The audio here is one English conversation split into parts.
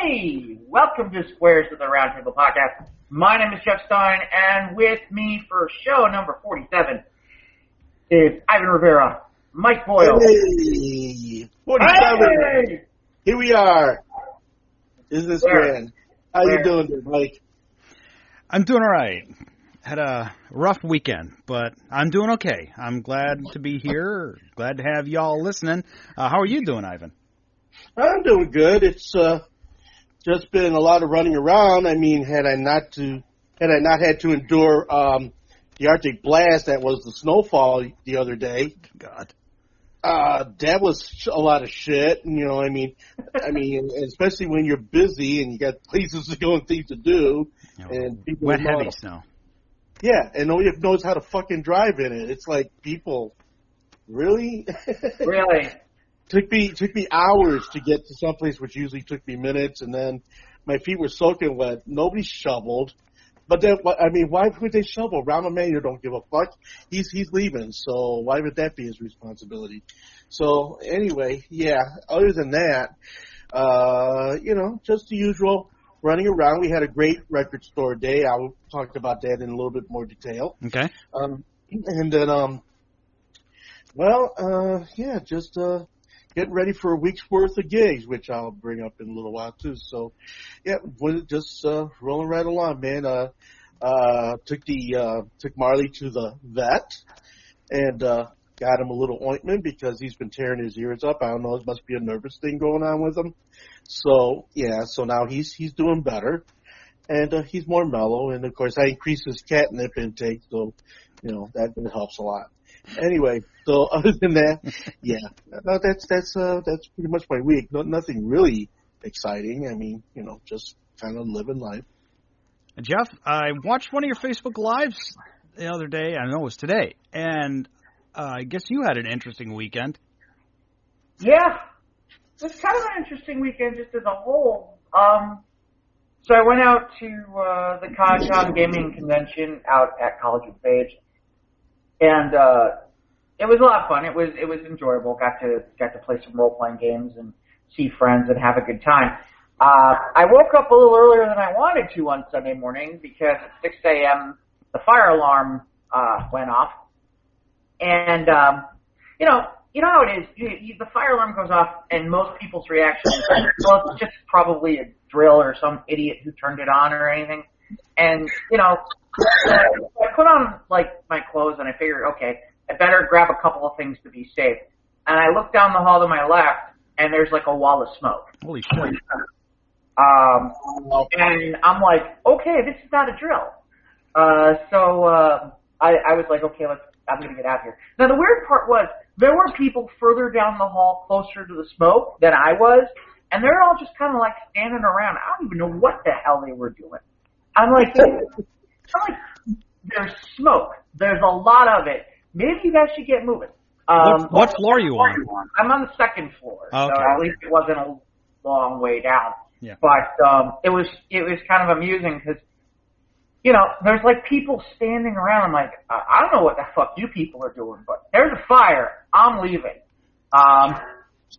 Hey, welcome to Squares of the Roundtable Podcast. My name is Jeff Stein, and with me for show number 47 is Ivan Rivera, Mike Boyle. Hey, 47. Hey! Here we are. Isn't this grand? How you doing, Mike? I'm doing all right. Had a rough weekend, but I'm doing okay. I'm glad to be here. Glad to have y'all listening. How are you doing, Ivan? I'm doing good. It's just been a lot of running around. I mean, had I not had to endure the Arctic blast that was the snowfall the other day, God, that was a lot of shit. You know, I mean, especially when you're busy and you got places to go and things to do, and people wet, heavy snow. Yeah, and nobody knows how to fucking drive in it. It's like, people, really? Really? Took me hours to get to someplace, which usually took me minutes, and then my feet were soaking wet. Nobody shoveled. But then, I mean, why would they shovel? Rahm Emanuel don't give a fuck. He's leaving, so why would that be his responsibility? So anyway, yeah. Other than that, just the usual running around. We had a great record store day. I will talk about that in a little bit more detail. Okay. And then, just getting ready for a week's worth of gigs, which I'll bring up in a little while too. So, yeah, just rolling right along, man. Took Marley to the vet and got him a little ointment because he's been tearing his ears up. I don't know, it must be a nervous thing going on with him. So yeah, so now he's doing better, and he's more mellow. And of course, I increased his catnip intake, so that helps a lot. Anyway, so other than that, yeah, no, that's pretty much my week. Nothing really exciting. I mean, just kind of living life. Jeff, I watched one of your Facebook Lives the other day. I know it was today, and I guess you had an interesting weekend. Yeah, it was kind of an interesting weekend just as a whole. So I went out to the Con Gaming Convention out at College of Page. And it was a lot of fun. It was enjoyable. Got to play some role playing games and see friends and have a good time. I woke up a little earlier than I wanted to on Sunday morning because at 6 a.m. the fire alarm went off, and you know how it is. The fire alarm goes off, and most people's reaction is, well, it's just probably a drill or some idiot who turned it on or anything. And I put on my clothes and I figured, okay, I better grab a couple of things to be safe. And I look down the hall to my left, and there's a wall of smoke. Holy shit! And I'm like, okay, this is not a drill. So I was like, okay, I'm gonna get out of here. Now the weird part was there were people further down the hall, closer to the smoke than I was, and they're all just kind of standing around. I don't even know what the hell they were doing. I'm like, there's smoke. There's a lot of it. Maybe you guys should get moving. What floor are you on? I'm on the second floor, okay. So at least it wasn't a long way down. Yeah. But it was kind of amusing because there's people standing around. I'm like, I don't know what the fuck you people are doing, but there's a fire. I'm leaving.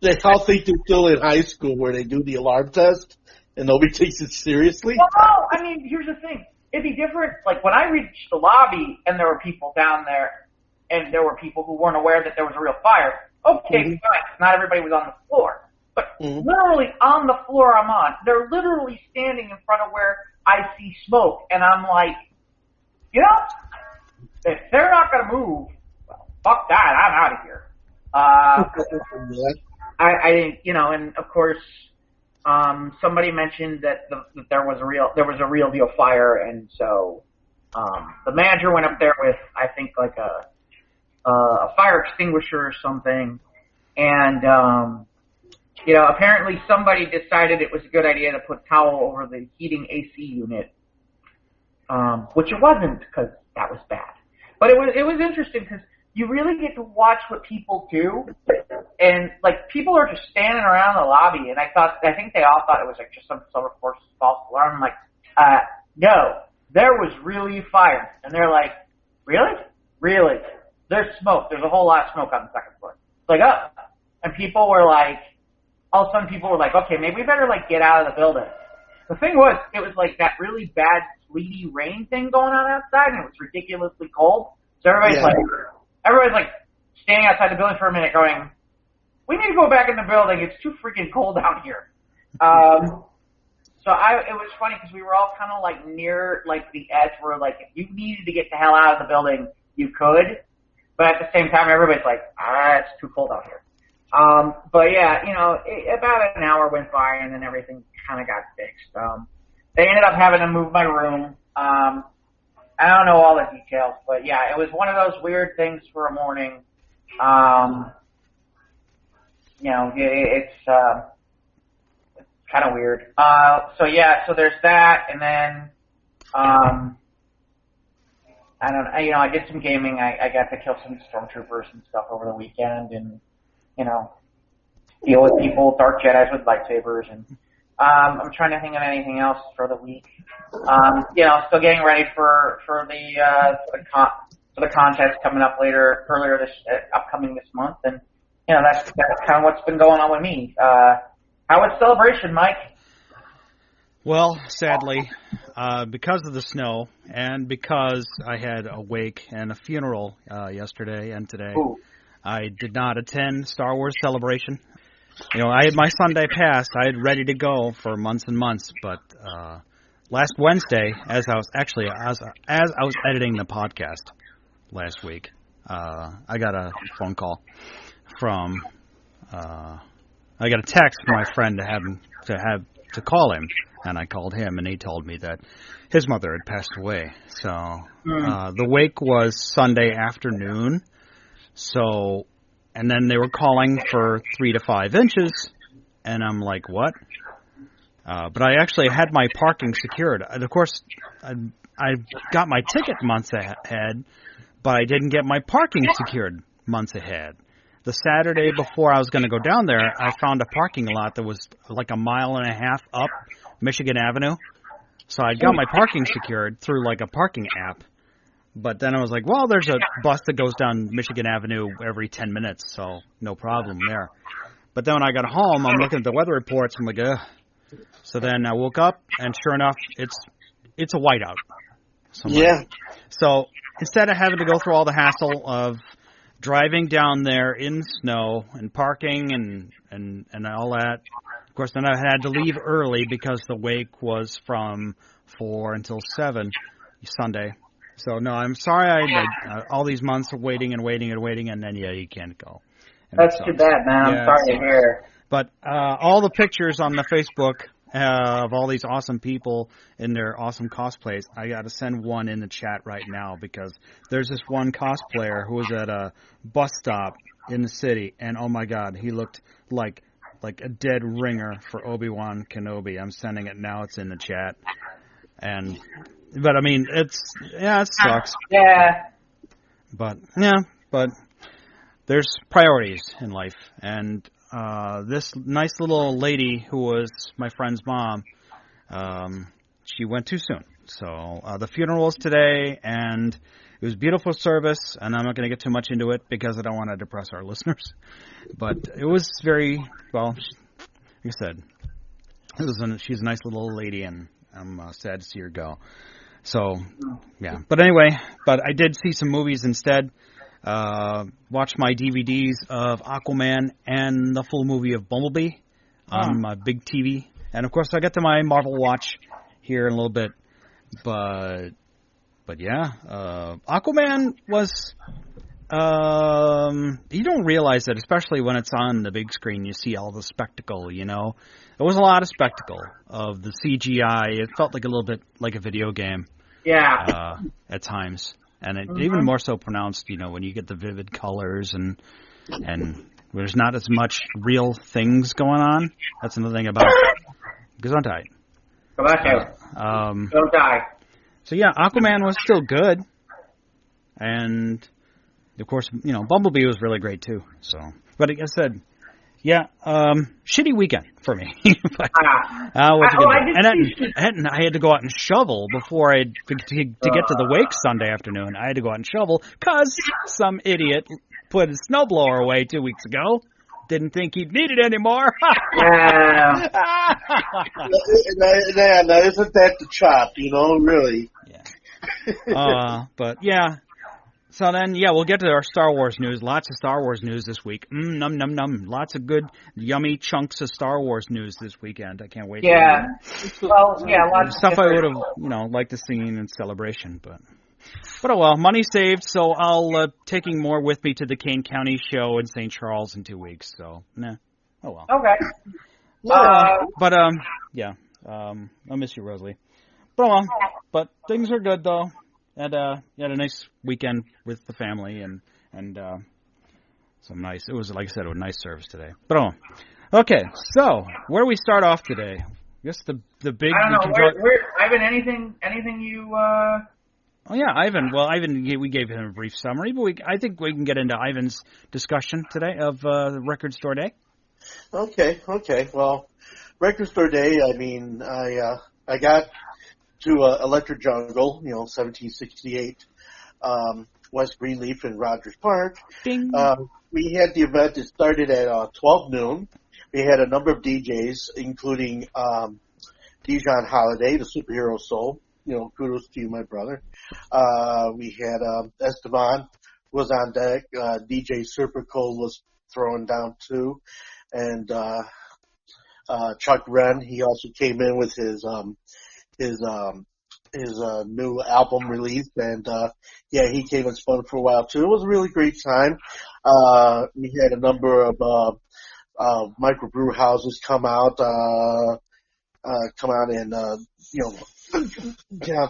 They all think they're still in high school where they do the alarm test. And nobody takes it seriously? Well, no, I mean, here's the thing. It'd be different, when I reached the lobby and there were people down there and there were people who weren't aware that there was a real fire. Okay, fine. Not everybody was on the floor. But literally on the floor I'm on, they're literally standing in front of where I see smoke. And I'm like, if they're not going to move, well, fuck that. I'm out of here. I didn't, and of course, somebody mentioned that there was a real deal fire, and so the manager went up there with, I think, a fire extinguisher or something, and apparently somebody decided it was a good idea to put towel over the heating AC unit, which it wasn't because that was bad, but it was interesting because you really get to watch what people do, and people are just standing around the lobby, and I think they all thought it was just some sort of false alarm. I'm like, no, there was really fire, and they're like, really? There's smoke. There's a whole lot of smoke on the second floor. It's like, oh, and people were like, all of a sudden people were like, okay, maybe we better like get out of the building. The thing was, it was like that really bad sleety rain thing going on outside, and it was ridiculously cold. So everybody's like standing outside the building for a minute going, we need to go back in the building. It's too freaking cold out here. So it was funny because we were all kind of like near like the edge where like if you needed to get the hell out of the building, you could. But at the same time, everybody's like, it's too cold out here. But yeah, about an hour went by and then everything kind of got fixed. They ended up having to move my room. I don't know all the details, but yeah, it was one of those weird things for a morning. It's kind of weird. So there's that, and then, I don't know, I did some gaming. I got to kill some stormtroopers and stuff over the weekend, and, deal with people, Dark Jedis with lightsabers, and, I'm trying to think of anything else for the week. Still getting ready for the contest coming up upcoming this month, and, that's kind of what's been going on with me. How was Celebration, Mike? Well, sadly, because of the snow and because I had a wake and a funeral yesterday and today, I did not attend Star Wars Celebration. I had my Sunday pass. I had ready to go for months and months, but last Wednesday, as I was editing the podcast last week, I got a phone call from. I got a text from my friend to call him, and I called him, and he told me that his mother had passed away. So the wake was Sunday afternoon. So, and then they were calling for 3 to 5 inches, and I'm like, what? But I actually had my parking secured. Of course, I got my ticket months ahead, but I didn't get my parking secured months ahead. The Saturday before I was going to go down there, I found a parking lot that was like a mile and a half up Michigan Avenue. So I got my parking secured through like a parking app. But then I was like, well, there's a bus that goes down Michigan Avenue every 10 minutes, so no problem there. But then when I got home, I'm looking at the weather reports. I'm like, ugh. So then I woke up, and sure enough, it's a whiteout. Yeah. So instead of having to go through all the hassle of driving down there in snow and parking and all that. Of course, then I had to leave early because the wake was from 4 until 7 Sunday. So, no, I'm sorry I all these months of waiting, and then, you can't go. And that's too bad, man. I'm sorry to hear. But all the pictures on the Facebook of all these awesome people in their awesome cosplays, I got to send one in the chat right now because there's this one cosplayer who was at a bus stop in the city, and oh my God, he looked like a dead ringer for Obi-Wan Kenobi. I'm sending it now. It's in the chat. But I mean, it sucks. Yeah. But there's priorities in life, and this nice little lady who was my friend's mom, she went too soon. So the funeral was today, and it was a beautiful service, and I'm not going to get too much into it because I don't want to depress our listeners. But it was very, well, like I said, she's a nice little lady, and I'm sad to see her go. So, yeah. But anyway, I did see some movies instead. Watched my DVDs of Aquaman and the full movie of Bumblebee on my big TV. And, of course, I got to my Marvel watch here in a little bit. But yeah, Aquaman was... you don't realize that, especially when it's on the big screen, you see all the spectacle, you know. There was a lot of spectacle of the CGI. It felt like a little bit like a video game. Yeah. At times. And even more so pronounced, you know, when you get the vivid colors and there's not as much real things going on. That's another thing about Gesundheit. Don't die. So yeah, Aquaman was still good. And of course, you know, Bumblebee was really great too. So, but like I said, yeah, shitty weekend for me. But, I had to go out and shovel before to get to the wake Sunday afternoon. I had to go out and shovel because some idiot put his snowblower away 2 weeks ago. didn't think he'd need it anymore. Yeah. Now, isn't that the chop, really? Yeah. But yeah. So then, we'll get to our Star Wars news. Lots of Star Wars news this week. Num, num, num. Lots of good, yummy chunks of Star Wars news this weekend. I can't wait. Yeah. Well, yeah, lots of stuff I would have, liked to see in Celebration, but oh well. Money saved, so I'll taking more with me to the Kane County show in St. Charles in 2 weeks. So, nah. Oh well. Okay. But I'll miss you, Rosalie. But things are good though. And you had a nice weekend with the family and some nice. It was, like I said, a nice service today. But okay. So where do we start off today? I guess the big. I don't know. Ivan, anything you? Oh yeah, Ivan. Well, Ivan, we gave him a brief summary, but I think we can get into Ivan's discussion today of Record Store Day. Okay. Well, Record Store Day. I mean, I got to Electric Jungle, 1768, West Greenleaf in Rogers Park. Ding. We had the event. It started at 12 noon. We had a number of DJs, including Dijon Holiday, the superhero soul. Kudos to you, my brother. We had Esteban was on deck. DJ Serpico was throwing down too, and Chuck Wren. He also came in with his new album release, and he came and spun for a while too. It was a really great time. We had a number of microbrew houses come out and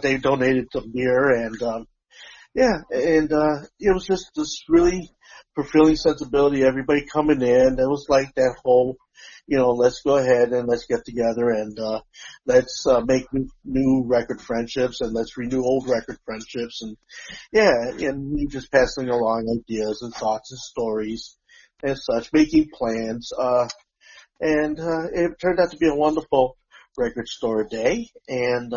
they donated some beer, and it was just this really fulfilling sensibility. Everybody coming in. It was like that whole, let's go ahead and let's get together and let's make new record friendships, and let's renew old record friendships, and we just passing along ideas and thoughts and stories and such, making plans. And it turned out to be a wonderful Record Store Day, and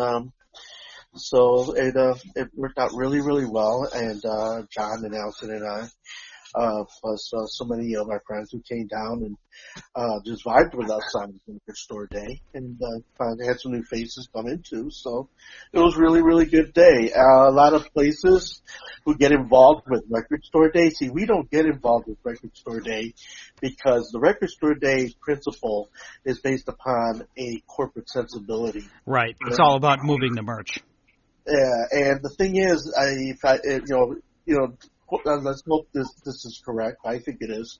so it worked out really, really well. And John and Allison and I, plus so many of our friends who came down and just vibed with us on Record Store Day, and had some new faces come in too. So it was really, really good day. A lot of places who get involved with Record Store Day. See, we don't get involved with Record Store Day because the Record Store Day principle is based upon a corporate sensibility. Right. It's all about moving the merch. Yeah, and the thing is, let's hope this is correct. I think it is.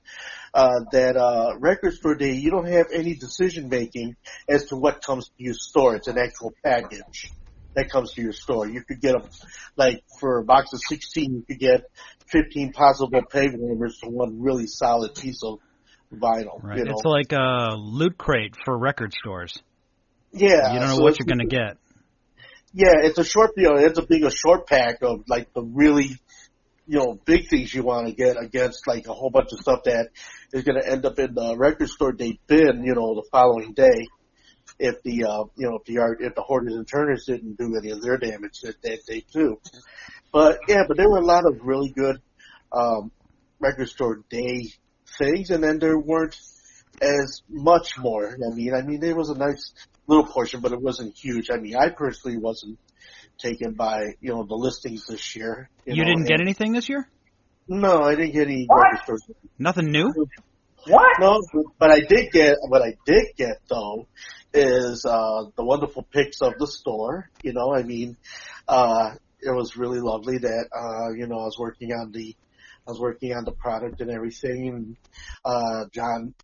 That Record Store Day, you don't have any decision making as to what comes to your store. It's an actual package that comes to your store. You could get for a box of 16, you could get 15 possible peg warmers to one really solid piece of vinyl. Right. It's like a loot crate for record stores. Yeah. You don't know what you're going to get. Yeah, it's a short, it's a short pack of like the really, big things you want to get against like a whole bunch of stuff that is going to end up in the Record Store Day bin, the following day, if the Hoarders and Turners didn't do any of their damage that day too. But there were a lot of really good Record Store Day things, and then there weren't as much more. I mean, there was a nice little portion, but it wasn't huge. I mean, I personally wasn't taken by, the listings this year. You didn't get anything this year? No, I didn't get any Record Store. Nothing new? What? No, but what I did get though is the wonderful pics of the store. It was really lovely that I was working on the product and everything, and John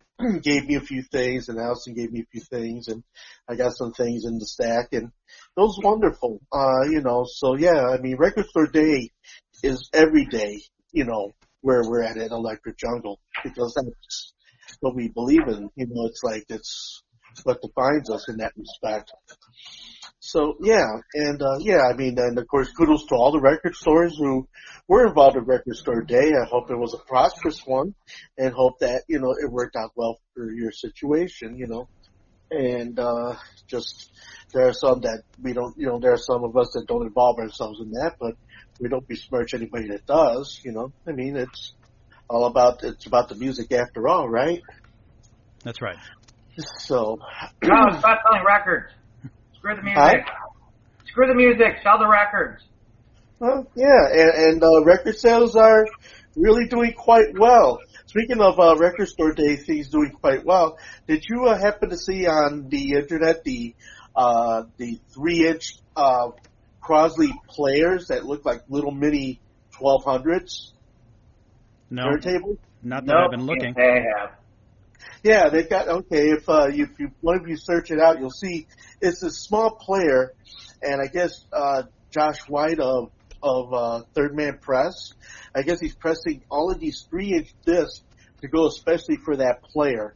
gave me a few things, and Allison gave me a few things, and I got some things in the stack, and it was wonderful. So Record Store Day is every day, where we're at Electric Jungle, because that's what we believe in. It's what defines us in that respect. So, and of course, kudos to all the record stores who were involved in Record Store Day. I hope it was a prosperous one, and hope that, it worked out well for your situation, and, there are some that we don't, there are some of us that don't involve ourselves in that, but we don't besmirch anybody that does, it's about the music after all, right? That's right. So. No, stop selling records. Screw the music. Screw the music. Sell the records. Well, yeah, and record sales are really doing quite well. Speaking of Record Store Day things doing quite well, did you happen to see on the internet the 3-inch Crosley players that look like little mini 1200s? No, turntable? Not that I've been looking. They have. Yeah, they've got, okay, if one of you search it out, you'll see it's a small player, and I guess Josh White of Third Man Press, I guess he's pressing all of these 3-inch discs to go especially for that player.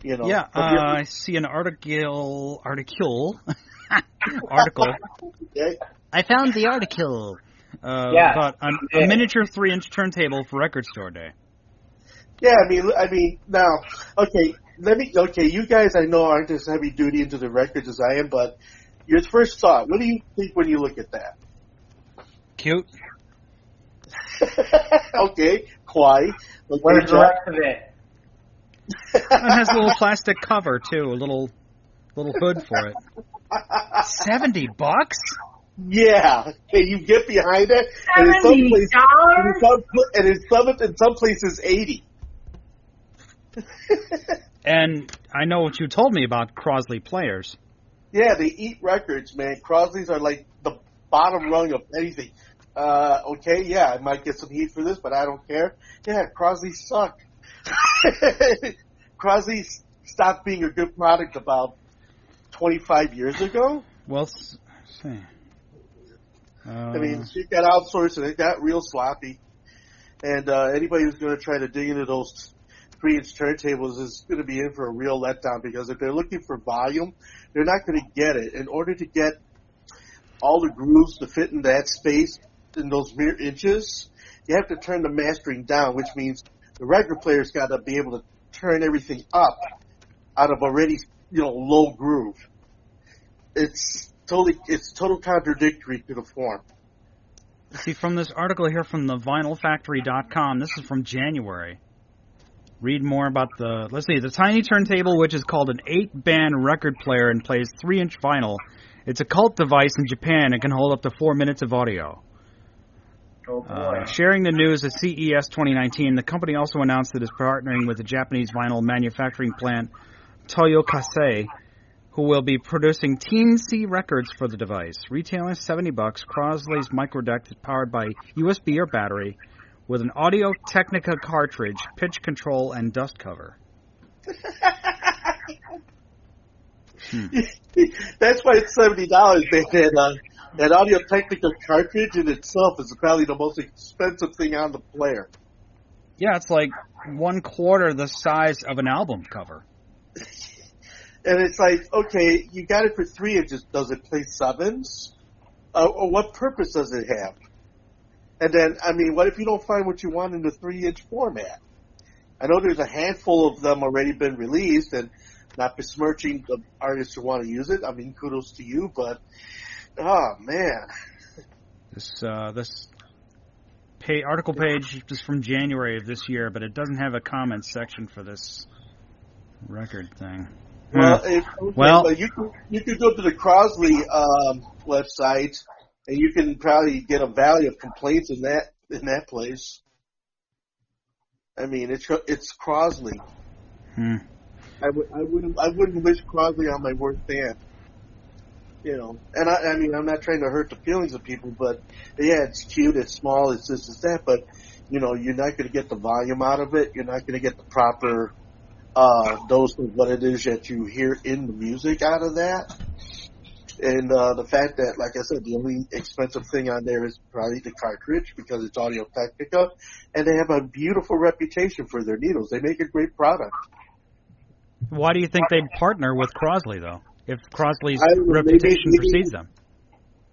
You know. Yeah, I see an article. Okay. I found the article about a miniature 3-inch turntable for Record Store Day. Yeah, I mean, now, okay, you guys I know aren't as heavy duty into the records as I am, but your first thought, what do you think when you look at that? Cute. Okay, quiet. Where's the rest of it? It has a little plastic cover too, a little hood for it. $70? Yeah, and you get behind it, and in some places $80. And I know what you told me about Crosley players. Yeah, they eat records, man. Crosleys are like the bottom rung of anything. Okay, yeah, I might get some heat for this, but I don't care. Yeah, Crosleys suck. Crosleys stopped being a good product about 25 years ago. Well, I mean, it got outsourced and it got real sloppy. And anybody who's going to try to dig into those 3-inch turntables is going to be in for a real letdown, because if they're looking for volume, they're not going to get it. In order to get all the grooves to fit in that space, in those mere inches, you have to turn the mastering down, which means the record player's got to be able to turn everything up out of already, low groove. It's total contradictory to the form. See, from this article here from the vinylfactory.com, this is from January. Read more about the tiny turntable, which is called an 8-band record player and plays 3-inch vinyl. It's a cult device in Japan and can hold up to 4 minutes of audio. Oh boy. Sharing the news at CES 2019, the company also announced that it's partnering with the Japanese vinyl manufacturing plant Toyo Kasei, who will be producing teensy records for the device. Retailing $70, Crosley's microdeck is powered by USB or battery with an Audio Technica cartridge, pitch control, and dust cover. That's why it's $70. That Audio Technica cartridge in itself is probably the most expensive thing on the player. Yeah, it's like 1/4 the size of an album cover. And it's like, okay, you got it for 3 inches. Does it play 7s? Or what purpose does it have? And then, I mean, what if you don't find what you want in the 3-inch format? I know there's a handful of them already been released, and not besmirching the artists who want to use it. I mean, kudos to you, but, oh, man. This article page is from January of this year, but it doesn't have a comments section for this record thing. Well, you could go to the Crosley website, and you can probably get a value of complaints in that place. I mean, it's Crosley. I wouldn't wish Crosley on my worst band. And I mean, I'm not trying to hurt the feelings of people, but yeah, it's cute, it's small, it's this, it's that, but you're not going to get the volume out of it. You're not going to get the proper dose of what it is that you hear in the music out of that. And the fact that, like I said, the only expensive thing on there is probably the cartridge, because it's Audio Technica, and they have a beautiful reputation for their needles. They make a great product. Why do you think they'd partner with Crosley, though, if Crosley's reputation precedes them?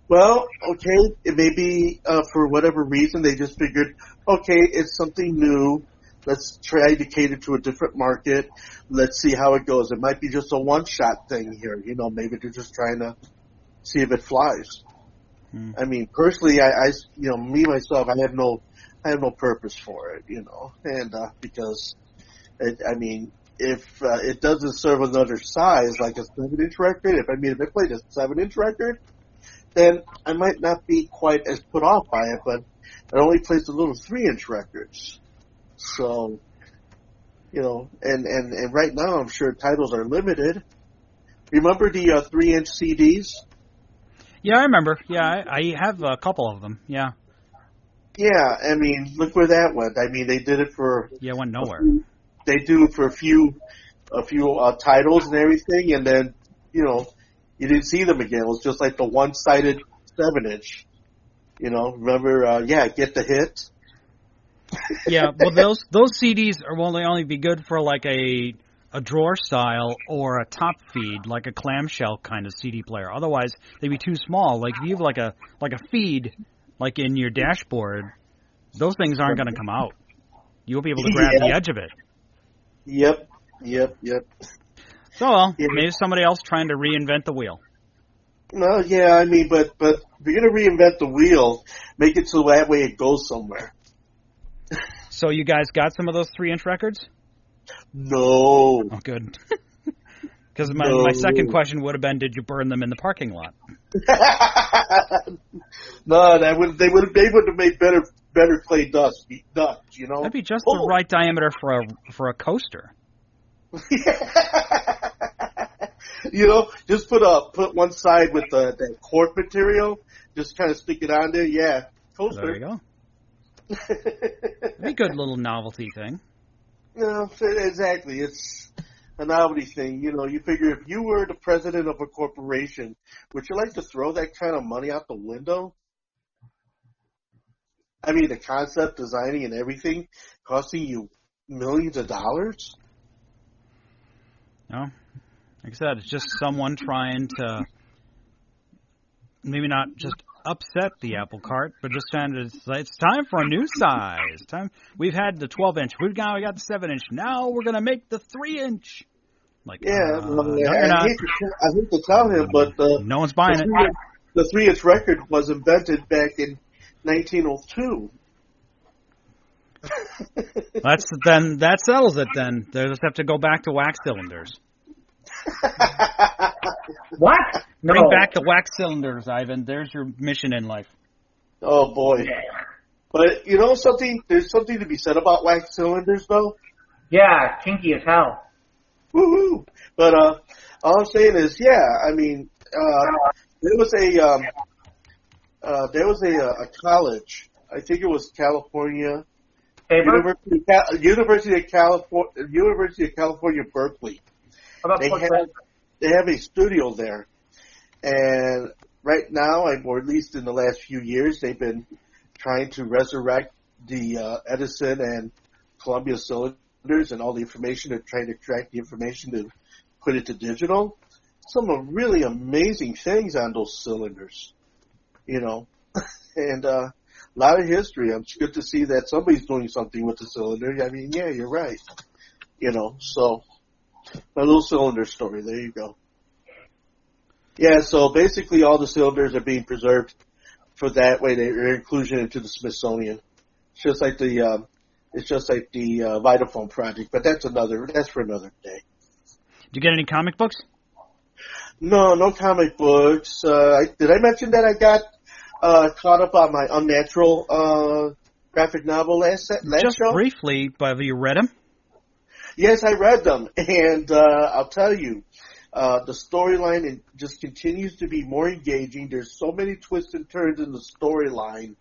Well, okay, it may be for whatever reason they just figured, okay, it's something new. Let's try to cater to a different market. Let's see how it goes. It might be just a one-shot thing here. Maybe they're just trying to see if it flies. I mean, personally, me myself, I have no purpose for it, and because, I mean, it doesn't serve another size, like a 7-inch record, if I played a 7-inch record, then I might not be quite as put off by it, but it only plays the little 3-inch records. So, and right now I'm sure titles are limited. Remember the 3-inch CDs? Yeah, I remember. Yeah, I have a couple of them. Yeah. Yeah, look where that went. They did it for... Yeah, it went nowhere. They do it for a few titles and everything, and then, you didn't see them again. It was just like the one-sided 7-inch. Remember, Get the Hit? Yeah, well, those CDs will only be good for like a drawer style or a top feed, like a clamshell kind of CD player. Otherwise, they'd be too small. Like if you have like a feed, like in your dashboard, those things aren't going to come out. You won't be able to grab the edge of it. Yep. So, well, maybe somebody else trying to reinvent the wheel. No, yeah, but if you're going to reinvent the wheel, make it so that way it goes somewhere. So you guys got some of those 3-inch records? No. Oh, good. Because my second question would have been, did you burn them in the parking lot? No, they would have made better clay dust, That'd be just the right diameter for a coaster. Just put one side with that cork material, just kind of stick it on there. Yeah, coaster. There you go. That'd be a good little novelty thing. No, exactly. It's a novelty thing. You figure if you were the president of a corporation, would you like to throw that kind of money out the window? The concept, designing, and everything costing you millions of dollars? No. Like I said, it's just someone trying to maybe not just upset the apple cart, but just trying to say it's time for a new size. We've had the 12-inch. We got the 7-inch. Now we're going to make the 3-inch. Like, yeah, no, you're not. I hate to tell him, but no one's buying it. The 3-inch record was invented back in 1902. That settles it. Then they just have to go back to wax cylinders. What? No. Bring back the wax cylinders, Ivan. There's your mission in life. Oh boy! But something. There's something to be said about wax cylinders, though. Yeah, kinky as hell. Woohoo! But all I'm saying is, there was a college. I think it was California. University of California, Berkeley. They have a studio there, and right now, or at least in the last few years, they've been trying to resurrect the Edison and Columbia cylinders and all the information. They're trying to extract the information to put it to digital. Some really amazing things on those cylinders, and a lot of history. It's good to see that somebody's doing something with the cylinder. Yeah, you're right. So my little cylinder story. There you go. Yeah, so basically all the cylinders are being preserved for that way their inclusion into the Smithsonian. It's just like the Vitaphone project, but that's for another day. Did you get any comic books? No comic books. Did I mention that I got caught up on my Unnatural graphic novel last Just show? Briefly, but have you read them? Yes, I read them, and I'll tell you, the storyline just continues to be more engaging. There's so many twists and turns in the storyline.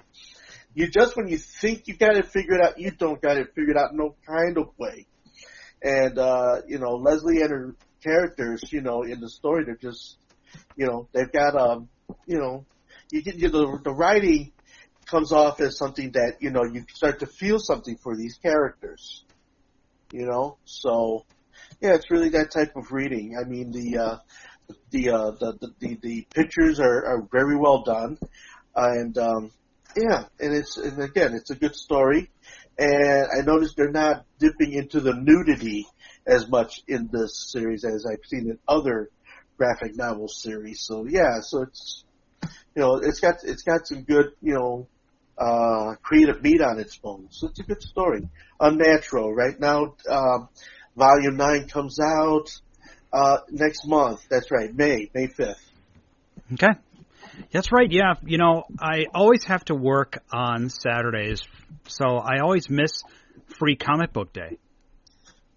When you think you got it figured out, you don't got it figured out in no kind of way. And, Leslie and her characters, in the story, they're just, they've got, the writing comes off as something that, you start to feel something for these characters. So yeah, it's really that type of reading. The pictures are very well done, and it's a good story. And I noticed they're not dipping into the nudity as much in this series as I've seen in other graphic novel series. So yeah, so it's it's got some good creative meat on its bones. So it's a good story. Unnatural. Right now, Volume 9 comes out next month. That's right, May 5th. Okay. That's right, yeah. You know, I always have to work on Saturdays, so I always miss Free Comic Book Day.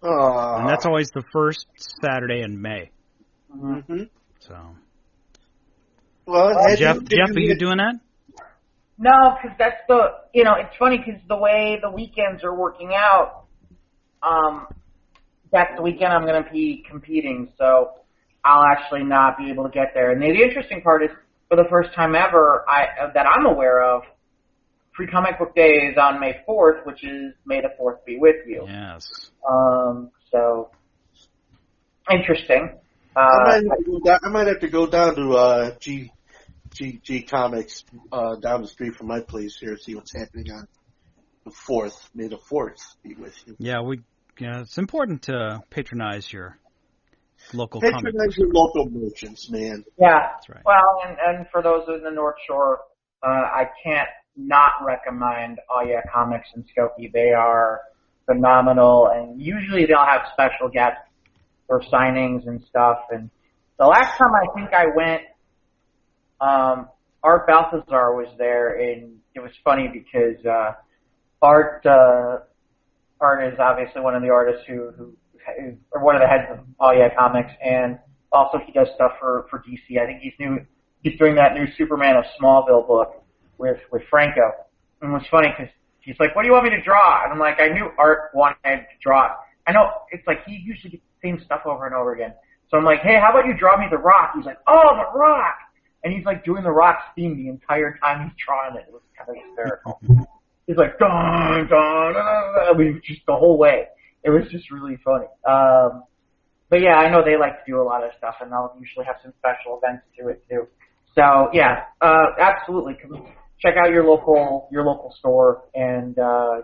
And that's always the first Saturday in May. Mm-hmm. So. Well, Jeff, are you doing that? No, because that's it's funny because the way the weekends are working out, that's the weekend I'm going to be competing, so I'll actually not be able to get there. And the interesting part is, for the first time ever that I'm aware of, Free Comic Book Day is on May 4th, which is May the 4th be with you. Yes. So, interesting. I might have to go down to G Comics down the street from my place here, see what's happening on the 4th. May the 4th be with you. Yeah, it's important to patronize your local Patronize your local merchants, man. Yeah. That's right. Well, and for those in the North Shore, I can't not recommend Comics and Skokie. They are phenomenal, and usually they'll have special guests for signings and stuff. And the last time I think I went, Art Balthazar was there, and it was funny because Art is obviously one of the artists who or one of the heads of Comics, and also he does stuff for DC. I think he's doing that new Superman of Smallville book with Franco. And it was funny because he's like, "What do you want me to draw?" And I'm like, I knew Art wanted to draw it. I know it's like he usually gets the same stuff over and over again. So I'm like, "Hey, how about you draw me The Rock?" He's like, "Oh, The Rock!" And he's like doing The Rock's theme the entire time he's drawing it. It was kind of hysterical. He's like, dun, dun, dun, dun. I mean, just the whole way. It was just really funny. But yeah, I know they like to do a lot of stuff, and they'll usually have some special events to it too. So yeah, absolutely. Check out your local store, and I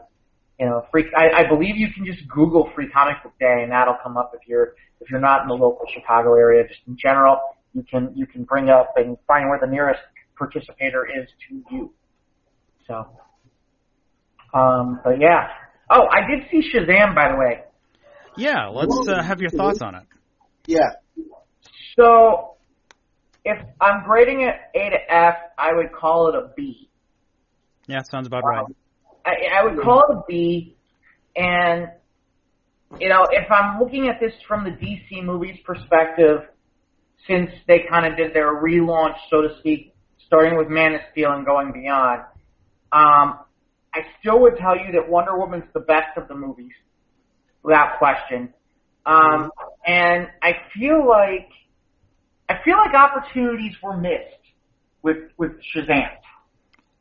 believe you can just Google Free Comic Book Day, and that'll come up if you're not in the local Chicago area. Just in general, you can bring up and find where the nearest participator is to you. So, but yeah. Oh, I did see Shazam, by the way. Yeah, let's have your thoughts on it. Yeah. So, if I'm grading it A to F, I would call it a B. Yeah, sounds about right. I would call it a B, and, if I'm looking at this from the DC movies perspective, since they kind of did their relaunch, so to speak, starting with Man of Steel and going beyond, I still would tell you that Wonder Woman's the best of the movies, without question. And I feel like opportunities were missed with Shazam.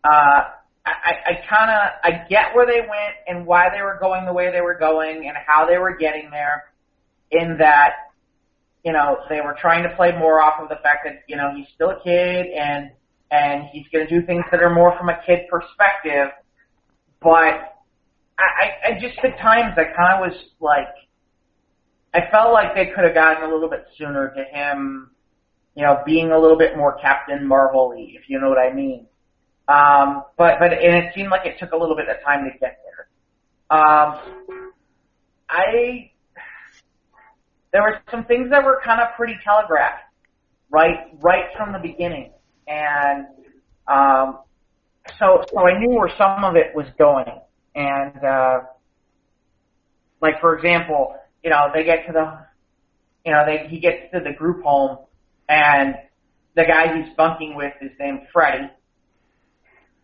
I get where they went and why they were going the way they were going and how they were getting there, in that, they were trying to play more off of the fact that, he's still a kid and he's going to do things that are more from a kid perspective. But I just, at times, I kind of was like, I felt like they could have gotten a little bit sooner to him, being a little bit more Captain Marvel-y, if you know what I mean. But it seemed like it took a little bit of time to get there. There were some things that were kind of pretty telegraphed, right from the beginning. And, so I knew where some of it was going. And, like, for example, they get to he gets to the group home, and the guy he's bunking with is named Freddie.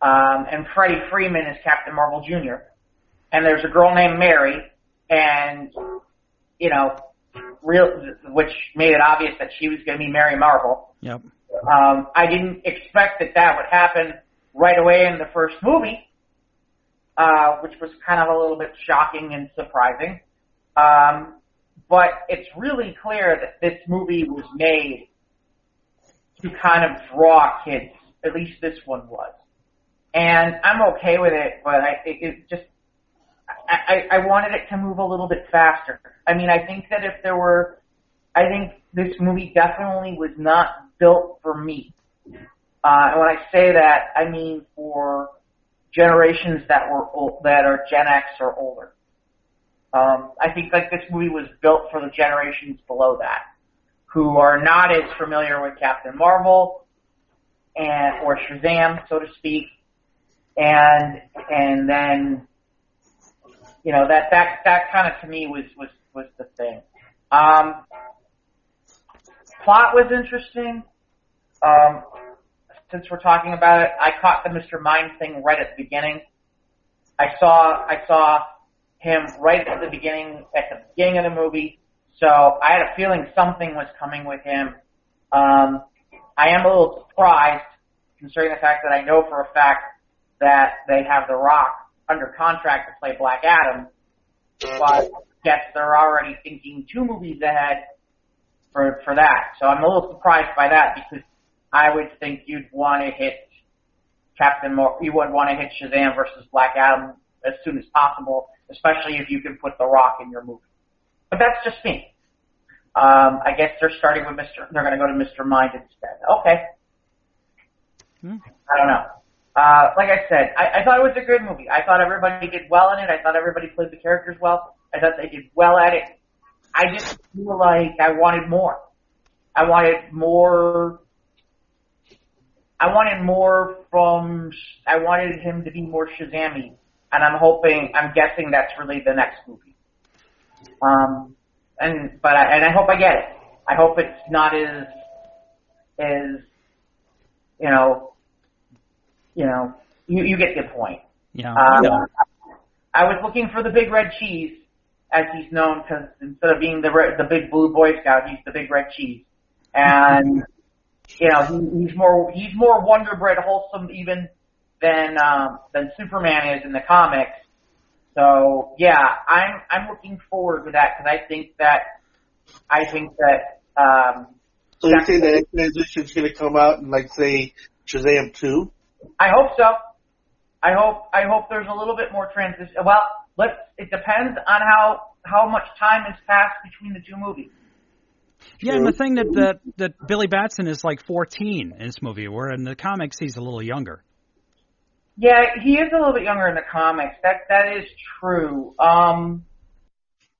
And Freddie Freeman is Captain Marvel Jr. And there's a girl named Mary, and, which made it obvious that she was going to be Mary Marvel. Yep. I didn't expect that would happen right away in the first movie, which was kind of a little bit shocking and surprising. But it's really clear that this movie was made to kind of draw kids. At least this one was. And I'm okay with it, but I wanted it to move a little bit faster. I mean, I think this movie definitely was not built for me. And when I say that, I mean for generations that are Gen X or older. I think like this movie was built for the generations below that, who are not as familiar with Captain Marvel or Shazam, so to speak, and then that kind of to me was the thing. Plot was interesting. Since we're talking about it, I caught the Mr. Mind thing right at the beginning. I saw him right at the beginning of the movie, so I had a feeling something was coming with him. I am a little surprised, considering the fact that I know for a fact that they have The Rock under contract to play Black Adam, but I guess they're already thinking 2 movies ahead for that. So I'm a little surprised by that, because I would think you'd want to hit you would want to hit Shazam versus Black Adam as soon as possible, especially if you can put The Rock in your movie. But that's just me. I guess they're starting with they're going to go to Mr. Mind instead. Okay. I don't know. Like I said, I thought it was a good movie. I thought everybody did well in it. I thought everybody played the characters well. I thought they did well at it. I just feel like I wanted more. I wanted him to be more Shazam-y, and I'm guessing that's really the next movie. I hope I get it. I hope it's not as you get the point. Yeah. I was looking for the Big Red Cheese, as he's known, because instead of being the Big Blue Boy Scout, he's the Big Red Cheese, and he's more Wonder Bread wholesome even than Superman is in the comics. So yeah, I'm looking forward to that, because I think that. So you say that transition's going to come out in, like, say, Shazam 2? I hope so. I hope there's a little bit more transition. Well, it depends on how much time has passed between the 2 movies. Yeah, and the thing that Billy Batson is like 14 in this movie, where in the comics he's a little younger. Yeah, he is a little bit younger in the comics. That is true.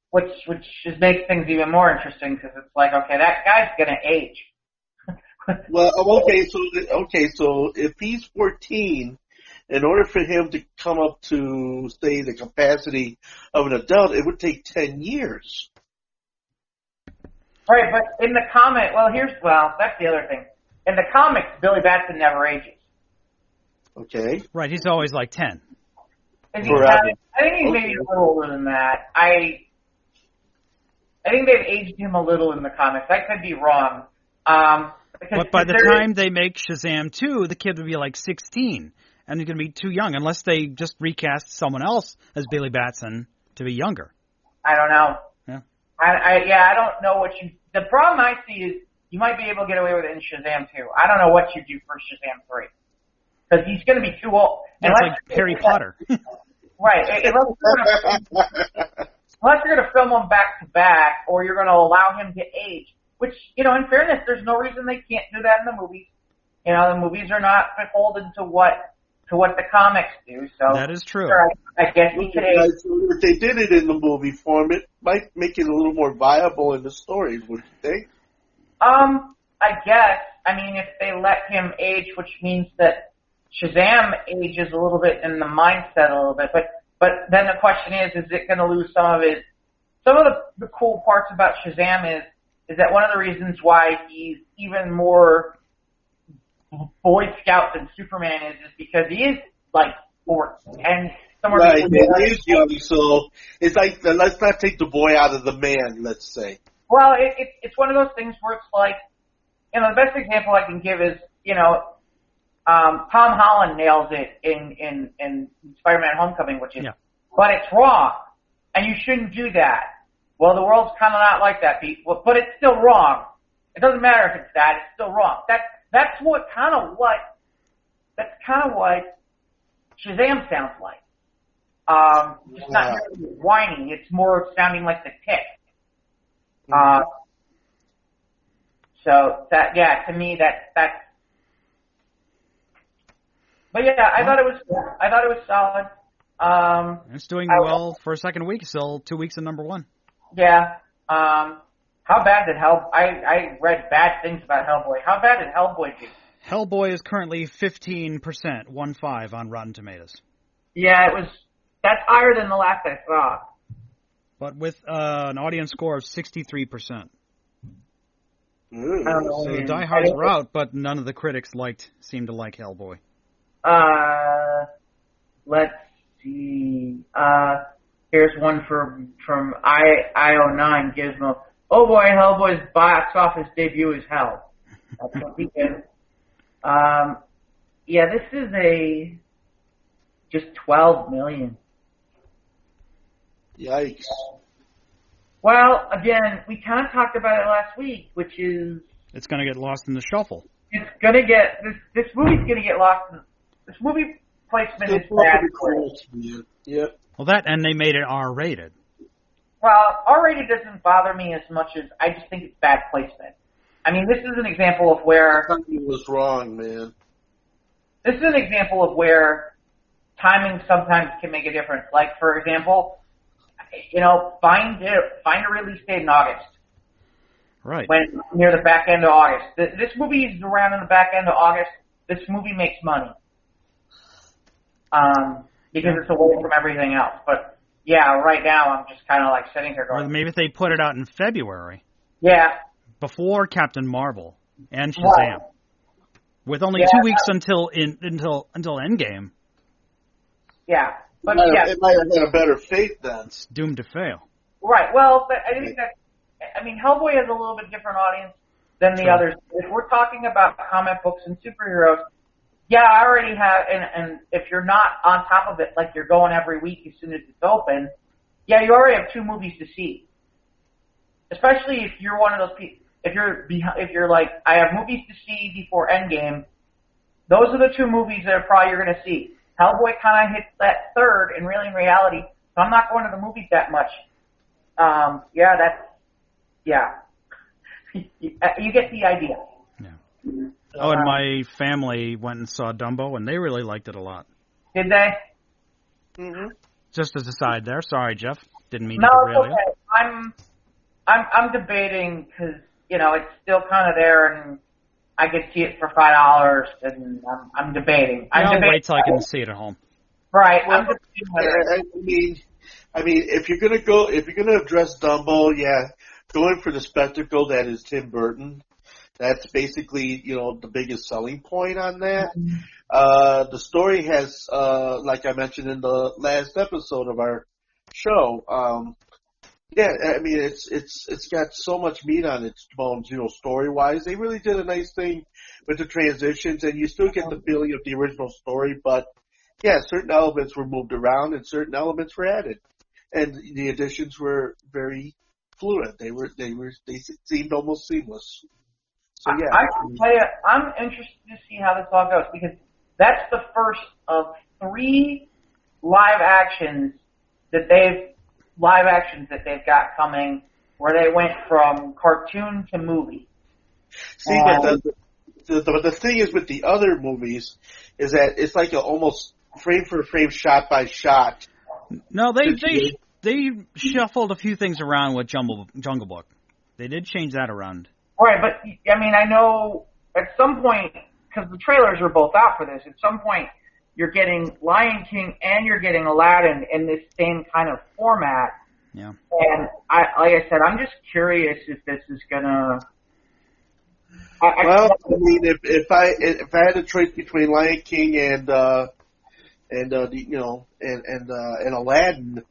Which just makes things even more interesting, because it's like, okay, that guy's gonna age. Well, okay, so if he's 14, in order for him to come up to, say, the capacity of an adult, it would take 10 years. Right, but in the comic, that's the other thing. In the comics, Billy Batson never ages. Okay. Right, he's always like 10. I think he's maybe a little older than that. I think they've aged him a little in the comics. I could be wrong. But by the time they make Shazam 2, the kid would be like 16, and he's going to be too young, unless they just recast someone else as Billy Batson to be younger. I don't know. Yeah. I don't know what the problem I see is you might be able to get away with it in Shazam 2. I don't know what you do for Shazam 3. Because he's going to be too old. Yeah, it's like Harry Potter. Right. Unless you're going to film them back to back, or you're going to allow him to age, which, in fairness, there's no reason they can't do that in the movies. The movies are not beholden to what the comics do. So that is true. Sure, I guess he could age. If they did it in the movie form, it might make it a little more viable in the stories, would you think? I guess. I mean, if they let him age, which means that Shazam ages a little bit in the mindset a little bit, but then the question is it going to lose some of the cool parts about Shazam is that one of the reasons why he's even more Boy Scout than Superman is because he is like 4 and somewhere. Right, he is young, so it's like let's not take the boy out of the man. Let's say. Well, it's one of those things where it's like, the best example I can give is Tom Holland nails it in Spider-Man: Homecoming, which is, but it's wrong, and you shouldn't do that. Well, the world's kind of not like that, Pete. Well, but it's still wrong. It doesn't matter if it's that; it's still wrong. That's kind of what Shazam sounds like. It's not really whining; it's more sounding like the Tick. So to me, that's. But yeah, I thought it was solid. It's doing well for a second week. Still 2 weeks in number one. Yeah. How bad did I read bad things about Hellboy. How bad did Hellboy do? Hellboy is currently 15%, 1.5 on Rotten Tomatoes. Yeah, that's higher than the last I saw. But with an audience score of 63%. So the diehards were out, but none of the critics seemed to like Hellboy. Let's see. Here's one from IO9 Gizmo. Oh boy, Hellboy's box office debut is hell. That's what he did. Yeah, this is just 12 million. Yikes. Well, again, we kind of talked about it last week, which is... It's going to get lost in the shuffle. It's going to get... This movie's going to get lost. This movie placement is bad. Yep. Well, that, and they made it R-rated. Well, R-rated doesn't bother me as much as I just think it's bad placement. I mean, this is an example of where... Something was wrong, man. This is an example of where timing sometimes can make a difference. Like, for example, find a release date in August. Right. When near the back end of August. This movie is around in the back end of August. This movie makes money. Because it's away from everything else. But, yeah, right now I'm just kind of like sitting here going... Or maybe if they put it out in February. Yeah. Before Captain Marvel and Shazam. Right. With only 2 weeks until Endgame. Yeah. But it might have had a better fate then. It's doomed to fail. Right. Well, but I think that... I mean, Hellboy has a little bit different audience than the others. If we're talking about comic books and superheroes, yeah, I already have, and if you're not on top of it, like you're going every week as soon as it's open, yeah, you already have 2 movies to see. Especially if you're one of those people, if you're like, I have movies to see before Endgame, those are the 2 movies that you're going to see. Hellboy kind of hits that third, and really in reality, so I'm not going to the movies that much. You get the idea. Yeah. Oh, and my family went and saw Dumbo, and they really liked it a lot. Did they? Mm-hmm. Just as a side there. Sorry, Jeff. Didn't mean to derail you. No, it's okay. I'm debating because, it's still kind of there, and I could see it for $5, and I'm debating. I'll wait till I can see it at home. Right. Well, I mean, if you're gonna address Dumbo, yeah, going for the spectacle that is Tim Burton, that's basically, the biggest selling point on that. The story has, like I mentioned in the last episode of our show, I mean, it's got so much meat on its bones, story-wise. They really did a nice thing with the transitions, and you still get the feeling of the original story, but yeah, certain elements were moved around and certain elements were added. And the additions were very fluid. They seemed almost seamless. So yeah. I can tell you, I'm interested to see how this all goes because that's the first of 3 live actions that they've got coming where they went from cartoon to movie. See, but the thing is with the other movies is that it's like almost frame for frame, shot by shot. No, they shuffled a few things around with Jungle Book. They did change that around. Right, but I mean, I know at some point, because the trailers are both out for this, at some point you're getting Lion King and you're getting Aladdin in this same kind of format. Yeah. And like I said, I'm just curious if this is gonna. I mean, if I had a choice between Lion King and Aladdin,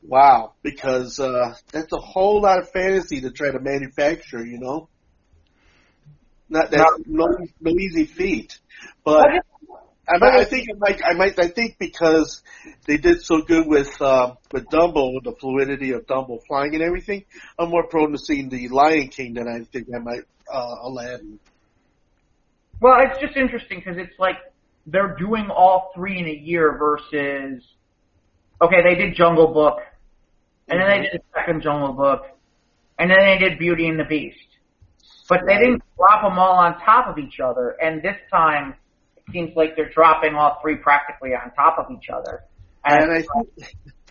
wow, because that's a whole lot of fantasy to try to manufacture, That's no easy feat. But I think because they did so good with Dumbo, with the fluidity of Dumbo flying and everything, I'm more prone to seeing the Lion King than I think I might Aladdin. Well, it's just interesting because it's like they're doing all 3 in a year versus, okay, they did Jungle Book, and then they did a second Jungle Book, and then they did Beauty and the Beast. But they didn't drop them all on top of each other, and this time it seems like they're dropping all 3 practically on top of each other. And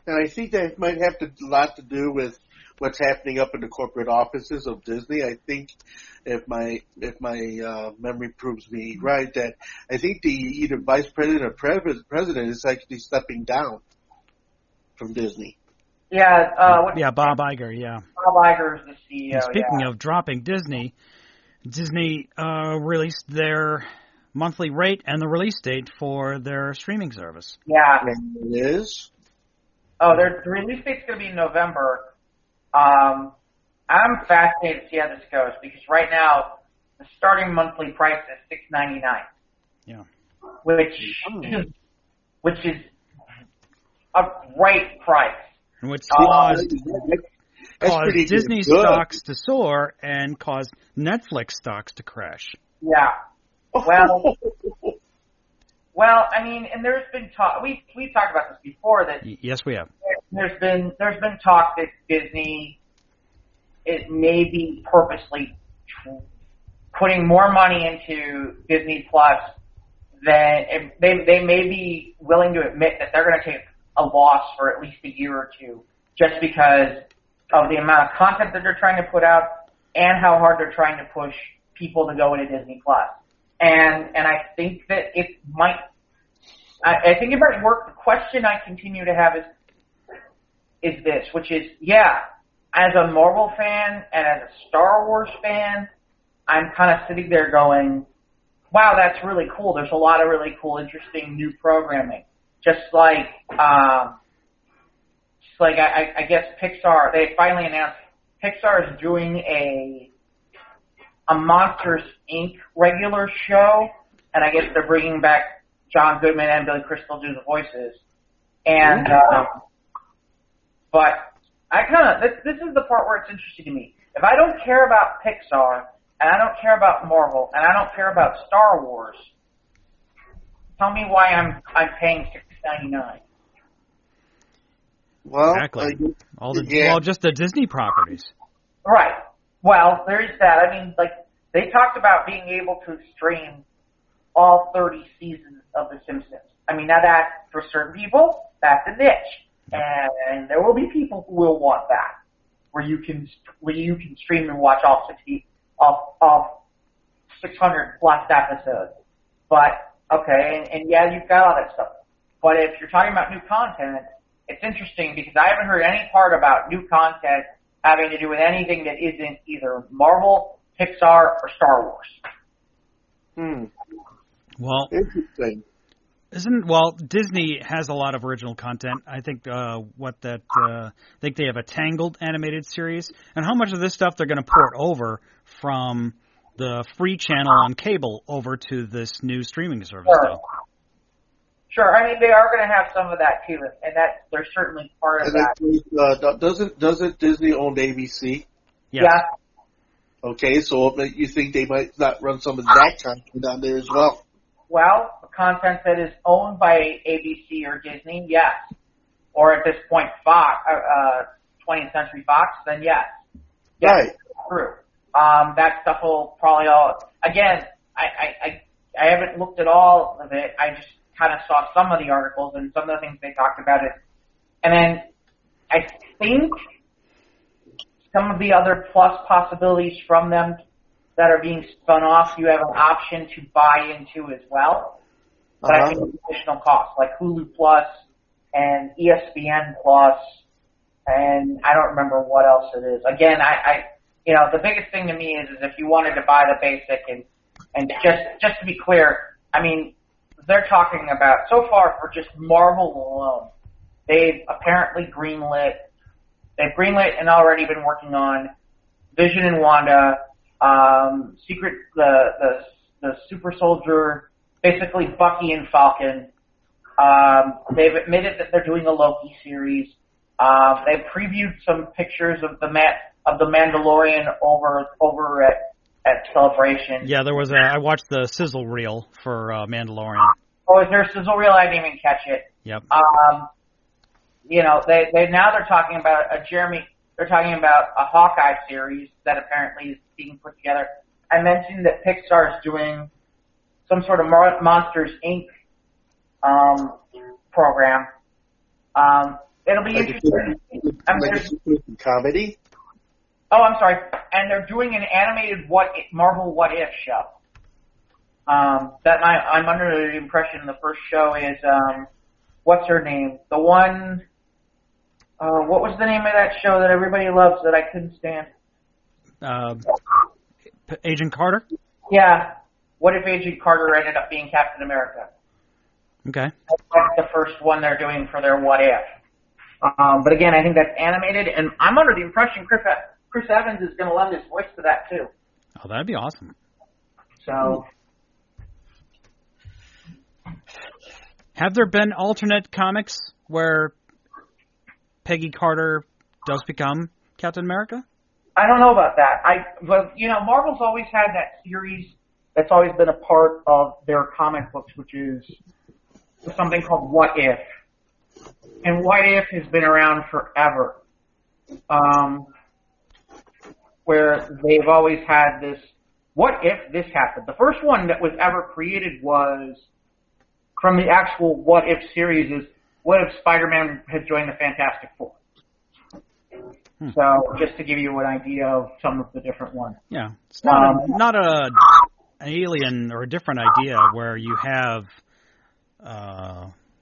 I think that might have a lot to do with what's happening up in the corporate offices of Disney. I think, if my memory proves me right, that I think the either vice president or president is actually stepping down from Disney. Yeah. Bob Iger. Yeah. Bob Iger is the CEO. And speaking of dropping Disney released their monthly rate and the release date for their streaming service. Yeah. And it is. Oh, the release date's going to be in November. I'm fascinated to see how this goes because right now the starting monthly price is $6.99. Yeah. Which is a great price. And which caused Disney good. stocks to soar and caused Netflix stocks to crash. Yeah. Well, I mean, and there's been talk. We've talked about this before. That yes, we have. There's been talk that Disney it may be purposely putting more money into Disney Plus than they may be willing to admit that they're going to take a loss for at least a year or two, just because of the amount of content that they're trying to put out and how hard they're trying to push people to go into Disney Plus. And I think that it might. I think it might work. The question I continue to have is this, which is, as a Marvel fan and as a Star Wars fan, I'm kind of sitting there going, wow, that's really cool. There's a lot of really cool, interesting new programming. Just like I guess Pixar, they finally announced Pixar is doing a Monsters, Inc. regular show, and I guess they're bringing back John Goodman and Billy Crystal do the voices. And but this is the part where it's interesting to me. If I don't care about Pixar, and I don't care about Marvel, and I don't care about Star Wars, tell me why I'm paying $6.99. Well, exactly. Just the Disney properties. Right. Well, there is that. I mean, like, they talked about being able to stream all 30 seasons of The Simpsons. I mean, now that, for certain people, that's a niche. And there will be people who will want that, where you can stream and watch all 600 plus episodes. But, okay, and you've got all that stuff. But if you're talking about new content, it's interesting because I haven't heard any part about new content having to do with anything that isn't either Marvel, Pixar, or Star Wars. Well, interesting. Disney has a lot of original content. I think I think they have a Tangled animated series, and how much of this stuff they're going to port over from the free channel on cable over to this new streaming service. Sure. I mean, they are going to have some of that too, and they're certainly part of that. Doesn't Disney own ABC? Yes. Yeah. Okay, so you think they might not run some of that content on there as well? Well, the content that is owned by ABC or Disney, yes. Or at this point, Fox, 20th Century Fox, then yes. Yes, right. True. That stuff will probably all. Again, I haven't looked at all of it. I just kind of saw some of the articles and some of the things they talked about it. And then I think some of the other plus possibilities from them that are being spun off, you have an option to buy into as well. But I think it's additional costs, like Hulu Plus and ESPN Plus, and I don't remember what else it is. Again, the biggest thing to me is if you wanted to buy the basic and just to be clear, I mean, they're talking about, so far for just Marvel alone, they've apparently greenlit and already been working on Vision and Wanda, the Super Soldier, basically Bucky and Falcon. They've admitted that they're doing a Loki series. They've previewed some pictures of the Mandalorian over at Celebration. Yeah, I watched the sizzle reel for Mandalorian. Oh, is there a sizzle reel? I didn't even catch it. Yep. They're talking about they're talking about a Hawkeye series that apparently is being put together. I mentioned that Pixar is doing some sort of Monsters, Inc. Program. It'll be interesting. Comedy? Oh, I'm sorry. And they're doing an animated Marvel What If show. I'm under the impression the first show is, what's her name? The one, what was the name of that show that everybody loves that I couldn't stand? Agent Carter? Yeah. What if Agent Carter ended up being Captain America? Okay. That's the first one they're doing for their What If. But again, I think that's animated, and I'm under the impression Chris Evans is going to lend his voice to that too. Oh, that'd be awesome. So, have there been alternate comics where Peggy Carter does become Captain America? I don't know about that. But Marvel's always had that series that's always been a part of their comic books, which is something called What If. And What If has been around forever. Where they've always had this, what if this happened? The first one that was ever created was from the actual What If series is, what if Spider-Man had joined the Fantastic Four? So, just to give you an idea of some of the different ones. Yeah. It's not an alien or a different idea where you have,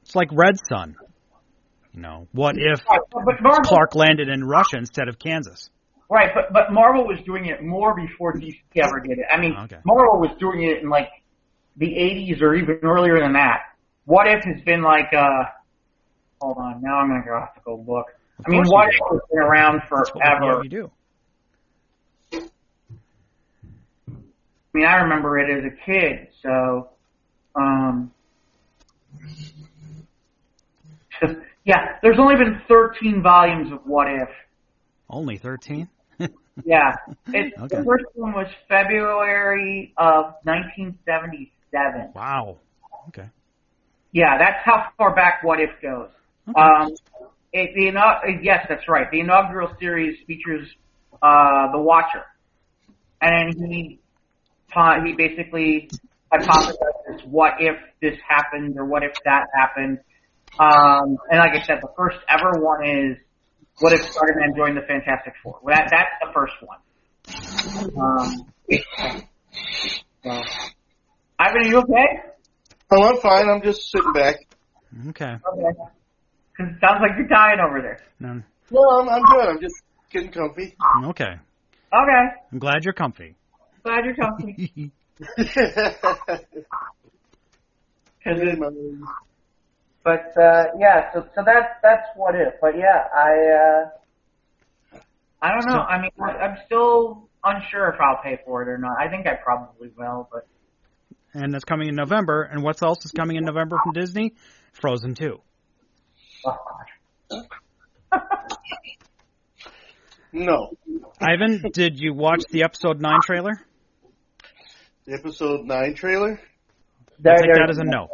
it's like Red Sun. What if Clark landed in Russia instead of Kansas? Right, but Marvel was doing it more before DC ever did it. I mean, Marvel was doing it in like the 80s or even earlier than that. What If has been like, hold on, now I'm going to have to go look. I mean, What If has been around forever. You do. I mean, I remember it as a kid, so, yeah, there's only been 13 volumes of What If. Only 13? Yeah. The first one was February of 1977. Wow. Okay. Yeah, that's how far back What If goes. Okay. Yes, that's right. The inaugural series features the Watcher. And he basically hypothesizes what if this happened or what if that happened. And like I said, the first ever one is what if Spider-Man joined the Fantastic Four? Well, that's the first one. Ivan, are you okay? Oh, I'm fine. I'm just sitting back. Okay. Because it sounds like you're dying over there. No, I'm good. I'm just getting comfy. Okay. Okay. I'm glad you're comfy. Glad you're comfy. But yeah, so that's What If. But yeah, I don't know. I mean, I'm still unsure if I'll pay for it or not. I think I probably will, but. And that's coming in November. And what else is coming in November from Disney? Frozen 2. Oh God. No. Ivan, did you watch the episode 9 trailer? The episode 9 trailer? I'll take that as a no.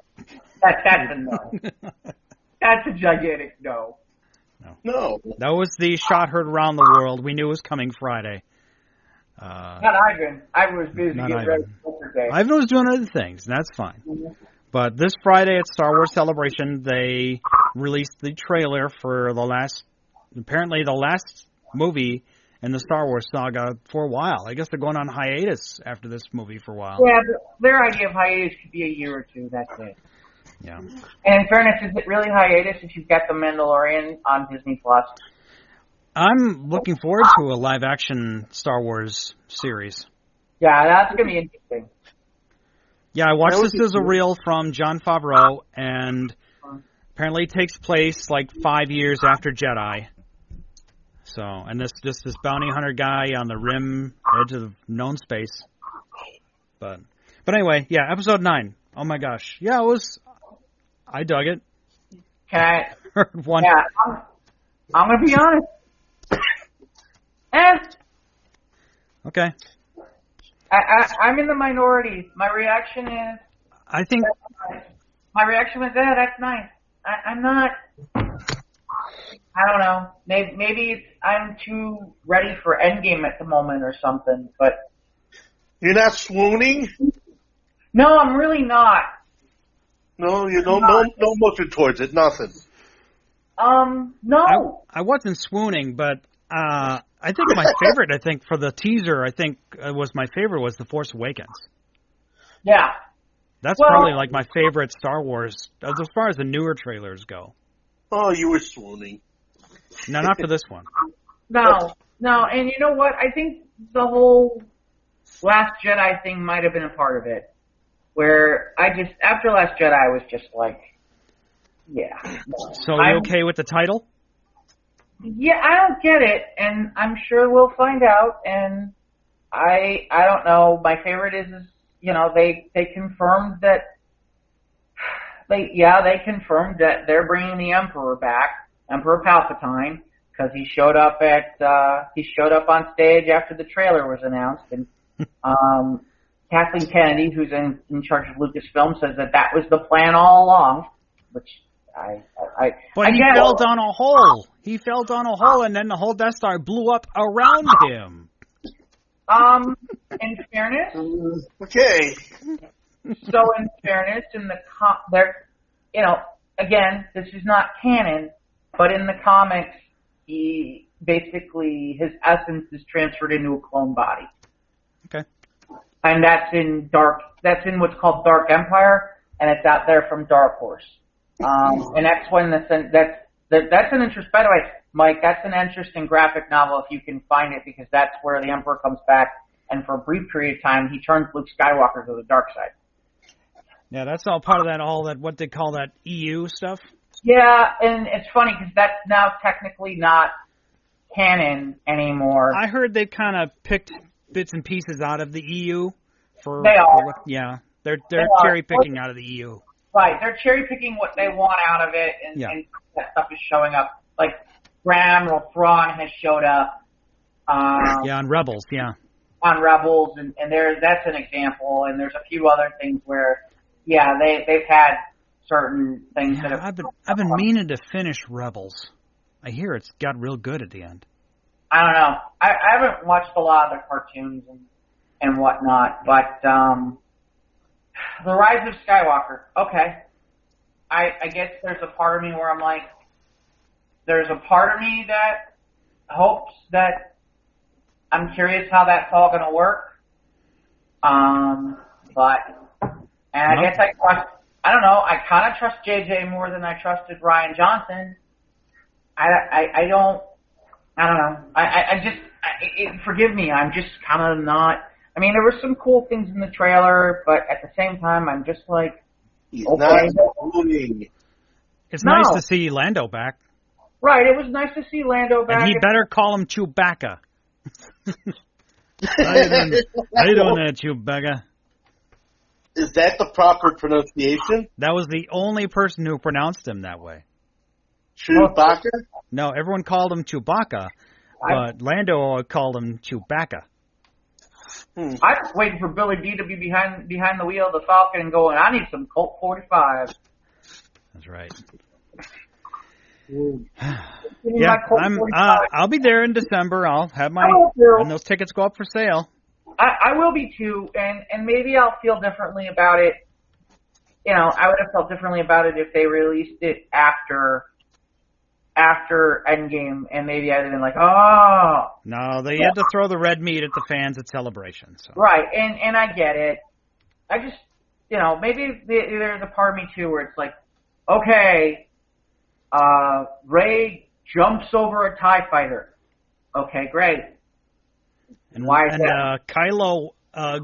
That's a no. That's a gigantic no. No. That was the shot heard around the world. We knew it was coming Friday. Not Ivan. I was busy getting ready for Day. Ivan was doing other things, and that's fine. Mm-hmm. But this Friday at Star Wars Celebration, they released the trailer for apparently the last movie in the Star Wars saga for a while. I guess they're going on hiatus after this movie for a while. Yeah, their idea of hiatus could be a year or two, that's it. Yeah. And in fairness, is it really hiatus if you've got The Mandalorian on Disney+? I'm looking forward to a live-action Star Wars series. Yeah, that's going to be interesting. Yeah, I watched the sizzle reel from Jon Favreau, and apparently it takes place like 5 years after Jedi. So, and this bounty hunter guy on the rim edge of known space. But anyway, yeah, episode 9. Oh my gosh. Yeah, I dug it. Can I? Heard one. Yeah, I'm going to be honest. Okay. I'm in the minority. My reaction is... My reaction was, that's nice. I'm not... I don't know. Maybe I'm too ready for Endgame at the moment or something, but... You're not swooning? No, I'm really not. No, you don't. No motion towards it. Nothing. No. I wasn't swooning, but I think my favorite, for the teaser, was The Force Awakens. Yeah. That's probably like my favorite Star Wars, as far as the newer trailers go. Oh, you were swooning. No, not for this one. No, and you know what? I think the whole Last Jedi thing might have been a part of it. Where after Last Jedi, I was just like, yeah. So you okay with the title? Yeah, I don't get it, and I'm sure we'll find out, and I don't know. My favorite is they confirmed that they confirmed that they're bringing the Emperor back, Emperor Palpatine, because he showed up on stage after the trailer was announced, and Kathleen Kennedy, who's in charge of Lucasfilm, says that was the plan all along, which But he fell down a hole. He fell down a hole, and then the whole Death Star blew up around him. In fairness, okay. So in fairness, again, this is not canon, but in the comics, his essence is transferred into a clone body. Okay. And that's in what's called Dark Empire, and it's out there from Dark Horse. And that's when that's an interest. By the way, Mike, that's an interesting graphic novel if you can find it, because that's where the Emperor comes back, and for a brief period of time, he turns Luke Skywalker to the dark side. Yeah, that's all part of that, what they call that EU stuff. Yeah, and it's funny because that's now technically not canon anymore. I heard they kind of picked bits and pieces out of the EU for. They are. They're cherry picking out of the EU. Right, they're cherry picking what they want out of it, and that stuff is showing up. Like Admiral Thrawn has showed up. On Rebels, on Rebels, and that's an example. And there's a few other things where, they've had certain things that have. I've been meaning to finish Rebels. I hear it's got real good at the end. I don't know. I haven't watched a lot of the cartoons and whatnot, but The Rise of Skywalker. Okay, I guess there's a part of me where I'm like, there's a part of me that hopes that I'm curious how that's all going to work. I guess I don't know. I kind of trust JJ more than I trusted Ryan Johnson. I don't know. Forgive me. I'm just kind of not. I mean, there were some cool things in the trailer, but at the same time, I'm just like, okay. It's nice to see Lando back. Right. It was nice to see Lando back. And he better call him Chewbacca. How you doing there, Chewbacca? Is that the proper pronunciation? That was the only person who pronounced him that way. Chewbacca? No, everyone called him Chewbacca, but Lando called him Chewbacca. I was waiting for Billy D to be behind the wheel of the Falcon and going, I need some Colt 45. That's right. I'll be there in December. I'll have when those tickets go up for sale. I will be too, and maybe I'll feel differently about it. I would have felt differently about it if they released it after Endgame, and maybe I'd have been like, oh. No, they had to throw the red meat at the fans at Celebration. So. Right, and I get it. I just, maybe there's a part of me too where it's like, okay, Rey jumps over a TIE fighter. Okay, great. And why is that? Kylo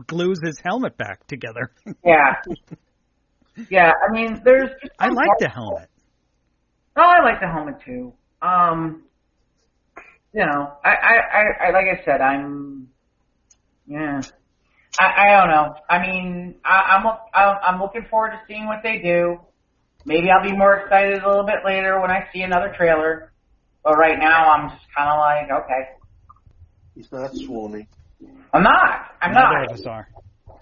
glues his helmet back together. Yeah. Yeah, I mean, there's just... I like the helmet. Oh, I like the helmet too. I like I said, I don't know. I mean, I'm looking forward to seeing what they do. Maybe I'll be more excited a little bit later when I see another trailer. But right now, I'm just kind of like, okay. He's not swooning. I'm not. Neither of us are.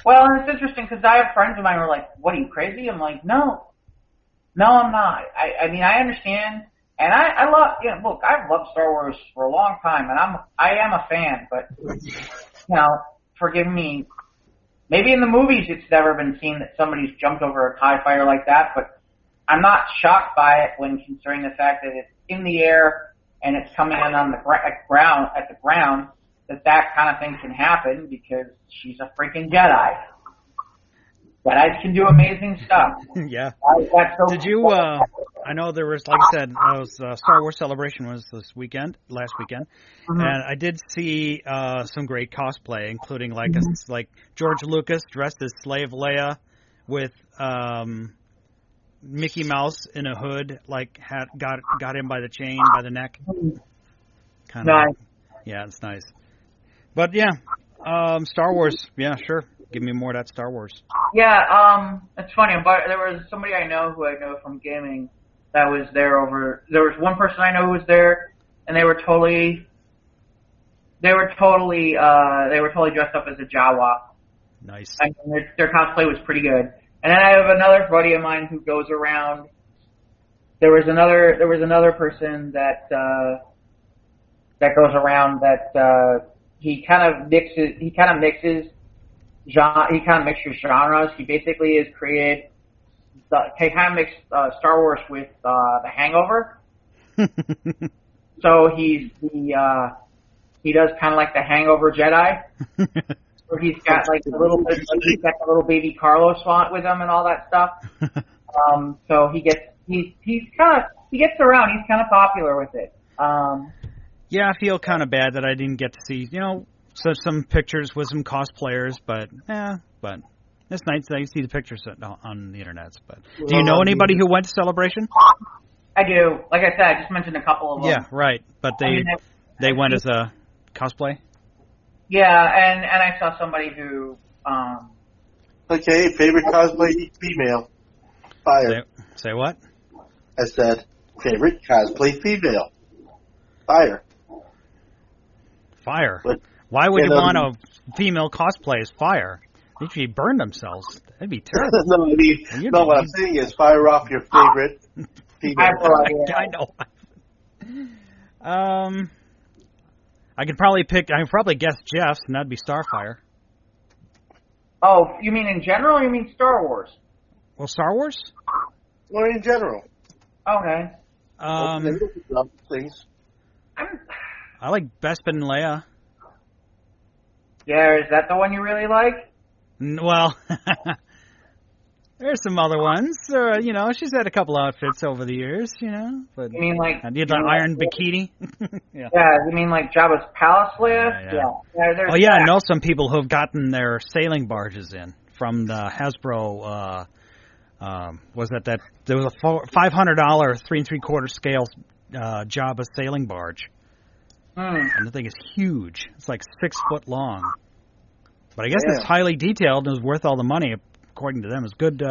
Well, and it's interesting because I have friends of mine who are like, what, are you crazy? I'm like, no, I'm not. I mean, I understand. And I love, look, I've loved Star Wars for a long time, and I am a fan, but, forgive me. Maybe in the movies it's never been seen that somebody's jumped over a TIE fighter like that, but I'm not shocked by it when considering the fact that in the air and it's coming in on the ground, that kind of thing can happen because she's a freaking Jedi. Jedi can do amazing stuff. Yeah. That's so Did you, I know there was, like I said, Star Wars Celebration was last weekend, mm-hmm. and I did see some great cosplay, including like like George Lucas dressed as Slave Leia with Mickey Mouse in a hood, like got him by the chain, by the neck. Kind of nice. Yeah, it's nice. But yeah, Star Wars, yeah, sure. Give me more of that Star Wars. Yeah, it's funny, but there was somebody I know from gaming that was there there was one person I know who was there, and they were totally dressed up as a Jawa. Nice. I mean, their cosplay was pretty good. And then I have another buddy of mine who goes around. There was another person that goes around that he kind of mixes genres. He basically has created he kind of mixed Star Wars with The Hangover. So he does kind of like the Hangover Jedi. Where he's got like the little baby Carlos with him and all that stuff. So he gets around. He's kind of popular with it. Yeah, I feel kind of bad that I didn't get to see, some pictures with some cosplayers, but it's nice that you see the pictures on the internet. But do you know anybody who went to Celebration? I do. Like I said, I just mentioned a couple of them. Yeah, right. But they went as a cosplay? Yeah, and I saw somebody who... Okay, favorite cosplay female. Fire. Say what? I said, favorite cosplay female. Fire. Fire? But, why would you want a female cosplay as Fire? They should burn themselves. That'd be terrible. No, what I'm saying is fire off your favorite female. I know. I could probably guess Jeff's, and that'd be Starfire. Oh, you mean in general, or you mean Star Wars? Well, Star Wars? Or in general. Okay. Things. I like Bespin and Leia. Yeah, is that the one you really like? Well, there's some other ones. She's had a couple outfits over the years, But you mean like... I need the iron bikini. Yeah, you mean like Jabba's palace Leia? Yeah. Oh, yeah, I know some people who have gotten their sailing barges in from the Hasbro... there was a $500 3 3/4 scale Jabba sailing barge. And the thing is huge. It's like 6 foot long. But I guess it's highly detailed and is worth all the money, according to them. It's a good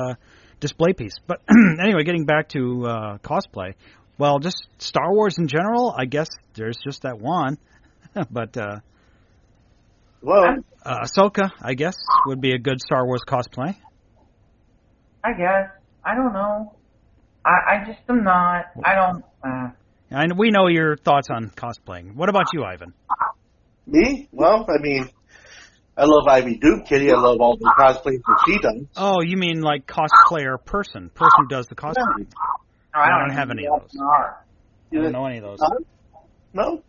display piece. But anyway, getting back to cosplay. Well, just Star Wars in general, I guess there's just that one. But Ahsoka, I guess, would be a good Star Wars cosplay. I guess. I don't know. I just am not. I don't... And we know your thoughts on cosplaying. What about you, Ivan? Me? Well, I mean, I love Ivy Duke, Kitty. I love all the cosplays that she does. Oh, you mean like cosplayer person who does the cosplay? No, I don't have any of those. I don't know any of those. No?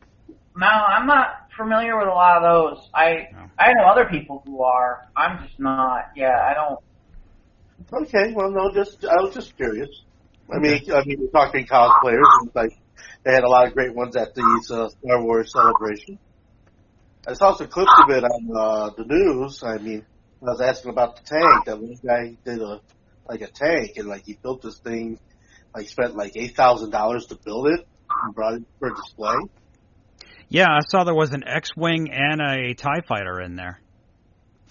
No, I'm not familiar with a lot of those. I know other people who are. I'm just not. Yeah, I don't. Okay, well, no, I was just curious. I mean, we're talking cosplayers, and like they had a lot of great ones at the Star Wars Celebration. I saw some clips of it on the news. I mean, I was asking about the tank. That one guy did a tank, and like he built this thing, like spent like $8,000 to build it and brought it for display. Yeah, I saw there was an X-wing and a TIE fighter in there,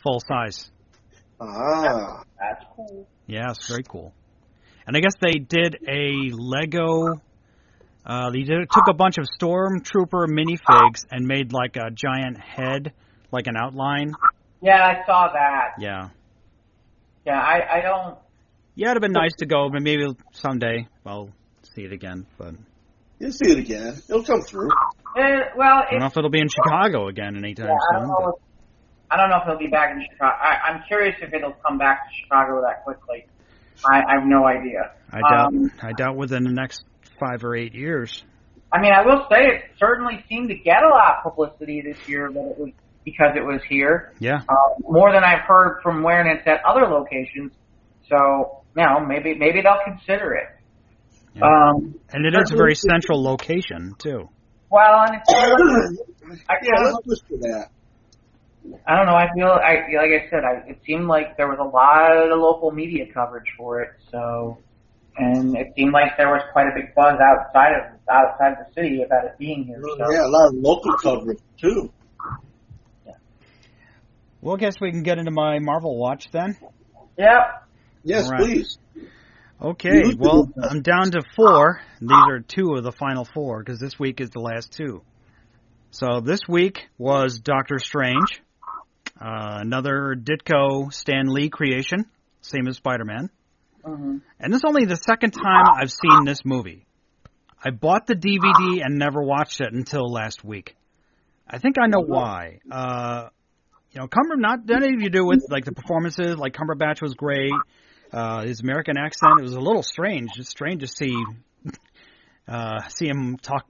full size. Ah, that's cool. Yeah, it's very cool. And I guess they did a Lego. Took a bunch of Stormtrooper minifigs and made like a giant head, like an outline. Yeah, I saw that. Yeah. Yeah, I don't... Yeah, it'd have been nice to go, but maybe someday I'll see it again. But you'll see it again. It'll come through. I don't know if it'll be in Chicago again anytime soon. I don't know if it'll be back in Chicago. I'm curious if it'll come back to Chicago that quickly. I have no idea. I doubt within the next 5 or 8 years. I mean, I will say it certainly seemed to get a lot of publicity this year because it was here. Yeah. More than I've heard from when it's at other locations. So, maybe they'll consider it. Yeah. And it is a very central location, too. Well, and it's let's wish for that. I don't know. I feel like I said, it seemed like there was a lot of local media coverage for it. So, and it seemed like there was quite a big buzz outside the city about it being here. So. Yeah, a lot of local coverage too. Yeah. Well, I guess we can get into my Marvel watch then. Yep. Yes, right. Please. Okay. Well, I'm down to 4. These are 2 of the final 4 because this week is the last 2. So this week was Doctor Strange, another Ditko Stan Lee creation, same as Spider-Man. Mm-hmm. And this is only the second time I've seen this movie. I bought the DVD and never watched it until last week. I think I know why. Not anything to do with like the performances. Like Cumberbatch was great. His American accent, it was a little strange. It's strange to see him talk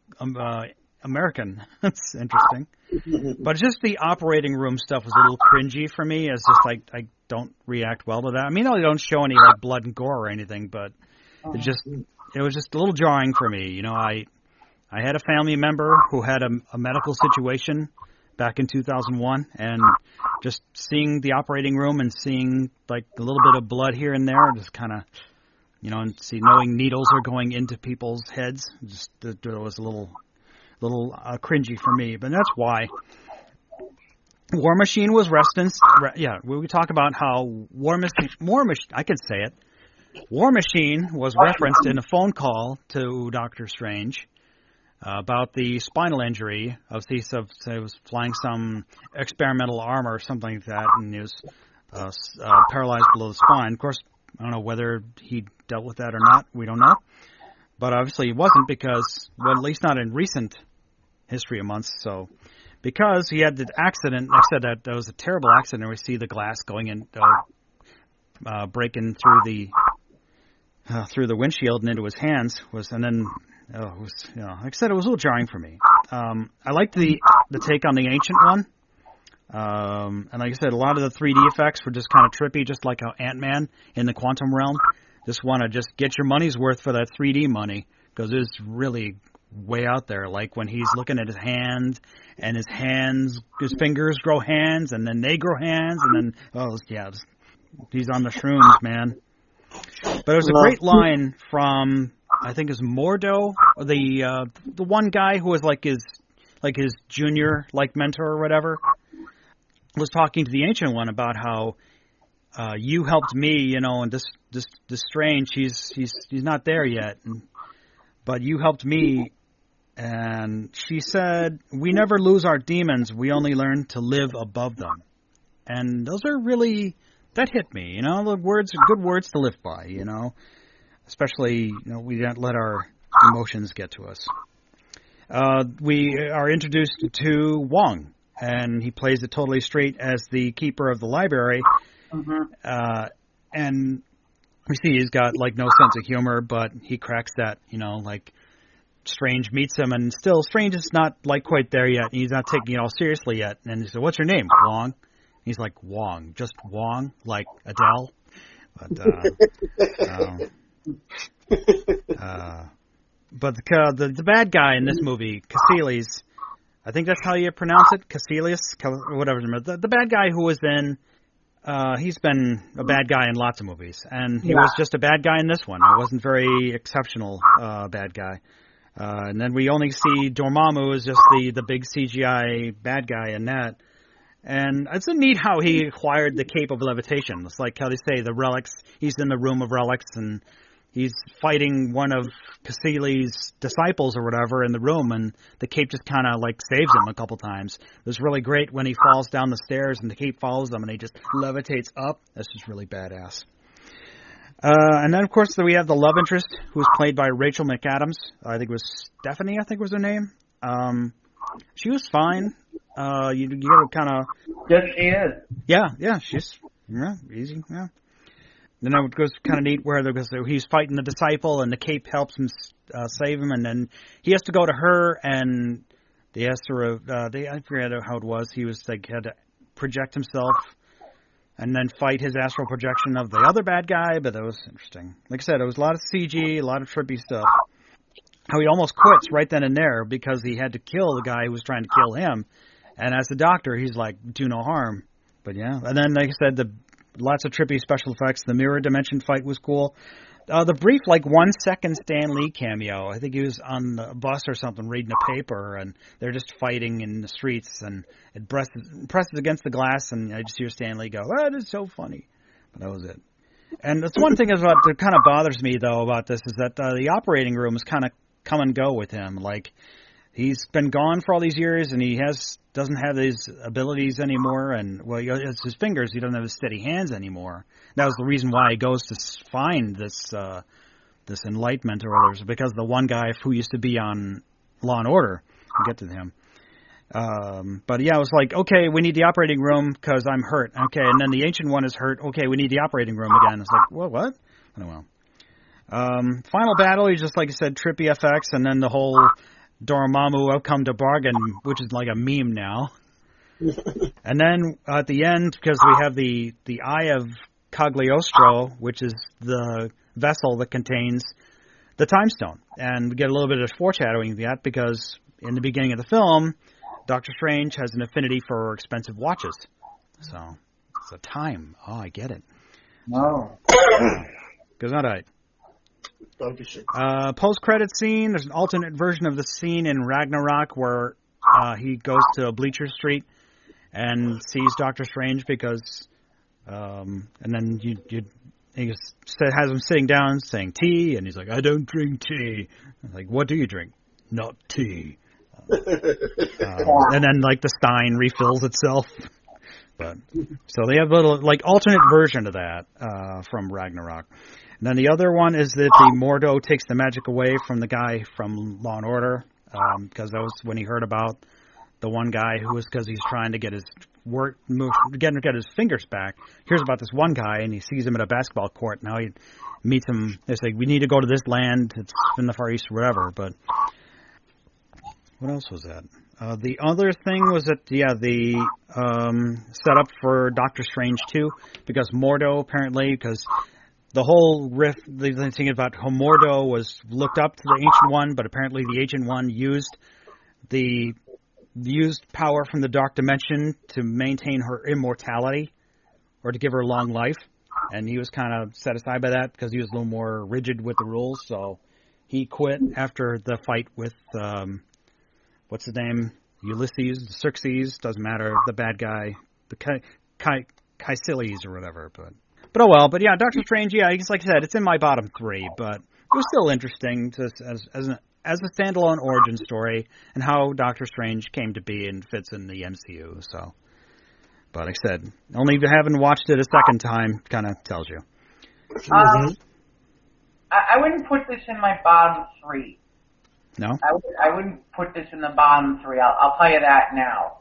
American. That's interesting. But just the operating room stuff was a little cringy for me. It's just like I don't react well to that. I mean, they don't show any like blood and gore or anything, but it was just a little jarring for me. You know, I had a family member who had a medical situation back in 2001, and just seeing the operating room and seeing like a little bit of blood here and there, just kind of, and knowing needles are going into people's heads, just it was a little cringy for me. But that's why War Machine was we talk about how War Machine, I can say it. War Machine was referenced in a phone call to Doctor Strange about the spinal injury of he was flying some experimental armor or something like that, and he was paralyzed below the spine. Of course, I don't know whether he dealt with that or not. We don't know. But obviously he wasn't because, well, at least not in recent history of months. So because he had the accident, I said that was a terrible accident. We see the glass going in, breaking through the windshield and into his hands like I said, it was a little jarring for me. I liked the take on the ancient one. And like I said, a lot of the 3D effects were just kind of trippy, just like how Ant-Man in the quantum realm. Just want to just get your money's worth for that 3D money, because it's really way out there. Like when he's looking at his hand, and his fingers grow hands, and then they grow hands, and then, he's on the shrooms, man. But it was a great line from, I think it's Mordo, the one guy who was like his junior mentor or whatever, was talking to the Ancient One about how you helped me, and this Strange, he's not there yet, but you helped me. And she said, "We never lose our demons. We only learn to live above them." And those are really, that hit me. The words are good words to live by. Especially, we don't let our emotions get to us. We are introduced to Wong, and he plays it totally straight as the keeper of the library. Mm-hmm. And we see he's got no sense of humor, but he cracks that, Strange meets him, and still Strange is not quite there yet. He's not taking it all seriously yet. And he said, "What's your name?" "Wong." He's like, "Wong, just Wong, like Adele." But but the bad guy in this movie, Caecilius, I think that's how you pronounce it, Caecilius, whatever. The bad guy who was in, he's been a bad guy in lots of movies, and he was just a bad guy in this one. He wasn't very exceptional bad guy. And then we only see Dormammu as just the big CGI bad guy in that. And it's a neat how he acquired the cape of levitation. It's like how they say the relics, he's in the room of relics, and he's fighting one of Caecili's disciples or whatever in the room, and the cape just kind of saves him a couple times. It was really great when he falls down the stairs and the cape follows him and he just levitates up. That's just really badass. And then, of course, we have the love interest, who was played by Rachel McAdams. I think it was Stephanie, was her name. She was fine. You kind of... Yes, she is. Yeah, she's easy, yeah. then it was kind of neat where he's fighting the disciple, and the cape helps him save him, and then he has to go to her, and they asked her, I forget how it was. He was like had to project himself, and then fight his astral projection of the other bad guy. But that was interesting. Like I said, it was a lot of CG, a lot of trippy stuff. How he almost quits right then and there because he had to kill the guy who was trying to kill him, and as the doctor, he's like, do no harm. But yeah, and then like I said, lots of trippy special effects. The mirror dimension fight was cool. The brief, 1 second Stan Lee cameo. I think he was on a bus or something reading a paper, and they're just fighting in the streets, and it presses against the glass, and I just hear Stan Lee go, "That is so funny." But that was it. And that's one thing that kind of bothers me, though, about this is that the operating room is kind of come and go with him. Like, he's been gone for all these years, and he doesn't have his abilities anymore, and it's his fingers. He doesn't have his steady hands anymore. That was the reason why he goes to find this enlightenment or whatever, because the one guy who used to be on Law and Order. We'll get to him. But yeah, I was like, okay, we need the operating room because I'm hurt. Okay, and then the Ancient One is hurt. Okay, we need the operating room again. It's like, what? Oh, well. Final battle, you just like I said, trippy FX, and then the whole Dormammu outcome to bargain, which is like a meme now. And then at the end, because we have the Eye of Cagliostro, which is the vessel that contains the Time Stone. And we get a little bit of foreshadowing of that because in the beginning of the film, Doctor Strange has an affinity for expensive watches. So, it's a time. Oh, I get it. No. Goes on right. Post-credit scene, there's an alternate version of the scene in Ragnarok where he goes to Bleecher Street and sees Doctor Strange because, and then he has him sitting down saying tea, and he's like, I don't drink tea. I'm like, what do you drink? Not tea. And then the stein refills itself. But so they have a little alternate version of that from Ragnarok. And then the other one is that the Mordo takes the magic away from the guy from Law and Order, because that was when he heard about the one guy who was because he's trying to get his get his fingers back. Hears about this one guy and he sees him at a basketball court. Now he meets him. It's like, we need to go to this land. It's in the Far East or whatever. But what else was that? The other thing was that, the setup for Doctor Strange 2, because Mordo apparently, because the whole riff, the thing about how Mordo was looked up to the Ancient One, but apparently the Ancient One used power from the Dark Dimension to maintain her immortality, or to give her long life, and he was kind of set aside by that because he was a little more rigid with the rules, so he quit after the fight with, what's his name? Ulysses, Xerxes, doesn't matter, the bad guy, the Caecilius or whatever, but oh well. But yeah, Doctor Strange, yeah, like I said, it's in my bottom 3, but it was still interesting as a standalone origin story and how Doctor Strange came to be and fits in the MCU. So, but like I said, only having watched it a second time kind of tells you. I wouldn't put this in my bottom 3. No? I wouldn't put this in the bottom 3. I'll tell you that now.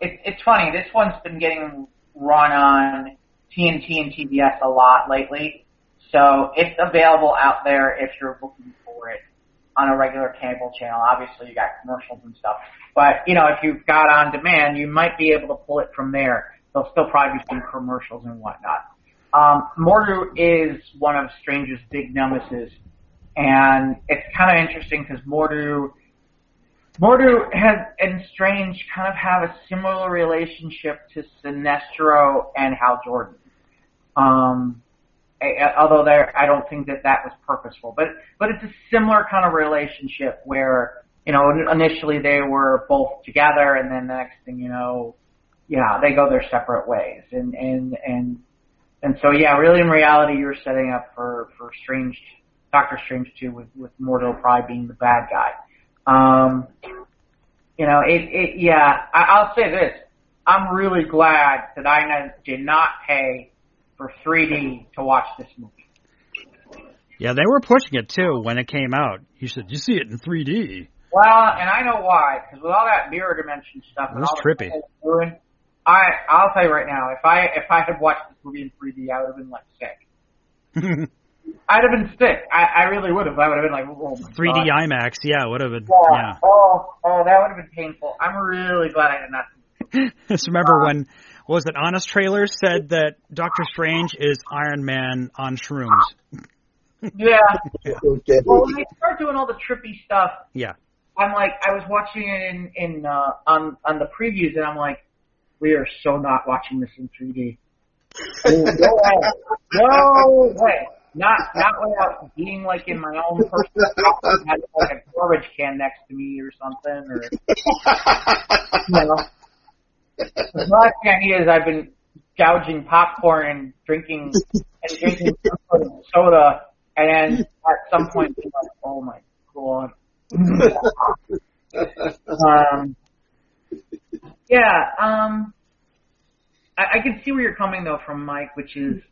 It's funny. This one's been getting run on TNT and TBS a lot lately, so it's available out there if you're looking for it on a regular cable channel. Obviously, you got commercials and stuff, but if you've got on demand, you might be able to pull it from there. There'll still probably be some commercials and whatnot. Mordo is one of Strange's big nemesis, and it's kind of interesting because Mordo and Strange kind of have a similar relationship to Sinestro and Hal Jordan. Although I don't think that was purposeful, but it's a similar kind of relationship where, initially they were both together, and then the next thing you know, they go their separate ways. And so, really in reality, you're setting up for Doctor Strange 2 with Mordo probably being the bad guy. I'll say this. I'm really glad that I did not pay for 3D to watch this movie. Yeah, they were pushing it too when it came out. You said, you see it in 3D. Well, and I know why, because with all that mirror dimension stuff, it was trippy. I'll tell you right now, if I had watched this movie in 3D, I would have been like sick. I'd have been sick. I really would have. I would have been like, oh my 3D God. IMAX, yeah, would have been. Yeah. Yeah. Oh, that would have been painful. I'm really glad I did not. Just remember when, was it Honest Trailer said that Doctor Strange is Iron Man on shrooms? Yeah. Okay. Well, when they start doing all the trippy stuff, Yeah. I'm like, I was watching it on the previews, and I'm like, we are so not watching this in 3D. No way. No way. Not without being like in my own personal house and having like a garbage can next to me or something, or you know. The last thing I need is I've been gouging popcorn and drinking soda, and then at some point being like, oh my God. I can see where you're coming though from Mike, which is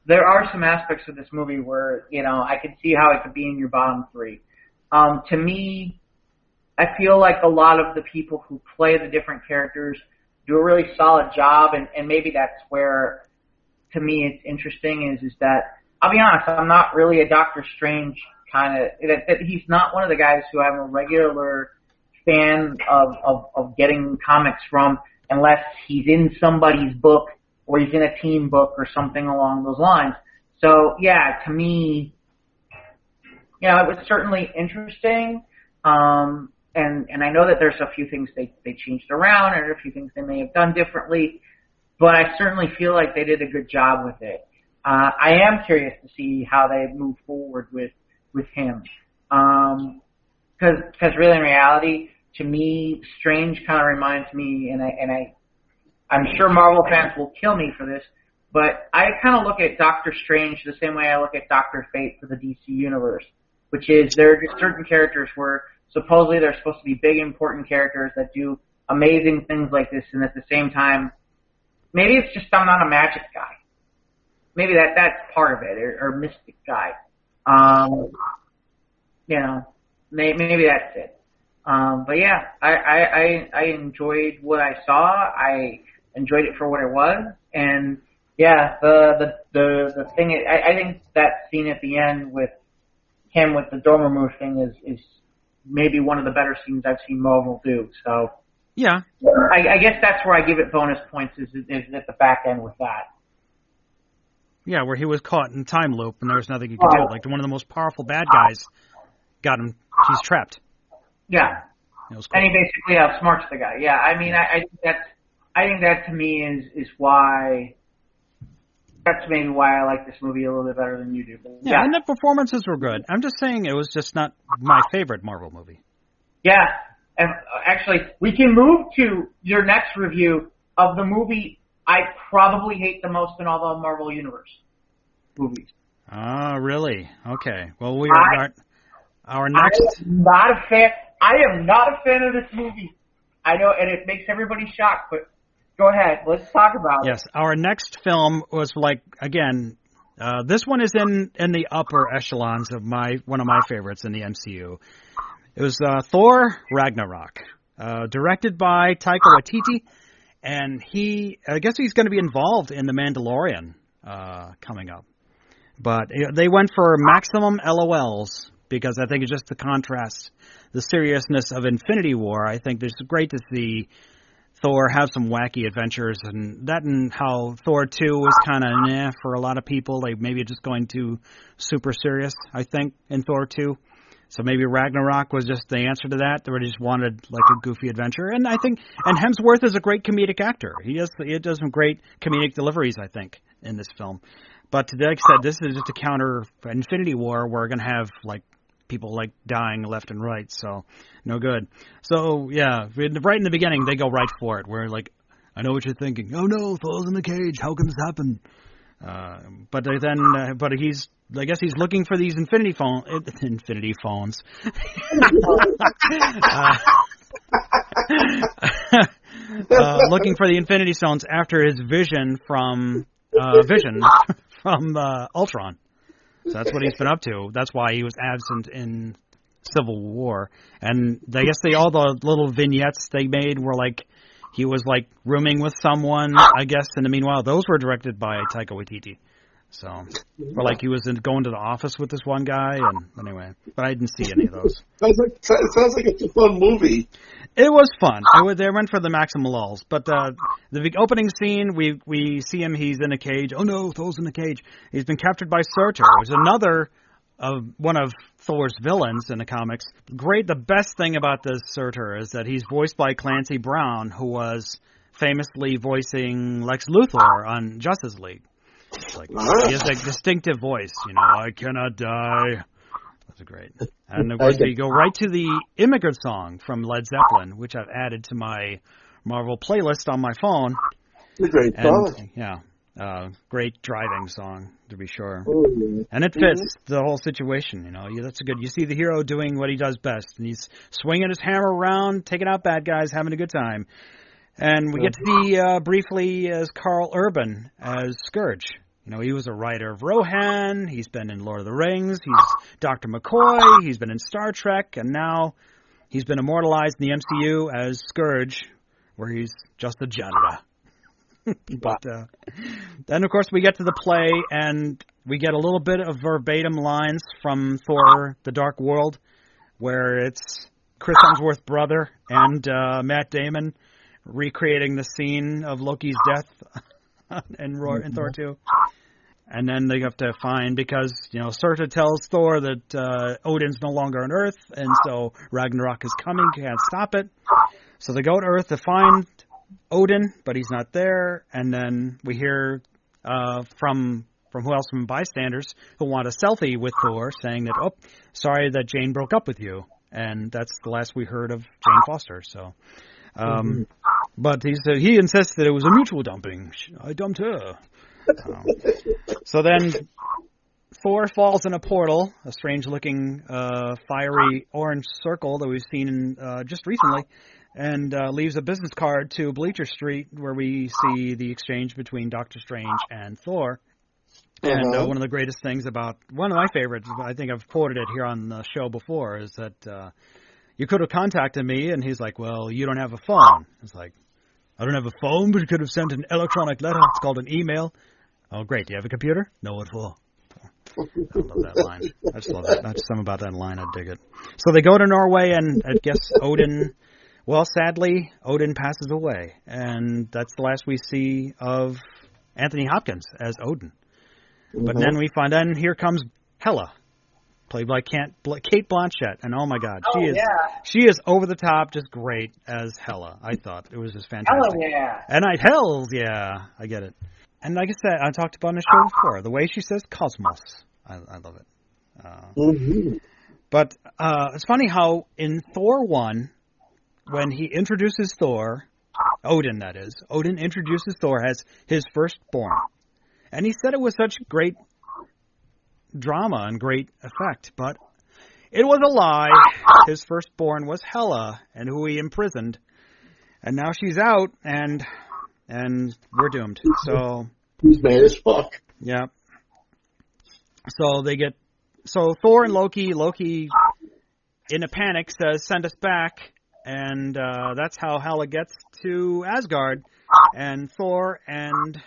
there are some aspects of this movie where, you know, I can see how it could be in your bottom three. To me, I feel like a lot of the people who play the different characters do a really solid job, and maybe that's where, to me, it's interesting is that, I'll be honest, I'm not really a Doctor Strange kind of, that he's not one of the guys who I'm a regular fan of getting comics from unless he's in somebody's book or he's in a team book or something along those lines. So, yeah, to me, you know, it was certainly interesting. And I know that there's a few things they changed around and a few things they may have done differently, but I certainly feel like they did a good job with it. I am curious to see how they move forward with him. Because really in reality, to me, Strange kind of reminds me, I'm sure Marvel fans will kill me for this, but I kind of look at Doctor Strange the same way I look at Dr. Fate for the DC Universe, which is there are just certain characters where supposedly they're supposed to be big, important characters that do amazing things like this, and at the same time, maybe it's just I'm not a magic guy. Maybe that's part of it, or mystic guy. You know, maybe that's it. But yeah, I enjoyed what I saw. I enjoyed it for what it was, and yeah, the thing. I think that scene at the end with him with the dome remove thing is maybe one of the better scenes I've seen Marvel do. So yeah, I guess that's where I give it bonus points is at the back end with that. Yeah, where he was caught in time loop and there was nothing he could do. Like one of the most powerful bad guys got him. He's trapped. Yeah, it was cool. And he basically outsmarts the guy. Yeah, I mean, I think that to me is why. That's maybe why I like this movie a little bit better than you do. But yeah, and the performances were good. I'm just saying it was just not my favorite Marvel movie. Yeah, and actually, we can move to your next review of the movie I probably hate the most in all the Marvel Universe movies. Oh, really? Okay. Well, our next. I am not a fan. I am not a fan of this movie. I know, and it makes everybody shocked, but go ahead. Let's talk about it. Yes, our next film was again, this one is in the upper echelons of one of my favorites in the MCU. It was Thor Ragnarok, directed by Taika Waititi, and I guess he's going to be involved in The Mandalorian coming up. But they went for maximum LOLs because I think it's just to contrast the seriousness of Infinity War. I think it's great to see Thor have some wacky adventures, and how Thor 2 was kind of for a lot of people. Like maybe just going too super serious, I think, in Thor 2. So maybe Ragnarok was just the answer to that. They just wanted like a goofy adventure, and I think Hemsworth is a great comedic actor. He does some great comedic deliveries, I think, in this film. But like I said, this is just a counter Infinity War. We're gonna have like people like dying left and right, so no good. So yeah, right in the beginning they go right for it. We're like, I know what you're thinking. Oh no, Thor's in the cage. How can this happen? But I guess he's looking for these infinity phones. Looking for the Infinity Stones after his vision from Ultron. So that's what he's been up to. That's why he was absent in Civil War. And I guess all the little vignettes they made were like he was like rooming with someone, I guess. In the meanwhile, those were directed by Taika Waititi. So, or like he was going to the office with this one guy, and anyway, but I didn't see any of those. Sounds like it's a fun movie. It was fun. They went for the maximum lulls, but the opening scene, we see him. He's in a cage. Oh no, Thor's in the cage. He's been captured by Surtur, who's another one of Thor's villains in the comics. The best thing about this Surtur is that he's voiced by Clancy Brown, who was famously voicing Lex Luthor on Justice League. It's like, he has a distinctive voice, I cannot die. That's great. And of course, we go right to the Immigrant Song from Led Zeppelin, which I've added to my Marvel playlist on my phone. It's a great song. Yeah, great driving song, to be sure. Oh, yeah. And it fits the whole situation, That's good. You see the hero doing what he does best, and he's swinging his hammer around, taking out bad guys, having a good time. And we get to see briefly as Carl Urban as Scourge. He was a writer of Rohan. He's been in Lord of the Rings. He's Dr. McCoy. He's been in Star Trek. And now he's been immortalized in the MCU as Scourge, where he's just a janitor. But then, of course, we get to the play, and we get a little bit of verbatim lines from Thor, The Dark World, where it's Chris Hemsworth's brother and Matt Damon recreating the scene of Loki's death in Thor 2. And then they have to find, because, Surtur tells Thor that Odin's no longer on Earth, and so Ragnarok is coming, can't stop it. So they go to Earth to find Odin, but he's not there. And then we hear from who else? From bystanders who want a selfie with Thor, saying that, oh, sorry that Jane broke up with you. And that's the last we heard of Jane Foster, so... But he insists that it was a mutual dumping. I dumped her. So then Thor falls in a portal, a strange-looking fiery orange circle that we've seen just recently, and leaves a business card to Bleecker Street, where we see the exchange between Doctor Strange and Thor. And one of the greatest things about, one of my favorites, I think I've quoted it here on the show before, is that you could have contacted me, and he's like, well, you don't have a phone. It's like, I don't have a phone, but you could have sent an electronic letter. It's called an email. Oh, great. Do you have a computer? No, what for? I love that line. I just love that. That's something about that line. I dig it. So they go to Norway, and I guess Odin, well, sadly, Odin passes away. And that's the last we see of Anthony Hopkins as Odin. But then we find out, and here comes Hela, played by Kate Blanchett, and oh my God, she is over the top, just great as Hela. I thought it was just fantastic. Hell yeah! And hells yeah, I get it. And like I said, I talked about on the show before, the way she says cosmos, I love it. But it's funny how in Thor 1, when he introduces Thor, Odin that is, Odin introduces Thor as his firstborn, and he said it was such great drama and great effect, but it was a lie. His firstborn was Hela, and who he imprisoned, and now she's out, and we're doomed. So he's mad as fuck. Yeah. So Thor and Loki in a panic says, "Send us back," and that's how Hela gets to Asgard, and Thor and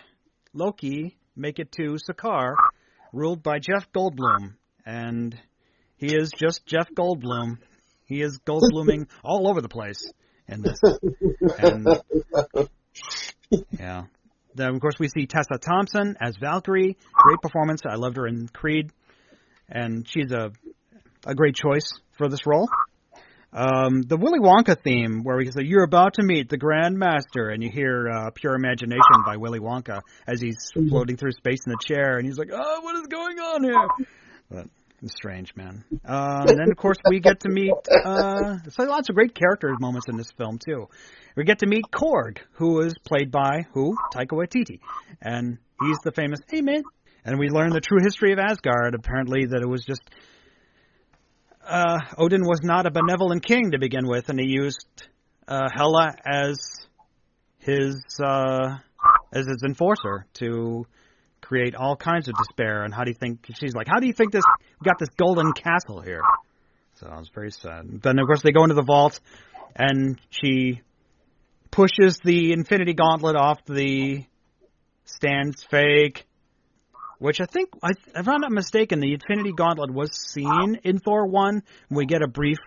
Loki make it to Sakaar, ruled by Jeff Goldblum, and he is just Jeff Goldblum. He is Goldbluming all over the place in this. And, yeah. Then, of course, we see Tessa Thompson as Valkyrie. Great performance. I loved her in Creed, and she's a great choice for this role. The Willy Wonka theme, where we say, "You're about to meet the Grand Master," and you hear Pure Imagination by Willy Wonka as he's floating through space in the chair, and he's like, "Oh, what is going on here?" But it's strange, man. And then, of course, we get to meet lots of great character moments in this film, too. We get to meet Korg, who is played by, Taika Waititi. And he's the famous, "Hey, man." And we learn the true history of Asgard, apparently, that it was just... Odin was not a benevolent king to begin with, and he used Hela as his enforcer to create all kinds of despair. And how do you think we got this golden castle here? So it was very sad. Then of course they go into the vault, and she pushes the Infinity Gauntlet off the Stan's fake, which I think, if I'm not mistaken, the Infinity Gauntlet was seen in Thor 1. We get a brief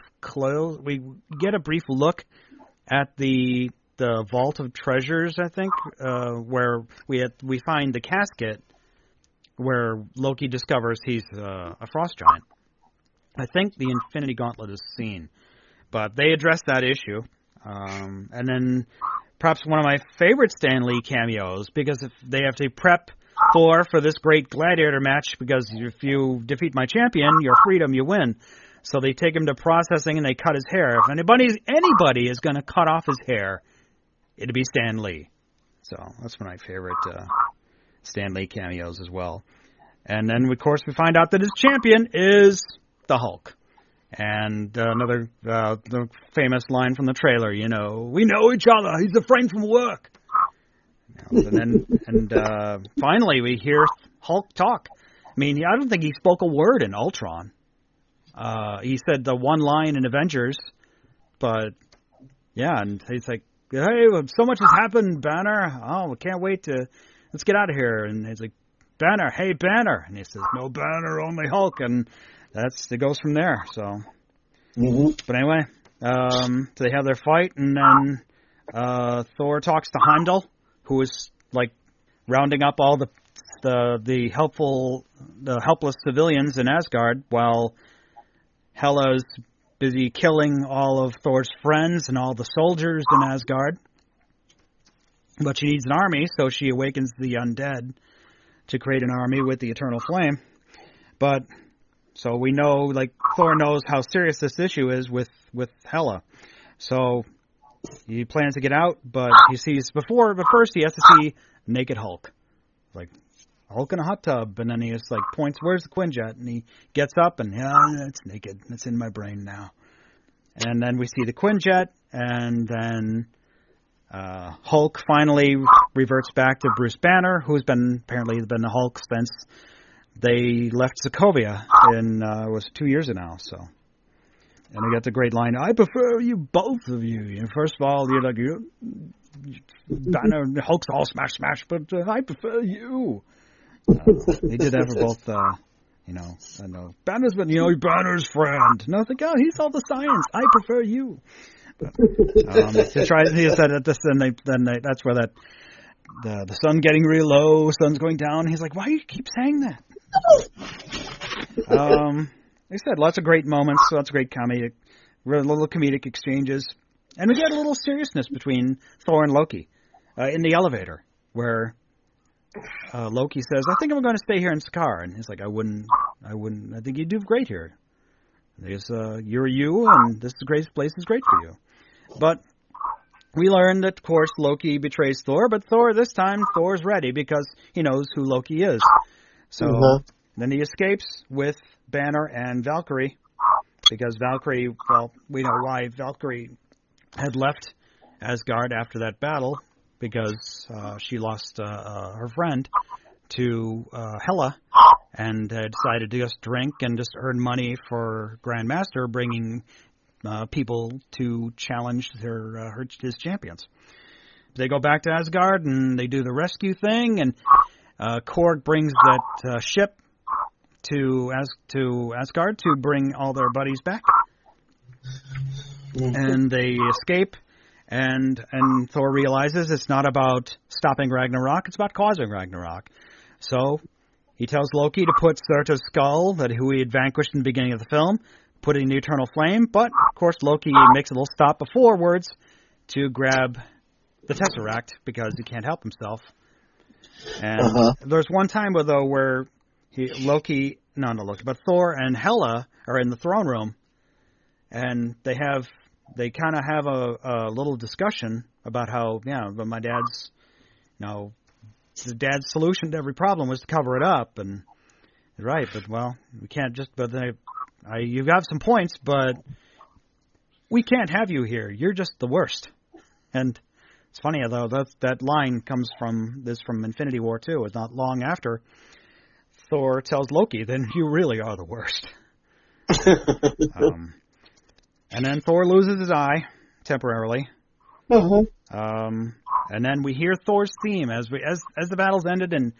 look at the Vault of Treasures, I think, where we find the casket where Loki discovers he's a frost giant. I think the Infinity Gauntlet is seen, but they address that issue. And then perhaps one of my favorite Stan Lee cameos, because if they have to prep Thor for this great gladiator match, because if you defeat my champion, your freedom, you win. So they take him to processing and they cut his hair. If anybody is going to cut off his hair, it'd be Stan Lee. So that's one of my favorite Stan Lee cameos as well. And then, of course, we find out that his champion is the Hulk. And another the famous line from the trailer, we know each other. He's a friend from work. And finally, we hear Hulk talk. I mean, I don't think he spoke a word in Ultron. He said the one line in Avengers, but yeah, and he's like, "Hey, so much has happened, Banner. Oh, we can't wait let's get out of here." And he's like, "Banner, hey, Banner," and he says, "No Banner, only Hulk," and it goes from there. So, But anyway, so they have their fight, and then Thor talks to Heimdall, who is like rounding up all the helpless civilians in Asgard, while Hela's busy killing all of Thor's friends and all the soldiers in Asgard. But she needs an army, so she awakens the undead to create an army with the eternal flame. But so we know, like, Thor knows how serious this issue is with Hela. So he plans to get out, but but first he has to see naked Hulk. Like, Hulk in a hot tub, and then he just, like, points, "Where's the Quinjet?" And he gets up, and, it's naked. It's in my brain now. And then we see the Quinjet, and then Hulk finally reverts back to Bruce Banner, who's apparently been the Hulk since they left Sokovia it was 2 years ago now, so. And we got the great line, "I prefer you, both of you. First of all, you're like, Banner, Hulk's all smash, smash, but I prefer you." They did that for both, I know. Banner's been, Banner's friend. And I was like, "Oh, he's all the science. I prefer you." But, he said that this, that's where the sun getting real low, sun's going down. He's like, "Why do you keep saying that?" They said lots of great moments, lots of great little comedic exchanges. And we get a little seriousness between Thor and Loki in the elevator, where Loki says, "I think I'm going to stay here in Sakaar." And he's like, I wouldn't. I think you'd do great here. You're you, and this place is great for you. But we learn that, of course, Loki betrays Thor, but this time, Thor's ready because he knows who Loki is. So then he escapes with Banner and Valkyrie, because Valkyrie, we know why Valkyrie had left Asgard after that battle, because she lost her friend to Hela, and decided to just drink and just earn money for Grandmaster, bringing people to challenge his champions. They go back to Asgard, and they do the rescue thing, and Korg brings that ship to Asgard to bring all their buddies back. And they escape, and Thor realizes it's not about stopping Ragnarok, it's about causing Ragnarok. So he tells Loki to put Surtur's skull, who he had vanquished in the beginning of the film, put it in the eternal flame, but, of course, Loki makes a little stop beforewards to grab the Tesseract, because he can't help himself. And there's one time, though, where Thor and Hela are in the throne room, and they kind of have a little discussion about how, but my dad's, the dad's solution to every problem was to cover it up, and right, but we can't just. But you have some points, but we can't have you here. You're just the worst. And it's funny though that line comes from Infinity War 2. It's not long after Thor tells Loki, "Then you really are the worst." And then Thor loses his eye temporarily, And then we hear Thor's theme as the battle's ended and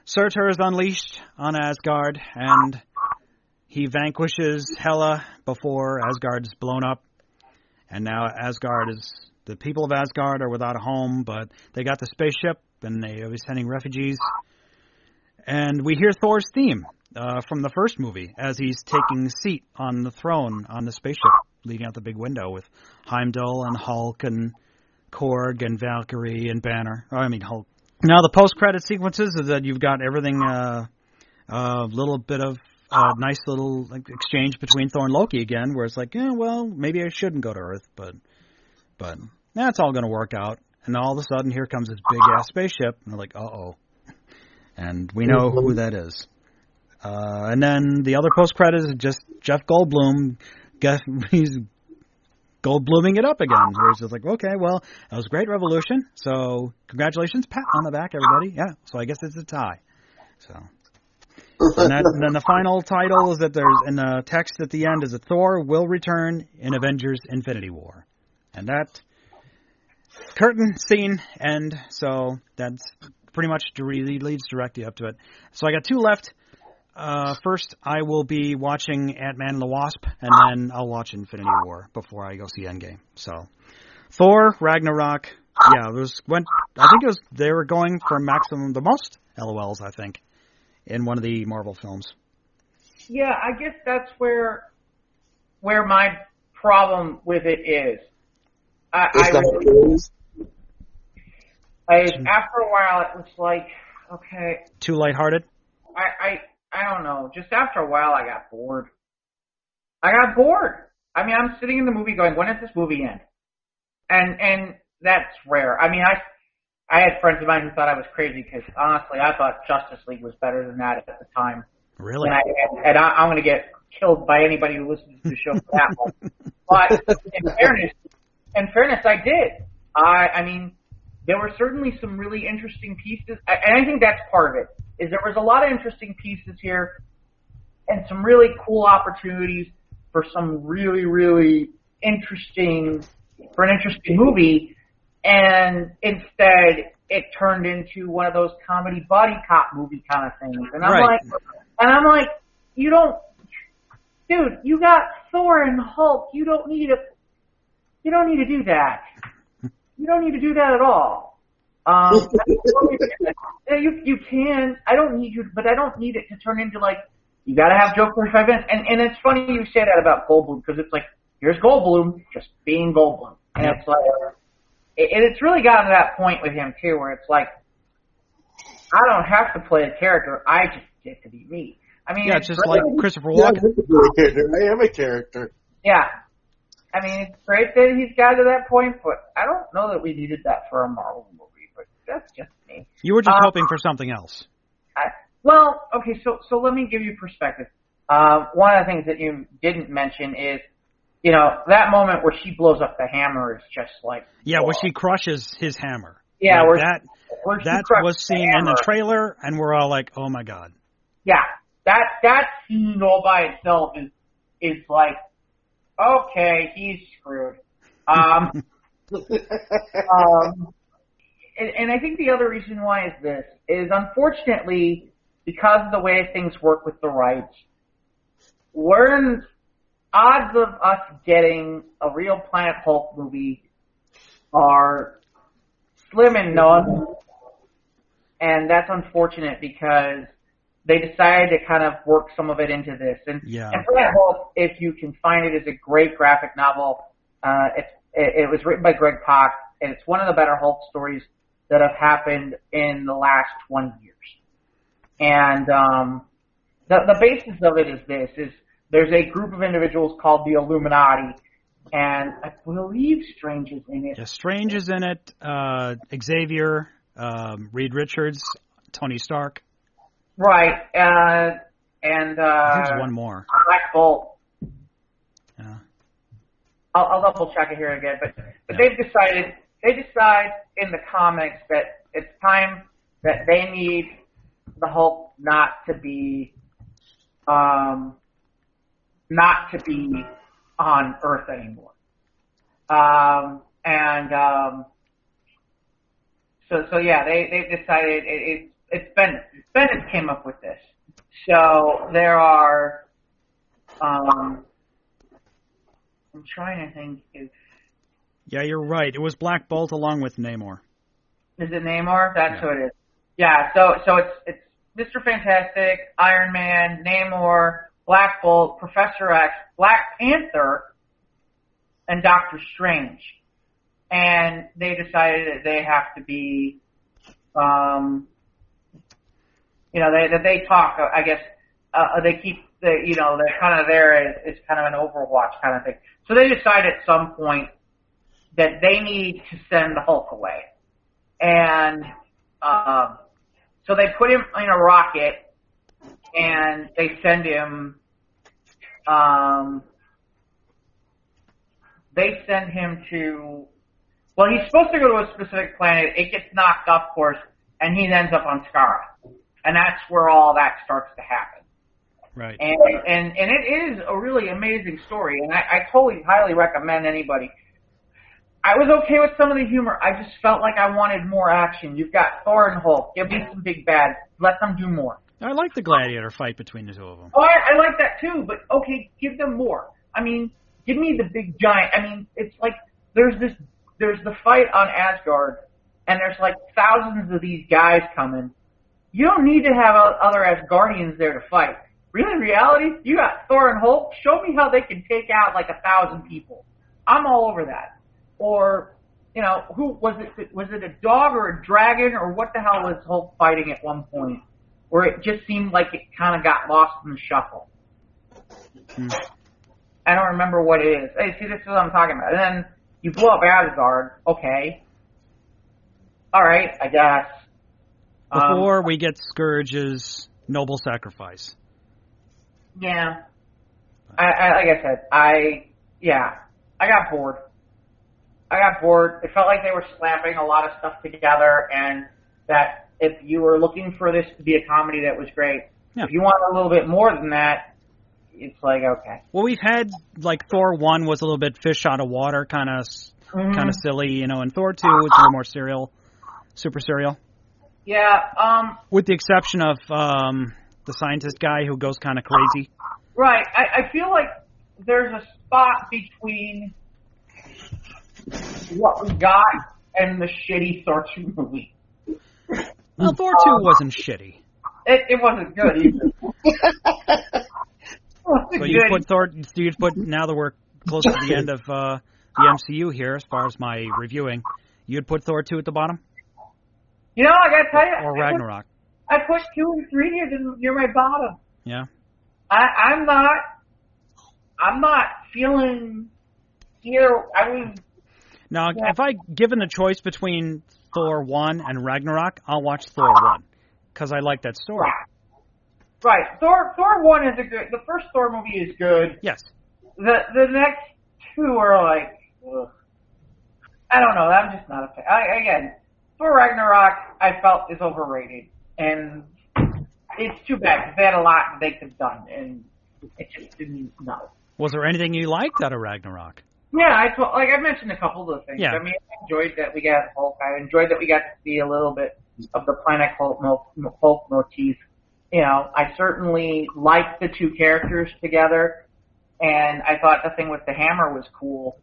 Surtur is unleashed on Asgard, and he vanquishes Hela before Asgard is blown up. And now the people of Asgard are without a home, but they got the spaceship, and they'll be sending refugees. And we hear Thor's theme from the first movie as he's taking a seat on the throne on the spaceship, leading out the big window with Heimdall and Hulk and Korg and Valkyrie and Banner. Hulk. Now the post-credit sequences is that you've got everything, a little bit of nice little exchange between Thor and Loki again, where it's like, maybe I shouldn't go to Earth, but that's all going to work out. And all of a sudden, here comes this big-ass spaceship, and they're like, uh-oh. And we know who that is. And then the other post-credit is just Jeff Goldblum. He's Goldbluming it up again, where he's just like, okay, well, that was a great revolution, so congratulations, pat on the back, everybody. Yeah, so I guess it's a tie. So, and then the final title is that there's, in the text at the end, is that Thor will return in Avengers Infinity War. And that curtain, scene, end, so that's pretty much leads directly up to it. So I got two left. First, I will be watching Ant-Man and the Wasp, and then I'll watch Infinity War before I go see Endgame. So, Thor, Ragnarok, they were going for maximum, the most LOLs, I think, in one of the Marvel films. Yeah, I guess that's where my problem with it is. After a while, it was like, okay. Too lighthearted? I don't know. Just after a while, I got bored. I mean, I'm sitting in the movie going, when does this movie end? And that's rare. I mean, I had friends of mine who thought I was crazy because, honestly, I thought Justice League was better than that at the time. Really? And I'm going to get killed by anybody who listens to the show for that one. But in fairness, I did. I mean, there were certainly some really interesting pieces, and I think that's part of it. Is there was a lot of interesting pieces here and some really cool opportunities for some really, really interesting movie, and instead it turned into one of those comedy buddy cop movie kind of things. And I'm like, you don't, dude, you got Thor and Hulk. You don't need to do that. You don't need to do that at all. You can. I don't need you, but I don't need it to turn into like, you gotta have Joker for 5 minutes. And it's funny you say that about Goldblum, because it's like, here's Goldblum just being Goldblum. And it's like, it's really gotten to that point with him too, where it's like, I don't have to play a character, I just get to be me. I mean, it's just like Christopher Walken. I am a character. Yeah. I mean, it's great that he's got to that point, but I don't know that we needed that for a Marvel movie. But that's just me. You were just hoping for something else. Okay, so let me give you perspective. One of the things that you didn't mention is, that moment where she blows up the hammer is just like... Yeah, where she crushes his hammer. Yeah, like that was seen in the trailer, and we're all like, oh my god. Yeah, that scene all by itself is like, okay, he's screwed. And I think the other reason why is unfortunately, because of the way things work with the rights, odds of us getting a real Planet Hulk movie are slim and none. And that's unfortunate because they decided to kind of work some of it into this. And Planet Hulk, if you can find it, is a great graphic novel. It was written by Greg Pak, and it's one of the better Hulk stories that have happened in the last 20 years. And the basis of it is there's a group of individuals called the Illuminati, and I believe Strange is in it. Yeah, Strange is in it. Xavier, Reed Richards, Tony Stark. Right, and there's one more. Black Bolt. Yeah. I'll double check it here again, but they decide in the comics that it's time that they need the Hulk not to be on Earth anymore. And so yeah, they decided it's Bennett came up with this. So there are I'm trying to think if Yeah, you're right. It was Black Bolt along with Namor. Is it Namor? That's who it is. Yeah, so it's Mr. Fantastic, Iron Man, Namor, Black Bolt, Professor X, Black Panther, and Doctor Strange. And they decided that they have to be, that they talk, I guess, they keep, they're kind of there as kind of an Overwatch kind of thing. So they decide at some point that they need to send the Hulk away. And, so they put him in a rocket and they send him, to, well, he's supposed to go to a specific planet. It gets knocked off course and he ends up on Skara. And that's where all that starts to happen. Right. And it is a really amazing story. And I totally, highly recommend anybody. I was okay with some of the humor. I just felt like I wanted more action. You've got Thor and Hulk. Give me some big bad. Let them do more. I like the gladiator fight between the two of them. Oh, I like that too, but okay, give them more. I mean, give me the big giant. I mean, it's like there's the fight on Asgard, and there's like thousands of these guys coming. You don't need to have other Asgardians there to fight. Really, in reality, you got Thor and Hulk. Show me how they can take out like 1,000 people. I'm all over that. Or, who was it? Was it a dog or a dragon, or what the hell was Hulk fighting at one point? Where it just seemed like it kind of got lost in the shuffle. I don't remember what it is. Hey, see, this is what I'm talking about. And then you blow up Asgard. Okay. All right, I guess. Before we get Scourge's noble sacrifice. Yeah. Like I said, I got bored. It felt like they were slapping a lot of stuff together, and that if you were looking for this to be a comedy, that was great. Yeah. If you want a little bit more than that, it's like, okay. Well, we've had, like, Thor 1 was a little bit fish out of water, kind of silly, and Thor 2 was a little more super serial. Yeah. With the exception of the scientist guy who goes kind of crazy. Right. I feel like there's a spot between what we got and the shitty Thor 2 movie. Well, Thor 2 wasn't shitty. It wasn't good either. So you'd put, now that we're close to the end of the MCU here, as far as my reviewing, you'd put Thor 2 at the bottom? I gotta tell you. Or Ragnarok. I pushed 2 and 3 near my bottom. Yeah. I'm not feeling either. Now, if I given the choice between Thor 1 and Ragnarok, I'll watch Thor 1 because I like that story. Right. Thor 1 is the first Thor movie is good. Yes. The next 2 are like, ugh. I don't know. I'm just not a fan. Again, Thor Ragnarok I felt is overrated, and it's too bad because they had a lot that they could have done, and it just didn't. No. Was there anything you liked out of Ragnarok? Yeah, I mentioned a couple of things. Yeah. I mean, I enjoyed that we got Hulk. I enjoyed that we got to see a little bit of the Planet Hulk motif. I certainly liked the two characters together, and I thought the thing with the hammer was cool.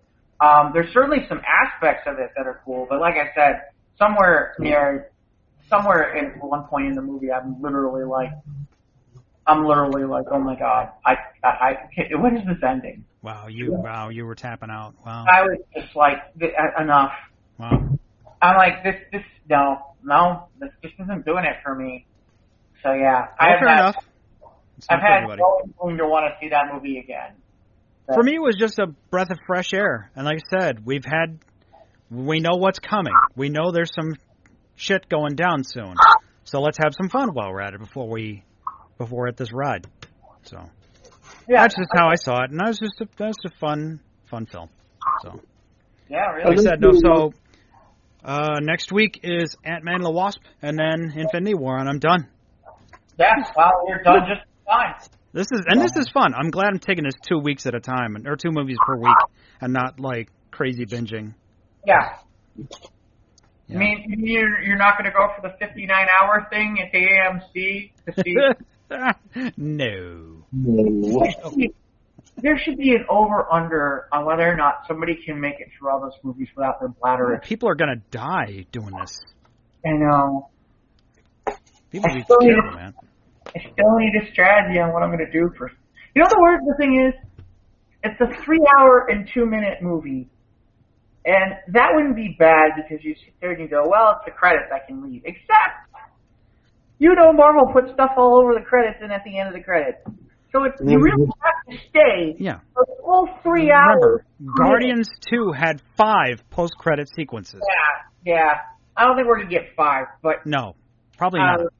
There's certainly some aspects of it that are cool, but like I said, somewhere at one point in the movie, I'm literally like, oh my god, when is this ending? Wow, you were tapping out. Wow. I was just like, enough. Wow. I'm like, this this just isn't doing it for me. So yeah, fair enough. I've had no inkling to want to see that movie again. So. For me, it was just a breath of fresh air, and like I said, we know what's coming. We know there's some shit going down soon. So let's have some fun while we're at it before we're at this ride. So yeah, that's just how I saw it, and that's just a fun film. So yeah, really. Like I said, no. So next week is Ant-Man and the Wasp, and then Infinity War, and I'm done. Yeah, well, you're done just fine. This is fun. I'm glad I'm taking this 2 weeks at a time, or 2 movies per week, and not like crazy binging. Yeah. Yeah. I mean, you're not going to go for the 59-hour thing at the AMC to see? No. There should be an over-under on whether or not somebody can make it through all those movies without their bladder. People are going to die doing this. I know. People be careful, man. I still need a strategy on what I'm going to do for. You know the thing is, it's a 3-hour and 2-minute movie, and that wouldn't be bad because you sit there and you go, well, it's the credits, I can leave. Except, Marvel puts stuff all over the credits and at the end of the credits. So you really have to stay for the whole 3 hours. Remember, Guardians 2 had 5 post-credit sequences. Yeah. I don't think we're going to get 5, but... No, probably not.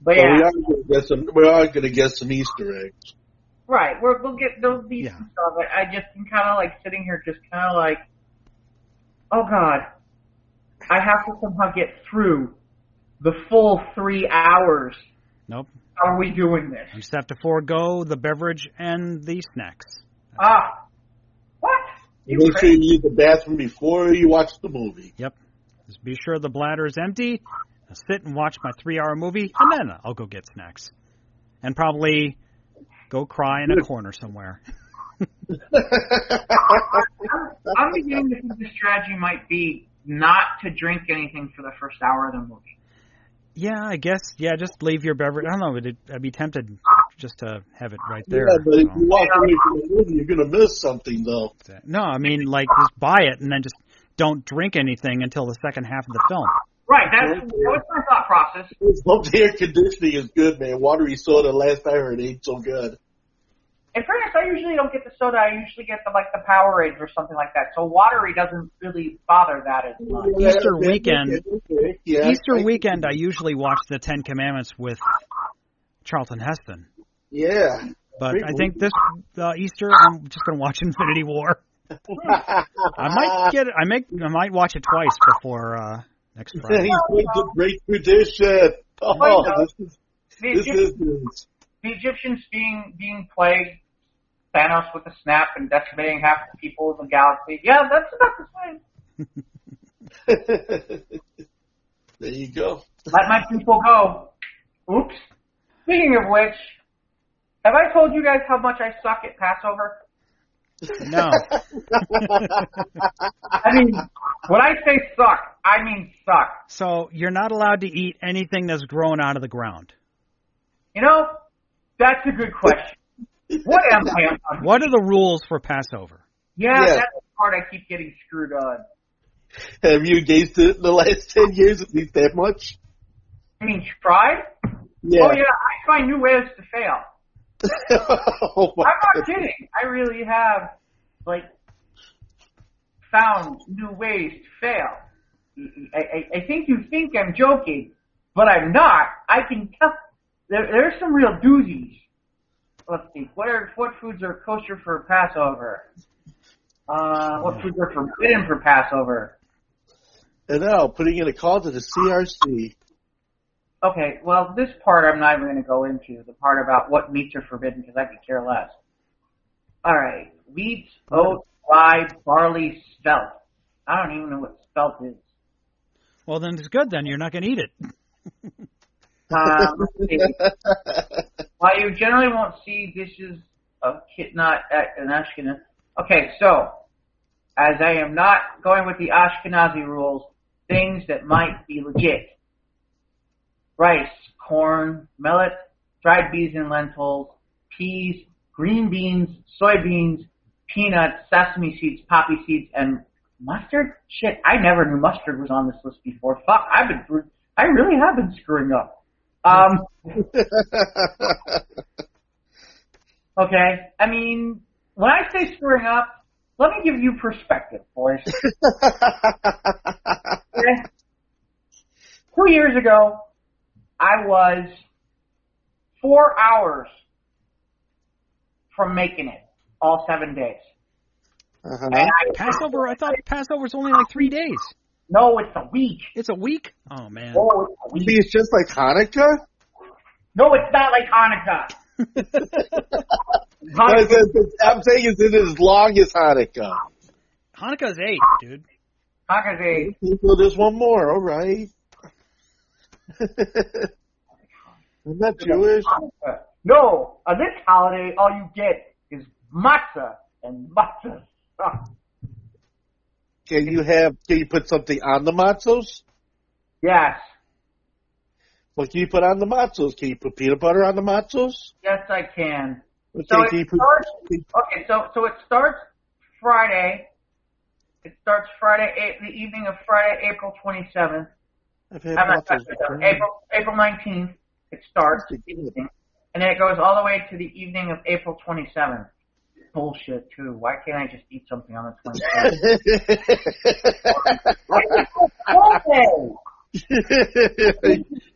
But yeah. We are going to get some Easter eggs. Right, we'll get those decent stuff. I just am kind of like sitting here just kind of like, oh God, I have to somehow get through the full 3 hours. Nope. How are we doing this? You just have to forego the beverage and the snacks. What? Make sure you use the bathroom before you watch the movie. Yep. Just be sure the bladder is empty. I'll sit and watch my 3-hour movie, and then I'll go get snacks. And probably go cry in a corner somewhere. I'm beginning to think the strategy might be not to drink anything for the first hour of the movie. Yeah, I guess. Yeah, just leave your beverage. I don't know. I'd be tempted just to have it right there. Yeah, but if you walk away from the movie, you're going to miss something, though. No, I mean, like, just buy it and then just don't drink anything until the second half of the film. Right, that was my thought process. Hope the air conditioning is good, man. Watery soda, last I heard, ain't so good. In fairness, I usually don't get the soda. I usually get the Powerade or something like that. So watery doesn't really bother that as much. Easter weekend, I usually watch the Ten Commandments with Charlton Heston. Yeah. But I think this Easter, I'm just going to watch Infinity War. I might watch it twice before next Friday. He's a great tradition. This is the Egyptians being plagued, Thanos with a snap and decimating half the people of the galaxy. Yeah, that's about the same. There you go. Let my people go. Oops. Speaking of which, have I told you guys how much I suck at Passover? No. I mean, when I say suck, I mean suck. So you're not allowed to eat anything that's grown out of the ground. That's a good question. What am I? What are the rules for Passover? Yeah, that's the part I keep getting screwed on. Have you engaged it in the last 10 years at least that much? I mean, tried? Yeah. Oh, yeah, I find new ways to fail. I'm not kidding. I really have, found new ways to fail. I think you think I'm joking, but I'm not. I can tell. There's some real doozies. Let's see. What foods are kosher for Passover? What foods are forbidden for Passover? And now, putting in a call to the CRC. Okay, well, this part I'm not even going to go into. The part about what meats are forbidden, because I could care less. All right. Wheat, oat, rye, barley, spelt. I don't even know what spelt is. Well, then it's good. Then you're not going to eat it. While you generally won't see dishes of kitnat and Ashkenaz. Okay, so, as I am not going with the Ashkenazi rules, things that might be legit. Rice, corn, millet, dried beans and lentils, peas, green beans, soybeans, peanuts, sesame seeds, poppy seeds, and mustard? Shit, I never knew mustard was on this list before. Fuck, I really have been screwing up. Okay, I mean, when I say screwing up, let me give you perspective, boys. Okay? 2 years ago, I was 4 hours from making it all 7 days. Passover? I thought Passover's only like 3 days. No, it's a week. It's a week? Oh, man. Oh, it's a week. See, it's just like Hanukkah? No, it's not like Hanukkah. I'm saying it's as long as Hanukkah. Hanukkah's 8, dude. Holiday. So there's one more. All right. I'm not Jewish. No, on this holiday, all you get is matzah and matzah. Can you put something on the matzos? Yes. What can you put on the matzos? Can you put peanut butter on the matzos? Yes, I can. Okay, So it starts Friday. It starts the evening of Friday, April 27th. April 19th. It starts, and then it goes all the way to the evening of April 27th. Bullshit, too. Why can't I just eat something on the 27th?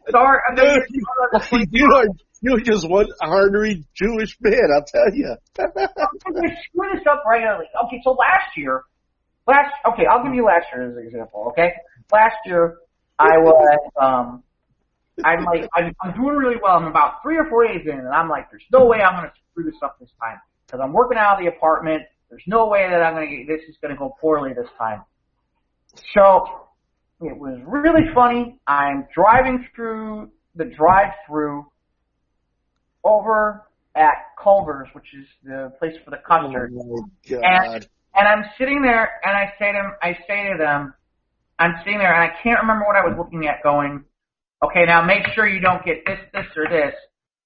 Start. You're just one ornery Jewish man, I'll tell you. I screw this up regularly. Okay, so I'll give you last year as an example. Okay, last year I was I'm doing really well. I'm about 3 or 4 days in, and I'm like, there's no way I'm going to screw this up this time because I'm working out of the apartment. There's no way that this is going to go poorly this time. So it was really funny. I'm driving through the drive-through over at Culver's, which is the place for the custard. Oh my God. And I'm sitting there, and I say to them, I'm sitting there, and I can't remember what I was looking at going, okay, now make sure you don't get this, this, or this,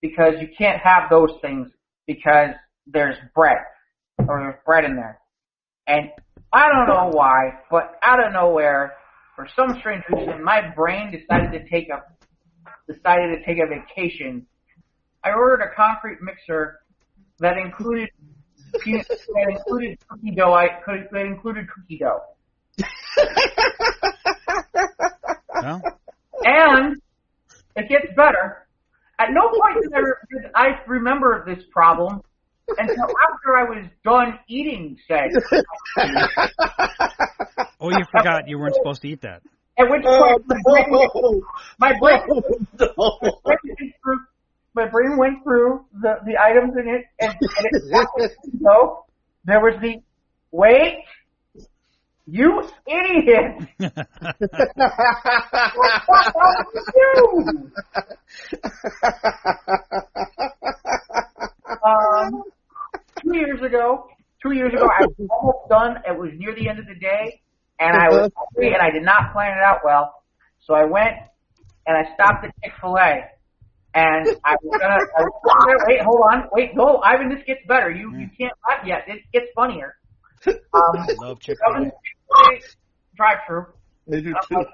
because you can't have those things because there's bread, or there's bread in there. And I don't know why, but out of nowhere, for some strange reason, my brain decided to take a vacation. I ordered a concrete mixer that included cookie dough. That included cookie dough. Well. And it gets better. At no point did I remember this problem until after I was done eating said. Oh, you forgot you weren't supposed to eat that. At which point my brain went through the items in it, and so there was the wait. You idiot! Two years ago, I was almost done. It was near the end of the day, and I was hungry, and I did not plan it out well. So I went and I stopped at Chick-fil-A, and I was gonna wait. Hold on, wait, no, Ivan, this gets better. You can't laugh yet. This gets funnier. I love Chick-fil-A. Drive-through. They do too.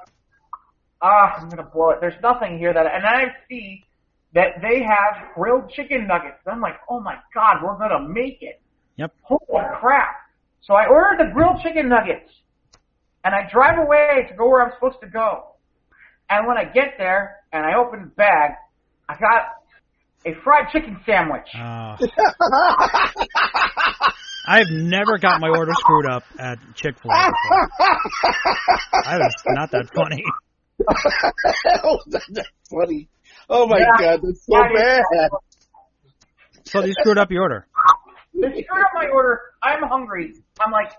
I'm gonna blow it. There's nothing here and then I see that they have grilled chicken nuggets. I'm like, oh my God, we're gonna make it. Yep. Holy crap! So I ordered the grilled chicken nuggets, and I drive away to go where I'm supposed to go. And when I get there and I open the bag, I got a fried chicken sandwich. I've never got my order screwed up at Chick-fil-A before. That is not that funny. Oh, that's funny. Oh my God, that's so bad. So they screwed up your order. They screwed up my order. I'm hungry. I'm like,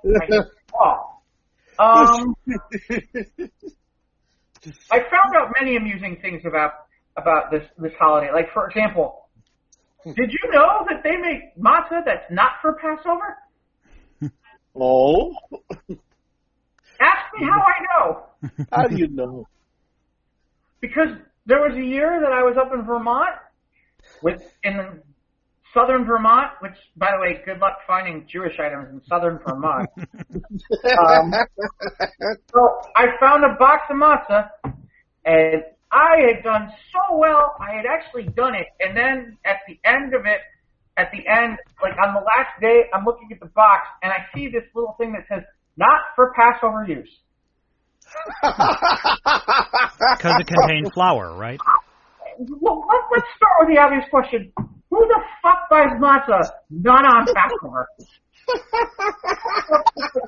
I found out many amusing things about this holiday. Like, for example, did you know that they make matzah that's not for Passover? Oh. Ask me how I know. How do you know? Because there was a year that I was up in Vermont, in southern Vermont, which, by the way, good luck finding Jewish items in southern Vermont. So I found a box of matzah, and I had done so well, I had actually done it, and then at the end, like on the last day, I'm looking at the box, and I see this little thing that says, not for Passover use. Because it contained flour, right? Well, let's start with the obvious question. Who the fuck buys matzah not on Passover?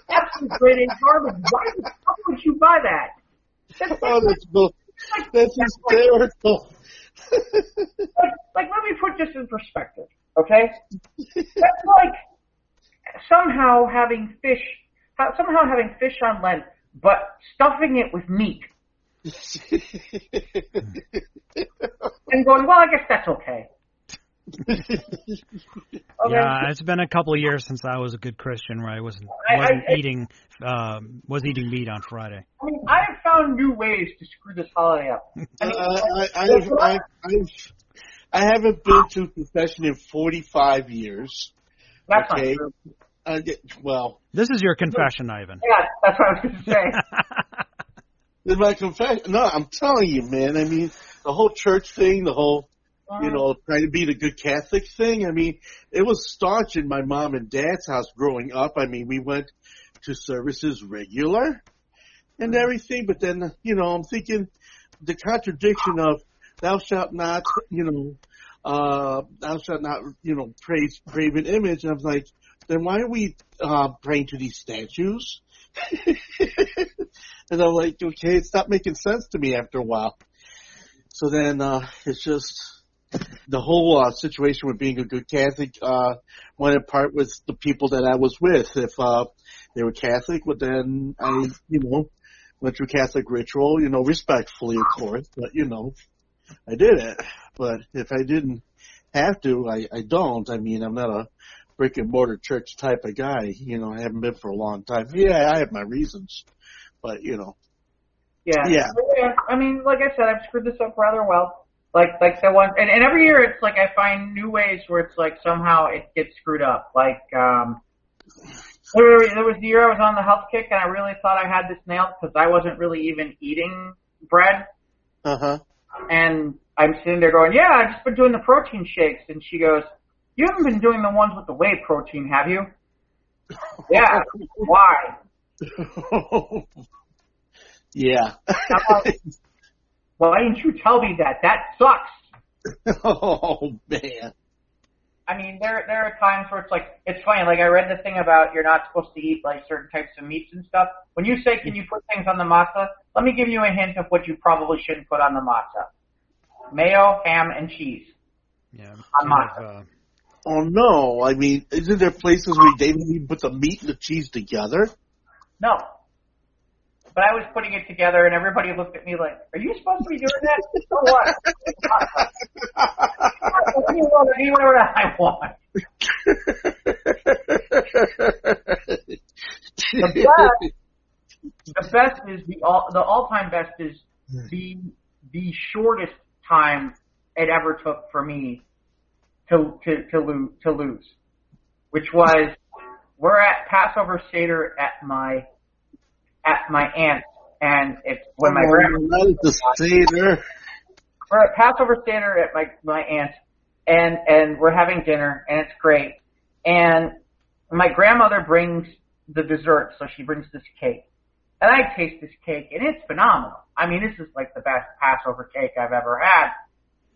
Absolute grade A garbage. Why the fuck would you buy that? That's hysterical. Like, let me put this in perspective, okay? That's like somehow having fish on Lent but stuffing it with meat. And going, well, I guess that's okay. Okay. Yeah, it's been a couple of years since I was a good Christian where I wasn't eating meat on Friday. I mean, I have found new ways to screw this holiday up. I haven't been to confession in 45 years. That's okay? not true. Well, this is your confession, Ivan. Yeah, that's what I was going to say. It's my confession. No, I'm telling you, man. I mean, the whole church thing, the whole, trying to be the good Catholic thing. I mean, it was staunch in my mom and dad's house growing up. I mean, we went to services regular and everything, but then, I'm thinking the contradiction of thou shalt not, praise graven image. And I was like, then why are we praying to these statues? And I'm like, okay, it stopped making sense to me after a while. So then it's just the whole situation with being a good Catholic went apart with the people that I was with. If they were Catholic, well, then I, went through Catholic ritual, respectfully, of course, but, I did it. But if I didn't have to, I don't. I mean, I'm not a brick and mortar church type of guy. I haven't been for a long time. Yeah, I have my reasons, but Yeah. I mean, like I said, I've screwed this up rather well. Like the one, and every year it's like I find new ways where it's like somehow it gets screwed up. Like there was the year I was on the health kick and I really thought I had this nailed because I wasn't really even eating bread. And I'm sitting there going, yeah, I've just been doing the protein shakes. And she goes, you haven't been doing the ones with the whey protein, have you? Yeah. Why? Yeah. Why didn't you tell me that? That sucks. Oh, man. I mean, there are times where it's like, it's funny, like I read the thing about you're not supposed to eat like certain types of meats and stuff. When you say, can you put things on the matzah? Let me give you a hint of what you probably shouldn't put on the matzah. Mayo, ham, and cheese. Yeah. On matzah. Oh, no. I mean, isn't there places where they didn't even put the meat and the cheese together? No. But I was putting it together, and everybody looked at me like, are you supposed to be doing that? So what? I do whatever I want. The best is the all-time best is the shortest time it ever took for me to lose, which was we're at Passover Seder at my aunt's, and it's when my grandma. We're at Passover Seder at my aunt's, and we're having dinner, and it's great. And my grandmother brings the dessert, so she brings this cake. And I taste this cake, and it's phenomenal. I mean, this is like the best Passover cake I've ever had.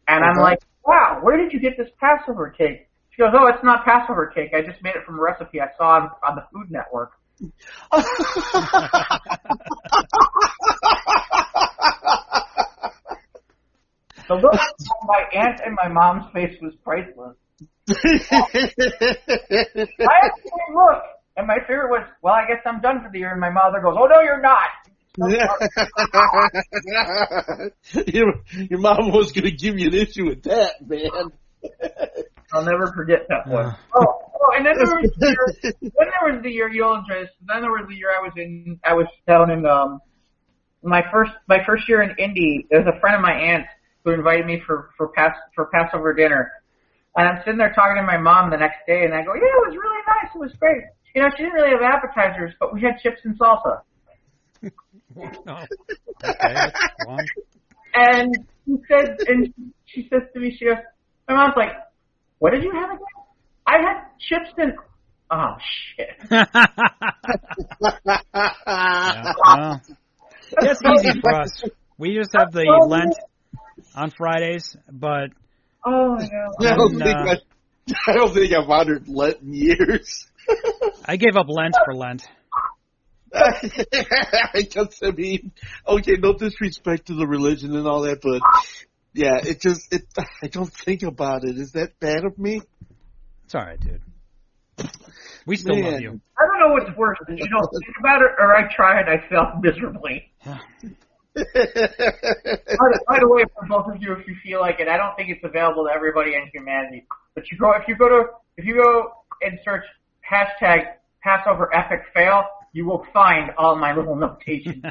And I'm like, wow, where did you get this Passover cake? She goes, oh, it's not Passover cake. I just made it from a recipe I saw on the Food Network. The look on my aunt and my mom's face was priceless. I actually looked, and my favorite was, well, I guess I'm done for the year. And my mother goes, oh, no, you're not. Your mom was going to give you an issue with that, man. I'll never forget that one. And then there was the year you'll enjoy this. Then there was the year I was down in my first year in Indy. There was a friend of my aunt's who invited me for Passover dinner. And I'm sitting there talking to my mom the next day, and I go, yeah, it was really nice. It was great. She didn't really have appetizers, but we had chips and salsa. Okay, and she says to me, she goes, my mom's like, what did you have again? I had chips and, oh shit. It's easy for us. We just have the Lent on Fridays, but oh my God. I don't think I've honored Lent in years. I gave up Lent for Lent. I guess, I mean, okay, no disrespect to the religion and all that, but yeah, I don't think about it. Is that bad of me? It's all right, dude. We still love you. I don't know what's worse. You don't think about it, or I try and I fail miserably. Yeah. By the way, for both of you, if you feel like it, I don't think it's available to everybody in humanity. But if you go and search hashtag Passover epic fail, you will find all my little notations.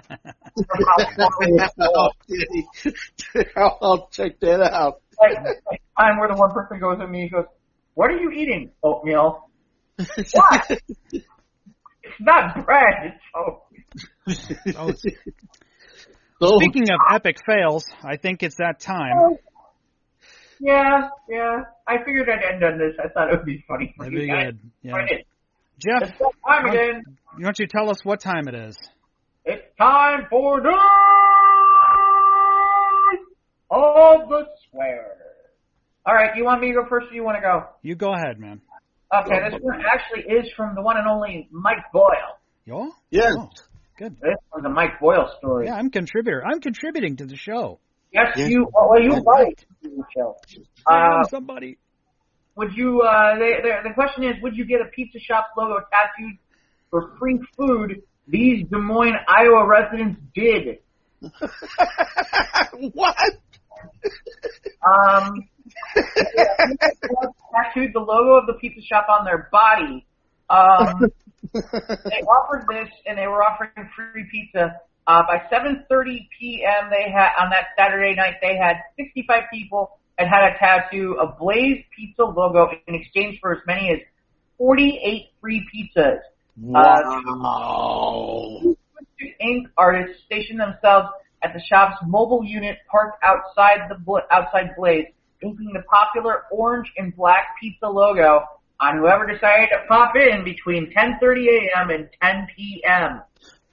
I'll check that out. Like time where the one person goes at me, he goes, "What are you eating? Oatmeal." What? It's not bread. It's oatmeal. Speaking of epic fails, I think it's that time. Yeah. I figured I'd end on this. I thought it would be funny for That'd you be guys. good. Yeah. Right. Jeff, It's that time again. why don't you tell us what time it is? It's time for News of the Swear. All right, you want me to go first or you want to go? You go ahead, man. Okay, this one actually is from the one and only Mike Boyle. Yo? Yeah. Oh, good. This one's a Mike Boyle story. Yeah, I'm a contributor. I'm contributing to the show. Yes, Yeah. you write to the show. I'm somebody. Would you, the question is, would you get a pizza shop logo tattooed for free food? These Des Moines, Iowa residents did. What? Tattooed the logo of the pizza shop on their body. They offered this, and they were offering free pizza. By 7:30 p.m. they had on that Saturday night, they had 65 people and had a tattoo of Blaze Pizza logo in exchange for as many as 48 free pizzas. Wow. Inc. artists stationed themselves at the shop's mobile unit parked outside Blaze, inking the popular orange and black pizza logo on whoever decided to pop in between 10:30 a.m. and 10 p.m.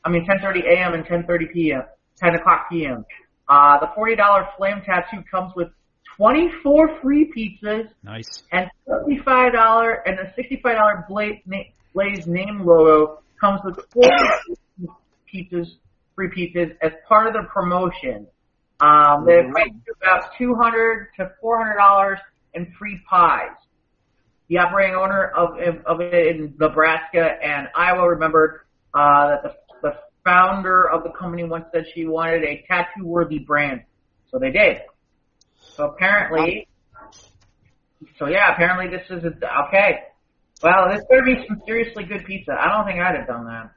10:30 a.m. and 10:30 p.m. 10 o'clock p.m. The $40 flame tattoo comes with 24 free pizzas. Nice. And $65 and a $65 Blaze name logo comes with 40 free pizzas as part of the promotion. They equate to about $200 to $400 in free pies. The operating owner of it in Nebraska and Iowa remembered that the founder of the company once said she wanted a tattoo-worthy brand, so they did. So apparently this is okay. Well, this better be some seriously good pizza. I don't think I'd have done that.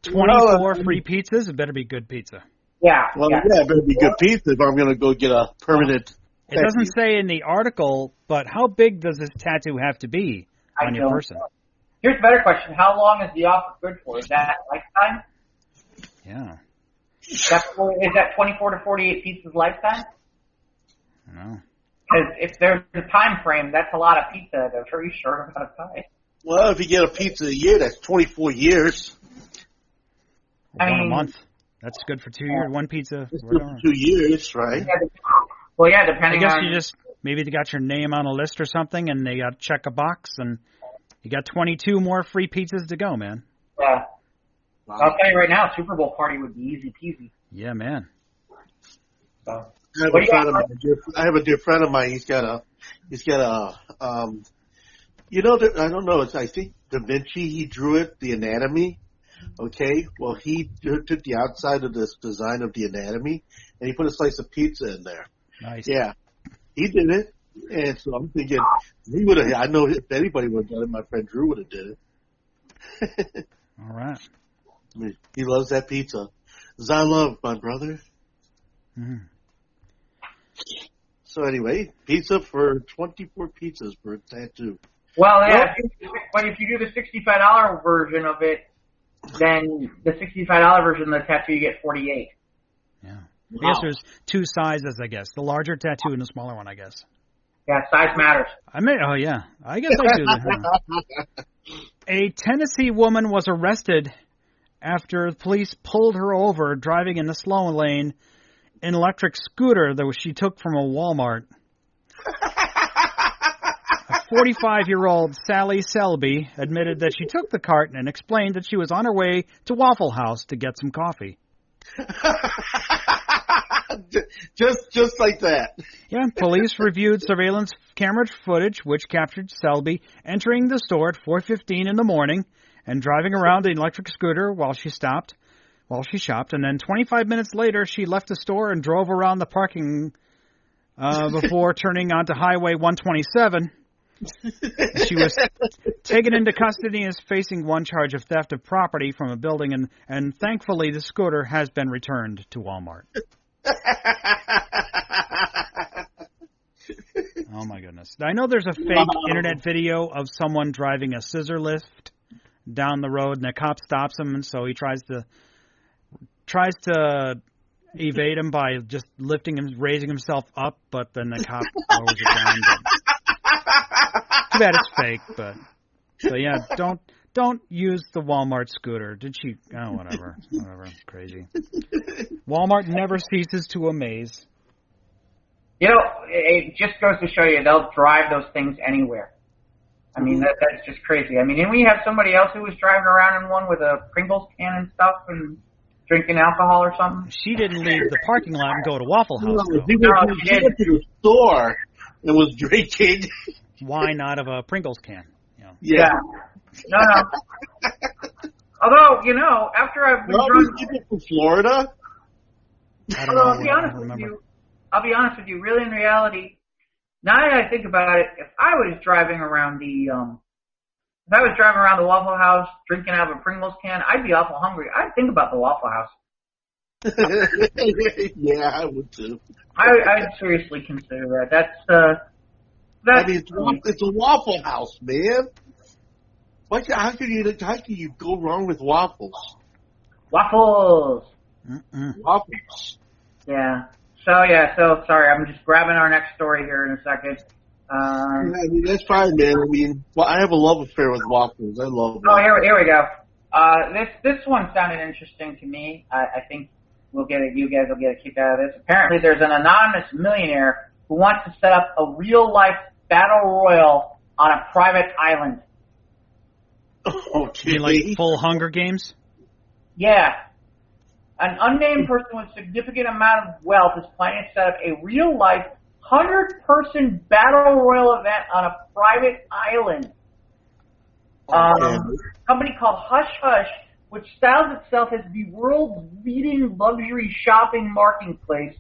24 free pizzas. It better be good pizza. Yeah. Well, yeah, it better be good pizza if I'm going to go get a permanent. It doesn't say in the article, but how big does this tattoo have to be on your person? Here's a better question. How long is the offer good for? Is that lifetime? Yeah. Is that 24 to 48 pieces lifetime? No. Because if there's a time frame, that's a lot of pizza at a very short amount of time. Well, if you get a pizza a year, that's 24 years. One a month. That's good for 2 years. One pizza. It's good for 2 years, right? Well, yeah, depending on... I guess maybe they got your name on a list or something, and they got to check a box, and you got 22 more free pizzas to go, man. Yeah. Wow. I'll tell you right now, Super Bowl party would be easy peasy. Yeah, man. So. I have a dear friend of mine. He's got a I don't know. I think Da Vinci. He drew it, the anatomy. Okay. Well, he took the outside of this design of the anatomy, and he put a slice of pizza in there. Nice. Yeah, he did it, and so I'm thinking he would have. I know if anybody would have done it, my friend Drew would have did it. All right. He loves that pizza. As I love my brother. Mm-hmm. So anyway, pizza for 24 pizzas for a tattoo. Well, yeah, but if you do the $65 version of it, then the $65 version of the tattoo, you get 48. Yeah. Wow. I guess there's two sizes, I guess. The larger tattoo and the smaller one, I guess. Yeah, size matters. Oh, yeah. I guess I do that. A Tennessee woman was arrested after police pulled her over driving in the slow lane in an electric scooter that she took from a Walmart. A 45-year-old Sally Selby admitted that she took the cart and explained that she was on her way to Waffle House to get some coffee. just like that. Yeah, police reviewed surveillance camera footage which captured Selby entering the store at 4:15 in the morning and driving around an electric scooter while she shopped, and then 25 minutes later she left the store and drove around the parking before turning onto Highway 127. She was taken into custody and is facing one charge of theft of property from a building, and thankfully the scooter has been returned to Walmart. Oh my goodness. I know there's a fake internet video of someone driving a scissor lift down the road and a cop stops him, and so he tries to evade him by just raising himself up, but then the cop lowers it down. Too bad it's fake, but yeah, don't use the Walmart scooter. Did she? Oh, whatever, crazy. Walmart never ceases to amaze. You know, it just goes to show you they'll drive those things anywhere. I mean, that's just crazy. I mean, and we have somebody else who was driving around in one with a Pringles can and stuff and drinking alcohol or something. She didn't leave the parking lot and go to Waffle House. No, she went to the store and was drinking wine out of a Pringles can. You know. Yeah. No. Although, you know, after I've been driving from Florida, I don't know. I'll be honest with you. Really, in reality, now that I think about it, if I was driving around the Waffle House drinking out of a Pringles can, I'd be awful hungry. I'd think about the Waffle House. Yeah, I would too. I'd seriously consider that. I mean, it's a Waffle House, man. How can you go wrong with waffles? Waffles. Waffles. Yeah. So sorry, I'm just grabbing our next story here in a second. I mean, that's fine, man. I mean, I have a love affair with waffles. I love waffles. Oh, here we go. This one sounded interesting to me. I think you guys will get a kick out of this. Apparently, there's an anonymous millionaire who wants to set up a real-life battle royal on a private island. Okay. Like full Hunger Games? Yeah. An unnamed person with significant amount of wealth is planning to set up a real-life 100-person battle royal event on a private island. A company called Hush Hush, which styles itself as the world's leading luxury shopping marketplace,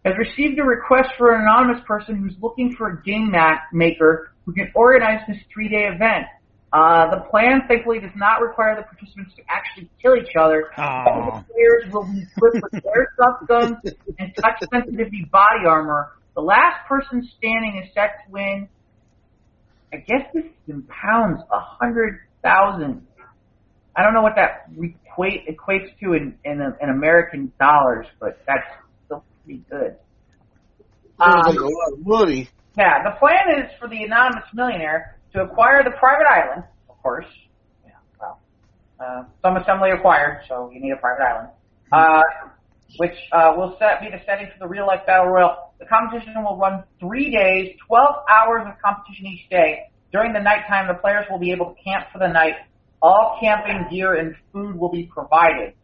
has received a request for an anonymous person who's looking for a game maker who can organize this 3-day event. The plan, thankfully, does not require the participants to actually kill each other. The players will be equipped with airsoft guns and touch-sensitive body armor. The last person standing is set to win, I guess this is in pounds, 100,000. I don't know what that equates to in American dollars, but that's still pretty good. Sounds like a lot of money. Yeah, the plan is for the anonymous millionaire to acquire the private island, of course. Yeah, well, some assembly required, so you need a private island. Which will be the setting for the real-life battle royal. The competition will run 3 days, 12 hours of competition each day. During the nighttime, the players will be able to camp for the night. All camping gear and food will be provided.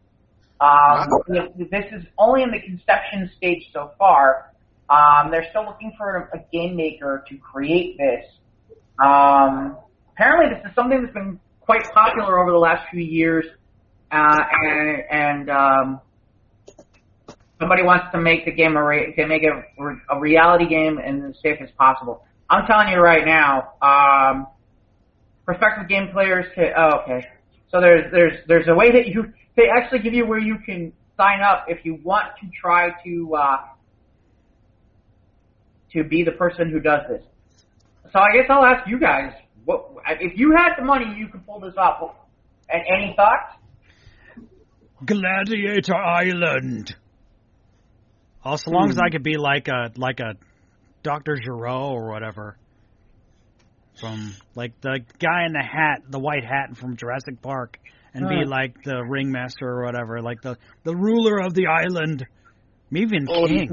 This is only in the conception stage so far. They're still looking for a game maker to create this. Apparently, this is something that's been quite popular over the last few years, and somebody wants to make the game a reality game and as safe as possible. I'm telling you right now, prospective game players can. Oh, okay. So there's a way that they actually give you where you can sign up if you want to try to be the person who does this. So I guess I'll ask you guys, what if you had the money, you could pull this off? Any thoughts? Gladiator Island. Oh, so long as I could be like a Dr. Giraud or whatever, from like the guy in the hat, the white hat from Jurassic Park, and be like the ringmaster or whatever, like the ruler of the island, maybe even king.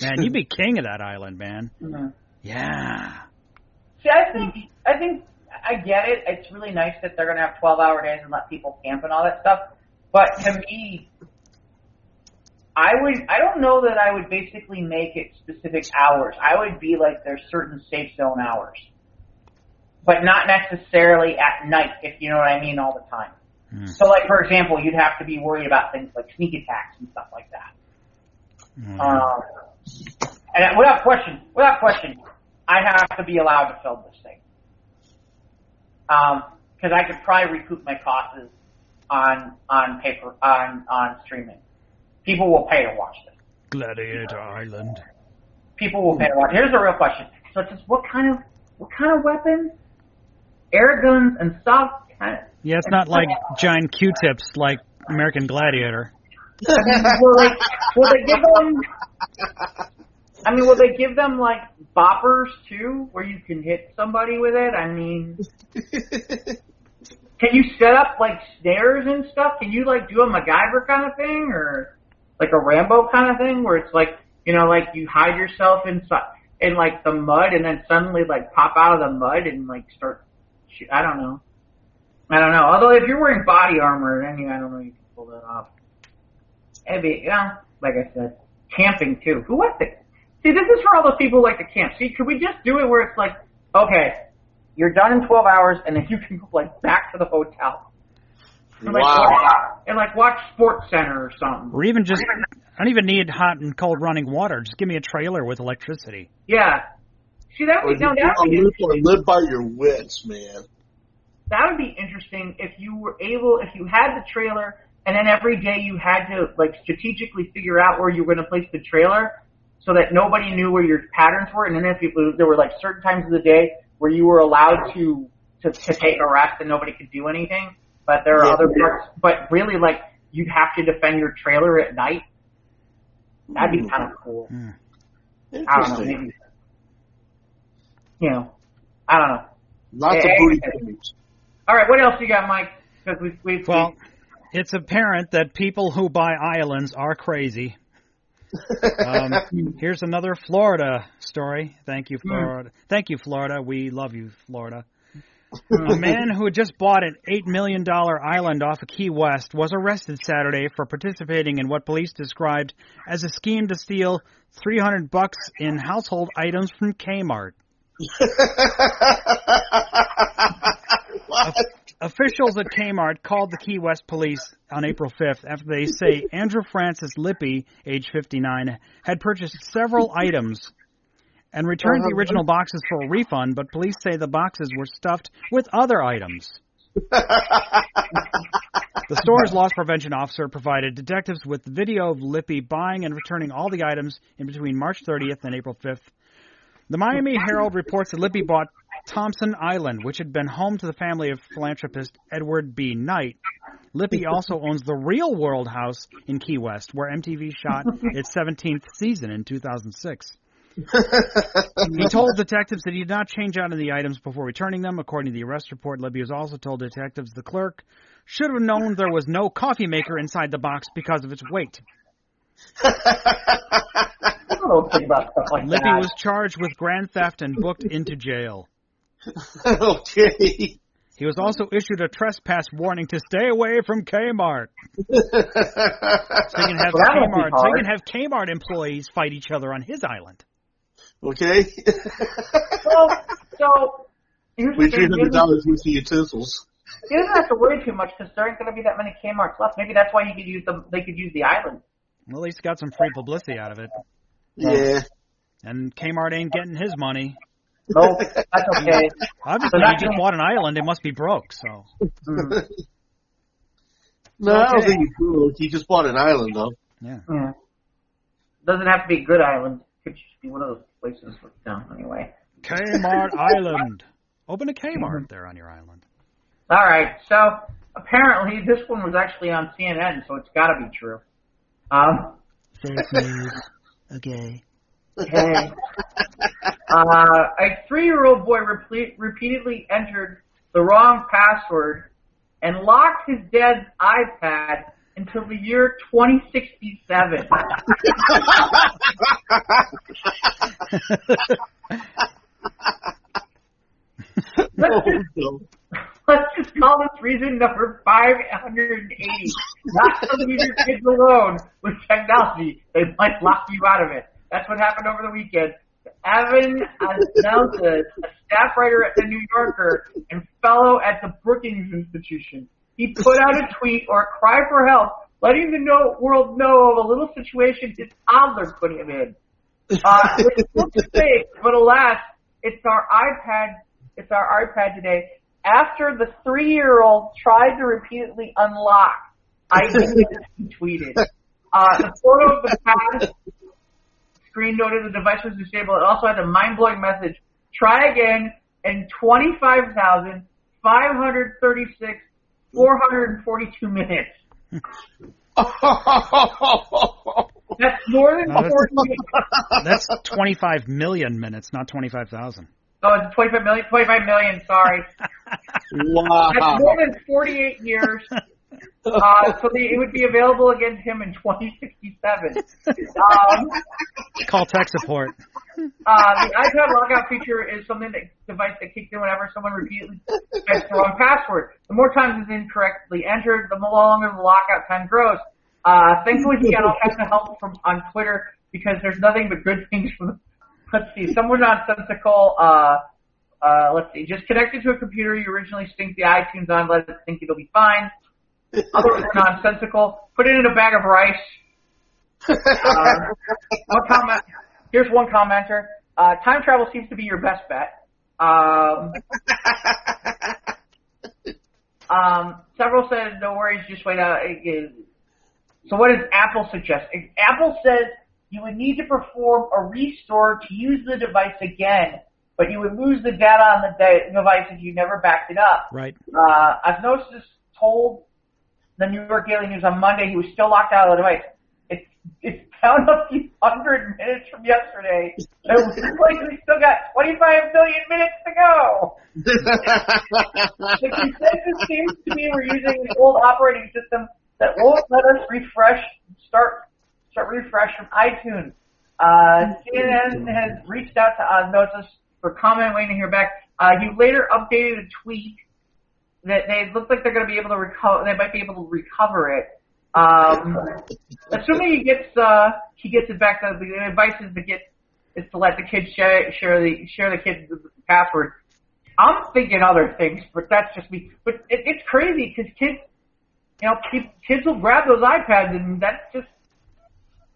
Man, you'd be king of that island, man. Mm-hmm. Yeah. See, I think I get it. It's really nice that they're going to have 12-hour days and let people camp and all that stuff. But to me, I don't know that I would basically make it specific hours. I would be like, there's certain safe zone hours. But not necessarily at night, if you know what I mean, all the time. So, like, for example, you'd have to be worried about things like sneak attacks and stuff like that. And without question, I have to be allowed to film this thing. Because I could probably recoup my costs on streaming. People will pay to watch this. Gladiator Island. People will pay to watch. Here's the real question. So it's just what kind of weapons? Air guns and stuff. Yeah, it's not like giant Q-tips like American Gladiator. Will they give them? I mean, will they give them like boppers too, where you can hit somebody with it? I mean, can you set up like snares and stuff? Can you like do a MacGyver kind of thing, or like a Rambo kind of thing, where it's like, you know, like you hide yourself in like the mud and then suddenly like pop out of the mud and like start. I don't know. Although if you're wearing body armor, then I don't know, you can pull that off. Maybe, yeah, like I said, camping too. Who wants it? See, this is for all those people who like to camp. See, could we just do it where it's like, okay, you're done in 12 hours, and then you can go like back to the hotel. And like watch Sports Center or something. Or even just, I don't even need hot and cold running water. Just give me a trailer with electricity. Yeah. See, that would be live by your wits, man. That would be interesting if you had the trailer, and then every day you had to like strategically figure out where you were going to place the trailer, so that nobody knew where your patterns were. And then there were like certain times of the day where you were allowed to take a rest and nobody could do anything. But there are other parts. But really, like, you'd have to defend your trailer at night. That'd be kind of cool. I don't know. Maybe. You know, I don't know. Lots of booty things. All right, what else you got, Mike? Because Well, it's apparent that people who buy islands are crazy. Here's another Florida story. Thank you, Florida. Thank you, Florida. We love you, Florida. A man who had just bought an $8 million island off of Key West was arrested Saturday for participating in what police described as a scheme to steal $300 in household items from Kmart. Officials at Kmart called the Key West police on April 5th after they say Andrew Francis Lippy, age 59, had purchased several items and returned the original boxes for a refund, but police say the boxes were stuffed with other items. The store's loss prevention officer provided detectives with video of Lippy buying and returning all the items in between March 30th and April 5th. The Miami Herald reports that Lippy bought Thompson Island, which had been home to the family of philanthropist Edward B. Knight. Lippy also owns the Real World House in Key West, where MTV shot its 17th season in 2006. He told detectives that he did not change out of the items before returning them. According to the arrest report, Lippy was also told detectives the clerk should have known there was no coffee maker inside the box because of its weight. Lippy was charged with grand theft and booked into jail. Okay. He was also issued a trespass warning to stay away from Kmart. So he can have Kmart employees fight each other on his island. Okay. So here's the thing. $300 worth of utensils. He doesn't have to worry too much because there aren't going to be that many Kmart's left. Maybe that's why they could use the island. Well, at least got some free publicity out of it. Yeah. And Kmart ain't getting his money. No, that's okay. Obviously, he just bought an island. It must be broke, so. No, I don't think he's broke. He just bought an island, though. Yeah. Doesn't have to be a good island. It could just be one of those places. No, anyway. Kmart Island. Open a Kmart there on your island. All right. So, apparently, this one was actually on CNN, so it's got to be true. Fake news. Okay. Hey. A 3-year-old boy repeatedly entered the wrong password and locked his dad's iPad until the year 2067. Let's just call this reason number 580. Not to leave your kids alone with technology. They might lock you out of it. That's what happened over the weekend. Evan Aznelza, a staff writer at The New Yorker and fellow at the Brookings Institution. He put out a tweet or a cry for help, letting the world know of a little situation his toddler put him in. It looks fake, but alas, it's our iPad today. After the 3-year-old tried to repeatedly unlock, I tweeted. The photo of the pad screen noted the device was disabled. It also had a mind-blowing message. Try again in 25,536, 442 minutes. That's more than 40 minutes. That's 25 million minutes, not 25,000. Oh, it's 25 million? 25 million, sorry. Wow. That's more than 48 years. So it would be available against him in 2067. Call tech support. The iPad lockout feature is something device that kicks in whenever someone repeatedly types the wrong password. The more times it's incorrectly entered, the longer the lockout time grows. Thankfully, he got all kinds of help on Twitter because there's nothing but good things from. Let's see, someone nonsensical. Let's see, just connect it to a computer you originally synced the iTunes on. Let it think it'll be fine. Others are nonsensical. Put it in a bag of rice. Here's one commenter. Time travel seems to be your best bet. Several said, no worries, just wait out. So what does Apple suggest? Apple says you would need to perform a restore to use the device again, but you would lose the data on the device if you never backed it up. Right. Agnosis told the New York Daily News on Monday he was still locked out of the device. It's down a few hundred minutes from yesterday. It looks like we still got 25 million minutes to go. The consensus seems to be we're using an old operating system that won't let us start refresh from iTunes. CNN has reached out to Osmosis for comment, waiting to hear back. He later updated a tweet that they look like they're going to be able to recover. They might be able to recover it. Assuming he gets it back. The advice is to let the kids share the kids the password. I'm thinking other things, but that's just me. But it's crazy because kids will grab those iPads and that's just.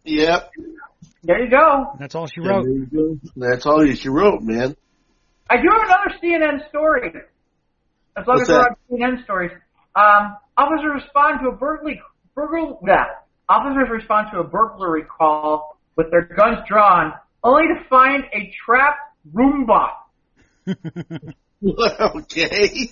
Yep. There you go. That's all she wrote. That's all she wrote, man. I do have another CNN story. As long as we're on CNN stories. Officers respond to a burglary call with their guns drawn, only to find a trapped Roomba. Okay.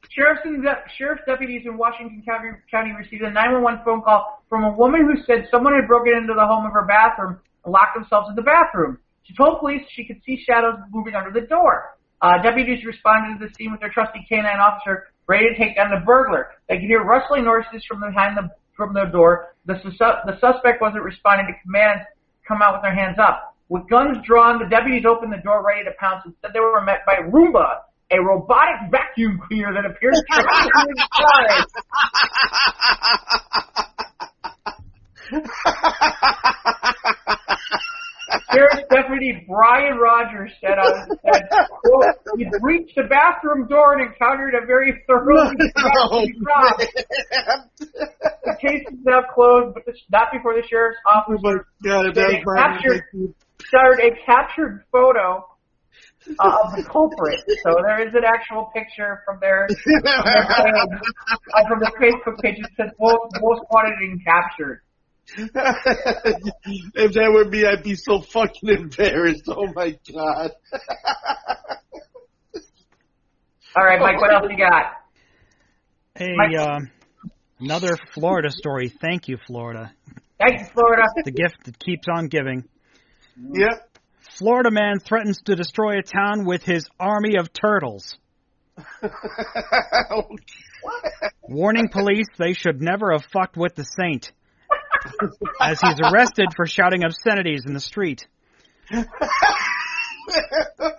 Sheriff's deputies in Washington County received a 911 phone call from a woman who said someone had broken into the home of her bathroom and locked themselves in the bathroom. She told police she could see shadows moving under the door. Deputies responded to the scene with their trusty K-9 officer, ready to take down the burglar. They could hear rustling noises from the door. The suspect wasn't responding to commands to come out with their hands up. With guns drawn, the deputies opened the door ready to pounce. Instead, they were met by Roomba, a robotic vacuum cleaner that appears to inside. Sheriff Deputy Brian Rogers said, quote, "He reached the bathroom door and encountered a very thoroughly job. The case is now closed, but not before the sheriff's office started a captured photo of the culprit." So there is an actual picture from their Facebook page. It says most wanted and captured. If that were me, I'd be so fucking embarrassed. Oh my god. All right, Mike, what else you got? Another Florida story. Thank you, Florida. Thank you, Florida. The gift that keeps on giving. Yep. Florida man threatens to destroy a town with his army of turtles. Warning police they should never have fucked with the saint, as he's arrested for shouting obscenities in the street.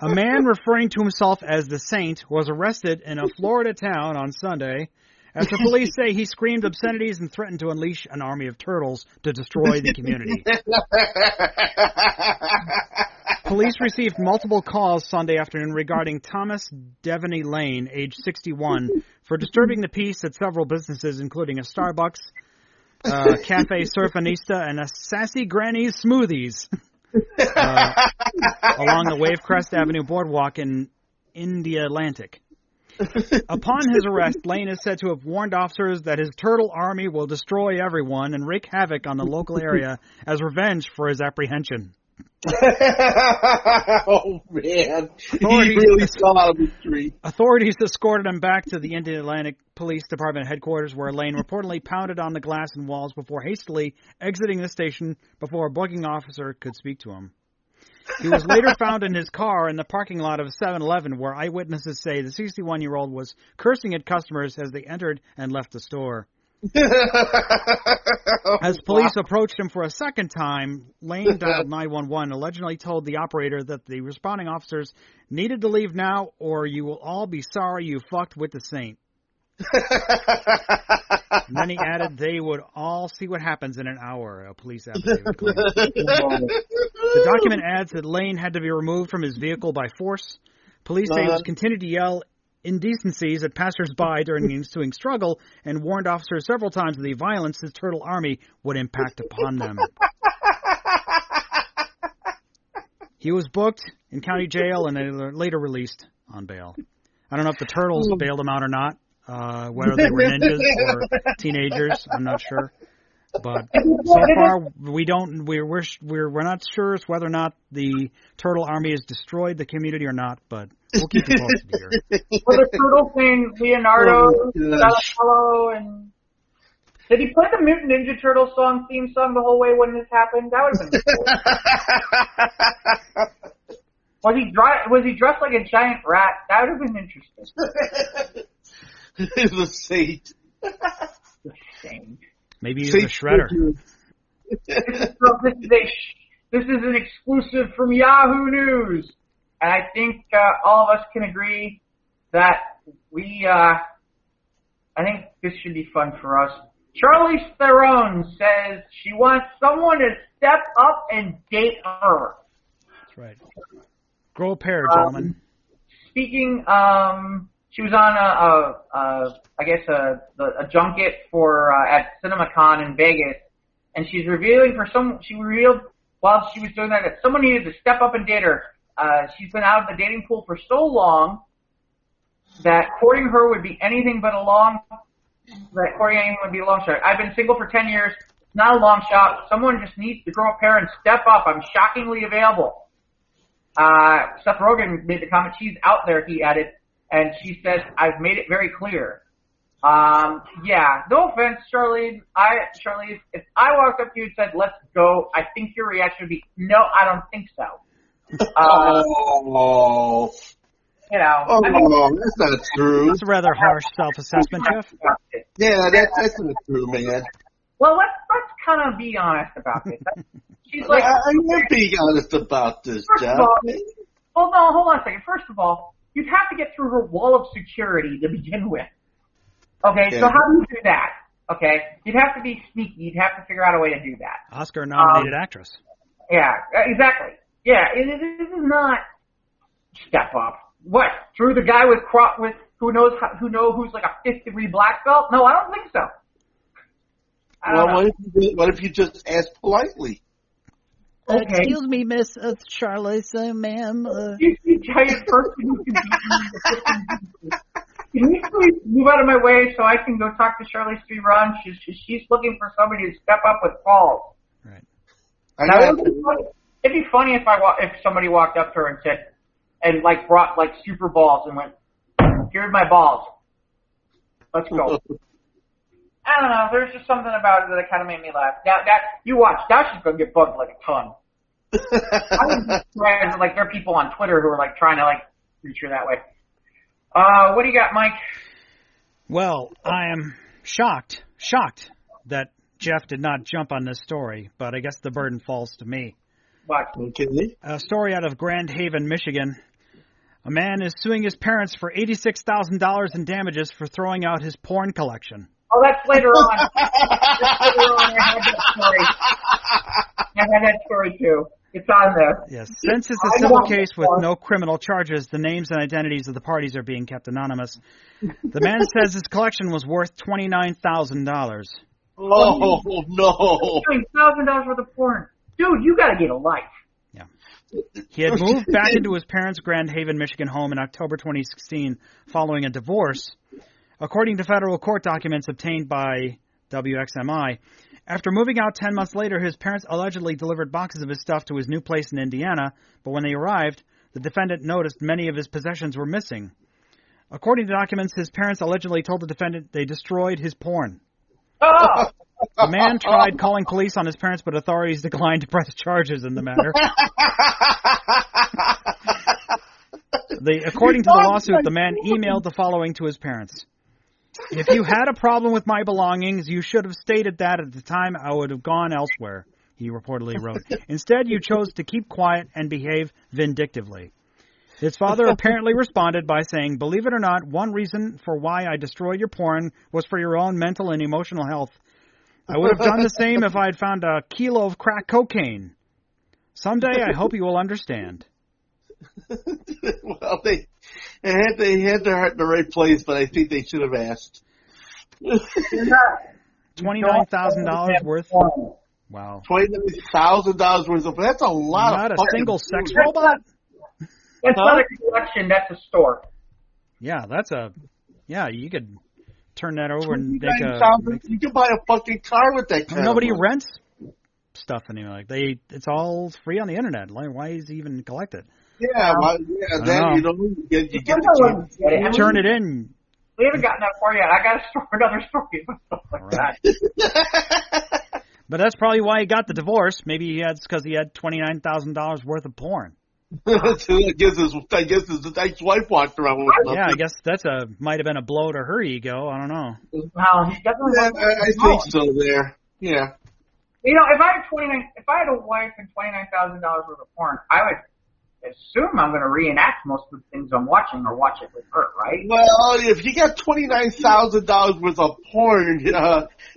A man referring to himself as the Saint was arrested in a Florida town on Sunday after police say he screamed obscenities and threatened to unleash an army of turtles to destroy the community. Police received multiple calls Sunday afternoon regarding Thomas Devaney Lane, age 61, for disturbing the peace at several businesses, including a Starbucks, Cafe Surfanista, and a Sassy Granny's Smoothies along the Wavecrest Avenue boardwalk in India Atlantic. Upon his arrest, Lane is said to have warned officers that his turtle army will destroy everyone and wreak havoc on the local area as revenge for his apprehension. Oh, man. He really saw out of the street. Authorities escorted him back to the Indian Atlantic Police Department headquarters, where Lane reportedly pounded on the glass and walls before hastily exiting the station before a booking officer could speak to him. He was later found in his car in the parking lot of a 7-Eleven, where eyewitnesses say the 61-year-old was cursing at customers as they entered and left the store. As police approached him for a second time, Lane dialed 911, allegedly told the operator that the responding officers needed to leave now or you will all be sorry you fucked with the Saint. And then he added they would all see what happens in an hour, a police affidavit claimed. The document adds that Lane had to be removed from his vehicle by force. Police say he continued to yell indecencies at passersby during the ensuing struggle and warned officers several times of the violence his turtle army would impact upon them. He was booked in county jail and later released on bail. I don't know if the turtles bailed him out or not, whether they were ninjas or teenagers. I'm not sure. But so far, we're not sure whether or not the turtle army has destroyed the community or not, but we'll keep you posted here. Were the turtle thing Leonardo, Donatello, and did he play the Mutant Ninja Turtle theme song the whole way when this happened? That would have been cool. Was he dressed like a giant rat? That would have been interesting. The Saint. The Saint. Maybe he's a shredder. This is an exclusive from Yahoo News, and I think all of us can agree that I think this should be fun for us. Charlize Theron says she wants someone to step up and date her. That's right. Grow a pair, gentlemen. Speaking, she was on a junket for at CinemaCon in Vegas, and she revealed while she was doing that someone needed to step up and date her. She's been out of the dating pool for so long that courting her would be anything but a long shot. I've been single for 10 years. It's not a long shot. Someone just needs to grow a pair and step up. I'm shockingly available. Seth Rogen made the comment, she's out there, he added. And she says, I've made it very clear. Yeah, no offense, Charlize, if I walked up to you and said, let's go, I think your reaction would be, no, I don't think so. You know. That's not true. That's a rather harsh self-assessment, Jeff. Yeah, that's not true, man. Well, let's kind of be honest about this. She's like, I'm being honest about this, Jeff. Well, no, hold on a second. First of all, you'd have to get through her wall of security to begin with. Okay, yeah. So how do you do that? Okay, you'd have to be sneaky. You'd have to figure out a way to do that. Oscar-nominated actress. Yeah, exactly. Yeah, it is not step up. What, through the guy who's like a 5th-degree black belt? No, I don't think so. What if you just ask politely? Okay. Excuse me, Miss Charlize, ma'am. You giant person who can Can you please move out of my way so I can go talk to Charlize Theron? She's looking for somebody to step up with balls. Right. It'd be funny if somebody walked up to her and said, and brought super balls and went, here's my balls. Let's go. I don't know. There's just something about it that kind of made me laugh. You watch. Now she's going to get bugged like a ton. I was surprised that there are people on Twitter who are trying to reach her that way. What do you got, Mike? Well, I am shocked that Jeff did not jump on this story, but I guess the burden falls to me. What? Okay. A story out of Grand Haven, Michigan. A man is suing his parents for $86,000 in damages for throwing out his porn collection. Oh, that's later on. That's later on. I had that story. I had that story too. It's on there. Yes. Since it's a civil case with no criminal charges, the names and identities of the parties are being kept anonymous. The man says his collection was worth $29,000. Oh, no. $29,000 worth of porn. Dude, you got to get a life. Yeah. He had moved back into his parents' Grand Haven, Michigan home in October 2016 following a divorce. According to federal court documents obtained by WXMI, after moving out 10 months later, his parents allegedly delivered boxes of his stuff to his new place in Indiana, but when they arrived, the defendant noticed many of his possessions were missing. According to documents, his parents allegedly told the defendant they destroyed his porn. Oh! The man tried calling police on his parents, but authorities declined to press charges in the matter. According to the lawsuit, the man emailed the following to his parents. If you had a problem with my belongings, you should have stated that at the time. I would have gone elsewhere, he reportedly wrote. Instead, you chose to keep quiet and behave vindictively. His father apparently responded by saying, believe it or not, one reason for why I destroyed your porn was for your own mental and emotional health. I would have done the same if I had found a kilo of crack cocaine. Someday, I hope you will understand. Well, they had their heart in the right place, but I think they should have asked. $29,000 worth. Wow. $29,000 worth of. That's a lot. Not of a single sex robot. That's not a collection. That's a store. Yeah, you could turn that over and make you can buy a fucking car with that. Nobody rents stuff anymore. It's all free on the internet. Why is he even collect it? Yeah, then you get the turn it in. We haven't gotten that far yet. I got to start another story with stuff like that. But that's probably why he got the divorce. Maybe it's because he had $29,000 worth of porn. I guess his ex-wife walked around with him. Yeah, I guess might have been a blow to her ego. I don't know. Well, he definitely. I think so. There, yeah. You know, if I had a wife and $29,000 worth of porn, I would assume I'm going to reenact most of the things I'm watching or watch it with her, right? Well, if you got $29,000 worth of porn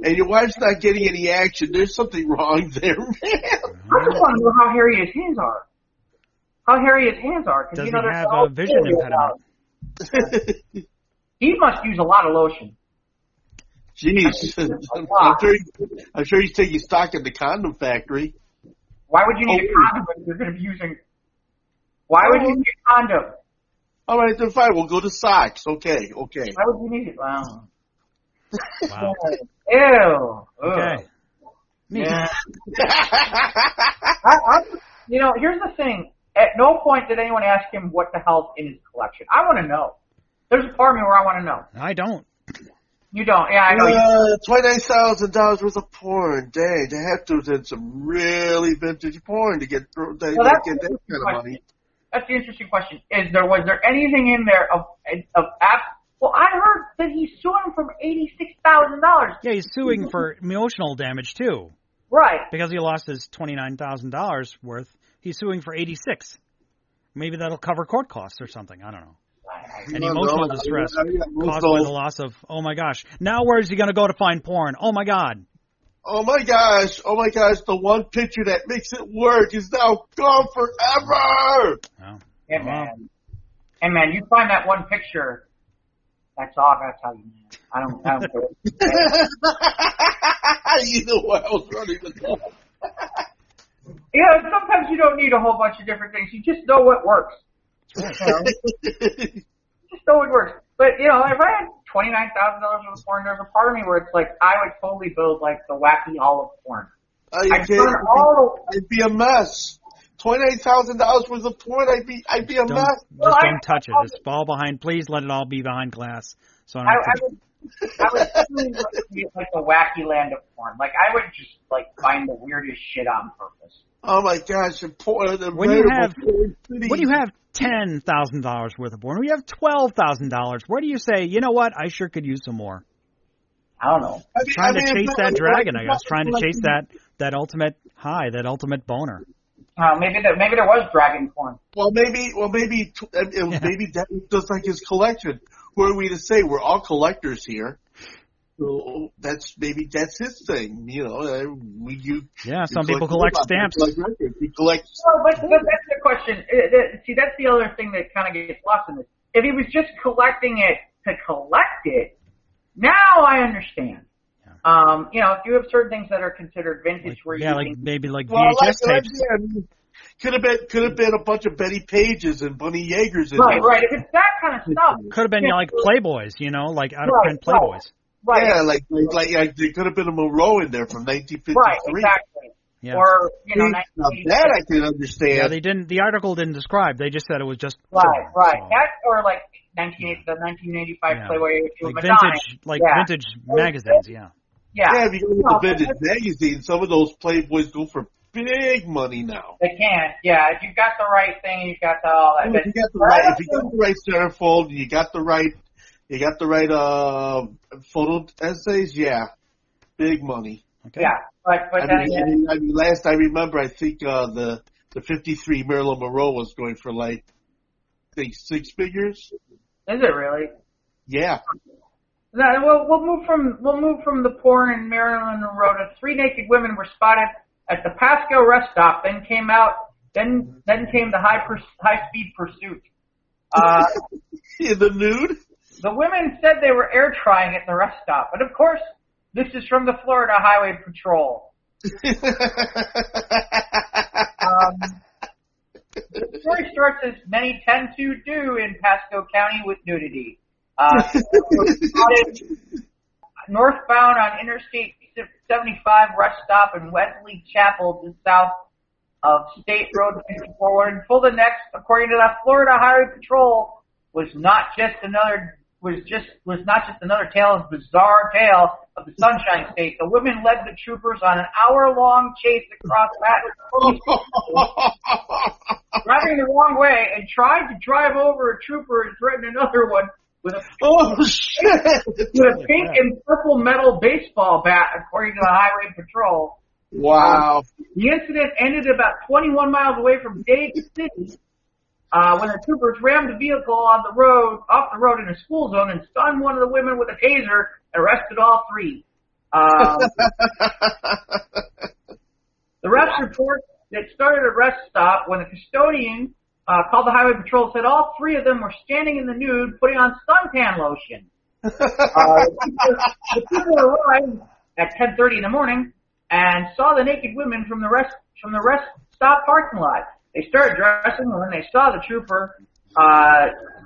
and your wife's not getting any action, there's something wrong there, man. I just want to know how hairy his hands are. Does he have a vision impediment? He must use a lot of lotion. Jeez, I'm sure he's taking stock in the condom factory. Why would you need a condom if you're going to be using? Why would you need a condom? All right, then fine. We'll go to socks. Okay. Why would you need it? Wow. Ew. Okay. Yeah. Here's the thing. At no point did anyone ask him what the hell's in his collection. I want to know. There's a part of me where I want to know. I don't. You don't? Yeah, I know. $29,000 worth of porn. Dang, they have to have done some really vintage porn to get that kind of money. That's the interesting question. Was there anything in there of apps? Well, I heard that he's suing from $86,000. Yeah, he's suing for emotional damage too. Right. Because he lost his $29,000 worth. He's suing for $86,000. Maybe that'll cover court costs or something. I don't know. And emotional distress caused by the loss of, oh my gosh. Now where is he going to go to find porn? Oh my God. Oh my gosh. The one picture that makes it work is now gone forever. Oh. Yeah, man. And man, you find that one picture. That's all I gotta tell you, man. I don't care. You know what I was running to go. Sometimes you don't need a whole bunch of different things. You just know what works. Just know what works. But, if I had $29,000 worth of porn, there's a part of me where it's like, I would totally build, like, the wacky hall of porn. It'd be a mess. $28,000 worth of porn, I'd be a mess. Don't touch it. Just fall behind. Please let it all be behind glass. So I would really like the wacky land of porn. Like, I would just, find the weirdest shit on purpose. Oh my gosh, when you have $10,000 worth of porn, when you have $12,000, where do you say, you know what, I sure could use some more? I don't know. Trying to chase that dragon, I guess. Trying to chase that ultimate high, that ultimate boner. Maybe there was dragon porn. Well, maybe that was just like his collection. Who are we to say? We're all collectors here. So that's his thing. Some people collect stamps. He collects. Well, but that's the question. See, that's the other thing that kind of gets lost in this. If he was just collecting it to collect it, now I understand. If you have certain things that are considered vintage, maybe VHS tapes. Could have been a bunch of Betty Pages and Bunny Yeagers in there. Right. If it's that kind of stuff, could have been like Playboys, like out of print Playboys. Right. Yeah, like there could have been a Moreau in there from 1953. Right, exactly. Yeah. Or now that I can understand. Yeah, they didn't. The article didn't describe. They just said it was just right. So. That or like the 1985 Playboy issue of vintage magazines. Yeah. Yeah, if you go to the vintage magazine, some of those Playboys go for big money now. They can, yeah. If you've got the right thing, you've got all that. If you got the right centerfold, and you got the right photo essays, yeah, big money. Okay. Yeah, but then again, last I remember, I think the 53 Marilyn Monroe was going for like I think 6 figures. Is it really? Yeah. No, we'll move from the porn in Marilyn Monroe to 3 naked women were spotted at the Pasco rest stop. Then came the high speed pursuit. In the nude. The women said they were air trying at the rest stop, but of course, this is from the Florida Highway Patrol. The story starts as many tend to do in Pasco County with nudity. Northbound on Interstate 75 rest stop in Wesley Chapel, just south of State Road 54. And full the next, according to the Florida Highway Patrol, was not just another bizarre tale of the Sunshine State. The women led the troopers on an hour-long chase across that, driving the wrong way, and tried to drive over a trooper and threaten another one with a pink and purple metal baseball bat, according to the Highway Patrol. Wow. The incident ended about 21 miles away from Dade City. When the troopers rammed the vehicle off the road in a school zone and stunned one of the women with a taser and arrested all 3. The rest report that started a rest stop when the custodian called the Highway Patrol said all 3 of them were standing in the nude putting on suntan lotion. The people arrived at 10:30 in the morning and saw the naked women from the rest stop parking lot. They started dressing, and when they saw the trooper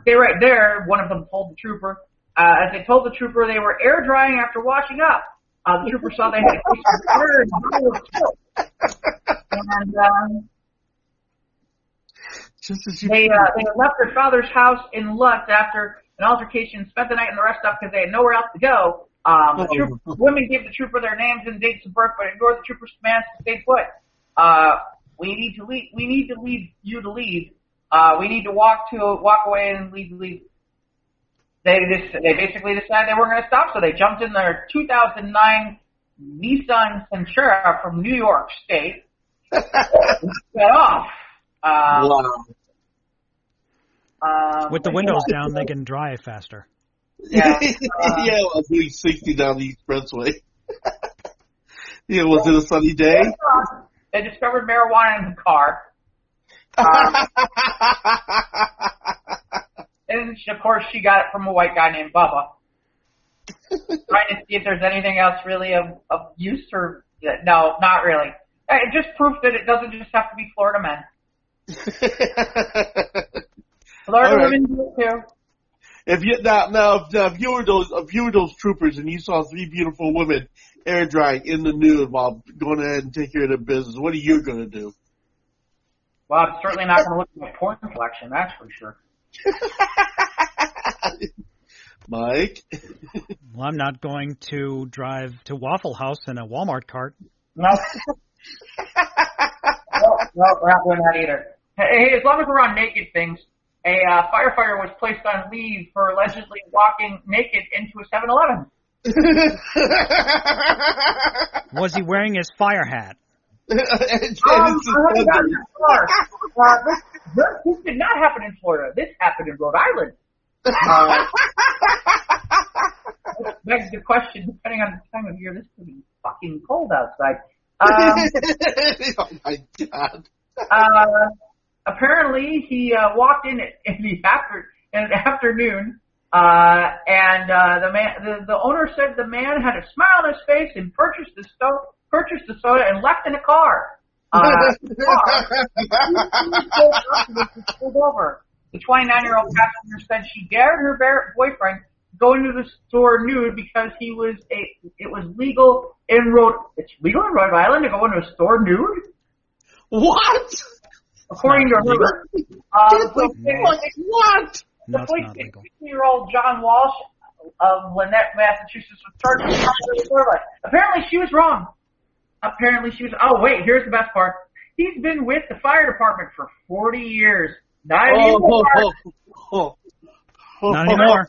stay right there, one of them told the trooper, as they told the trooper they were air drying after washing up. The trooper saw they had a case of water and they left their father's house in Lutz after an altercation, spent the night in the rest stop because they had nowhere else to go. The women gave the trooper their names and dates of birth, but ignored the trooper's commands to stay put. We need to leave. We need to leave you to leave. We need to walk away and leave. They basically decided they weren't going to stop, so they jumped in their 2009 Nissan Sentra from New York State. And set off. Wow. With the windows down, they can drive faster. Yeah. While doing 60 down the expressway. Was it a sunny day? They discovered marijuana in the car. And of course, she got it from a white guy named Bubba. Trying to see if there's anything else really of use or no, not really. It just proof that it doesn't just have to be Florida men. Florida women do it too. If you were those troopers and you saw 3 beautiful women air drying in the nude while going ahead and taking care of their business, what are you going to do? Well, I'm certainly not going to look at my porn collection, that's for sure. Mike? Well, I'm not going to drive to Waffle House in a Walmart cart. No. No, we're not doing that either. Hey, as long as we're on naked things, a firefighter was placed on leave for allegedly walking naked into a 7-Eleven. Was he wearing his fire hat? haven't gotten that far. This did not happen in Florida. This happened in Rhode Island. Begs the question, depending on the time of year, this could be fucking cold outside. Oh my God. Apparently, he walked in the afternoon, and the owner said the man had a smile on his face and purchased the soda and left in a car. Pulled over. The 29-year-old passenger said she dared her boyfriend go into the store nude because it was legal in Rhode Island to go into a store nude. What? According to her, what? The police said 16-year-old John Walsh of Lynette, Massachusetts, was charged with murder. Apparently, she was wrong. Oh wait, here's the best part. He's been with the fire department for 40 years. Not anymore. Not anymore.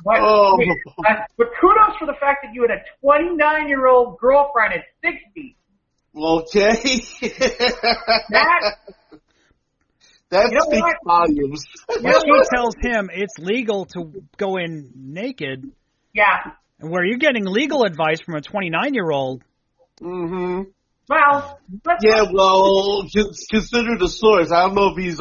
But kudos for the fact that you had a 29-year-old girlfriend at 60. Okay. That speaks volumes. Well, she tells him it's legal to go in naked. Yeah. Where you're getting legal advice from a 29-year-old. Mm-hmm. Well, consider the source. I don't know if he's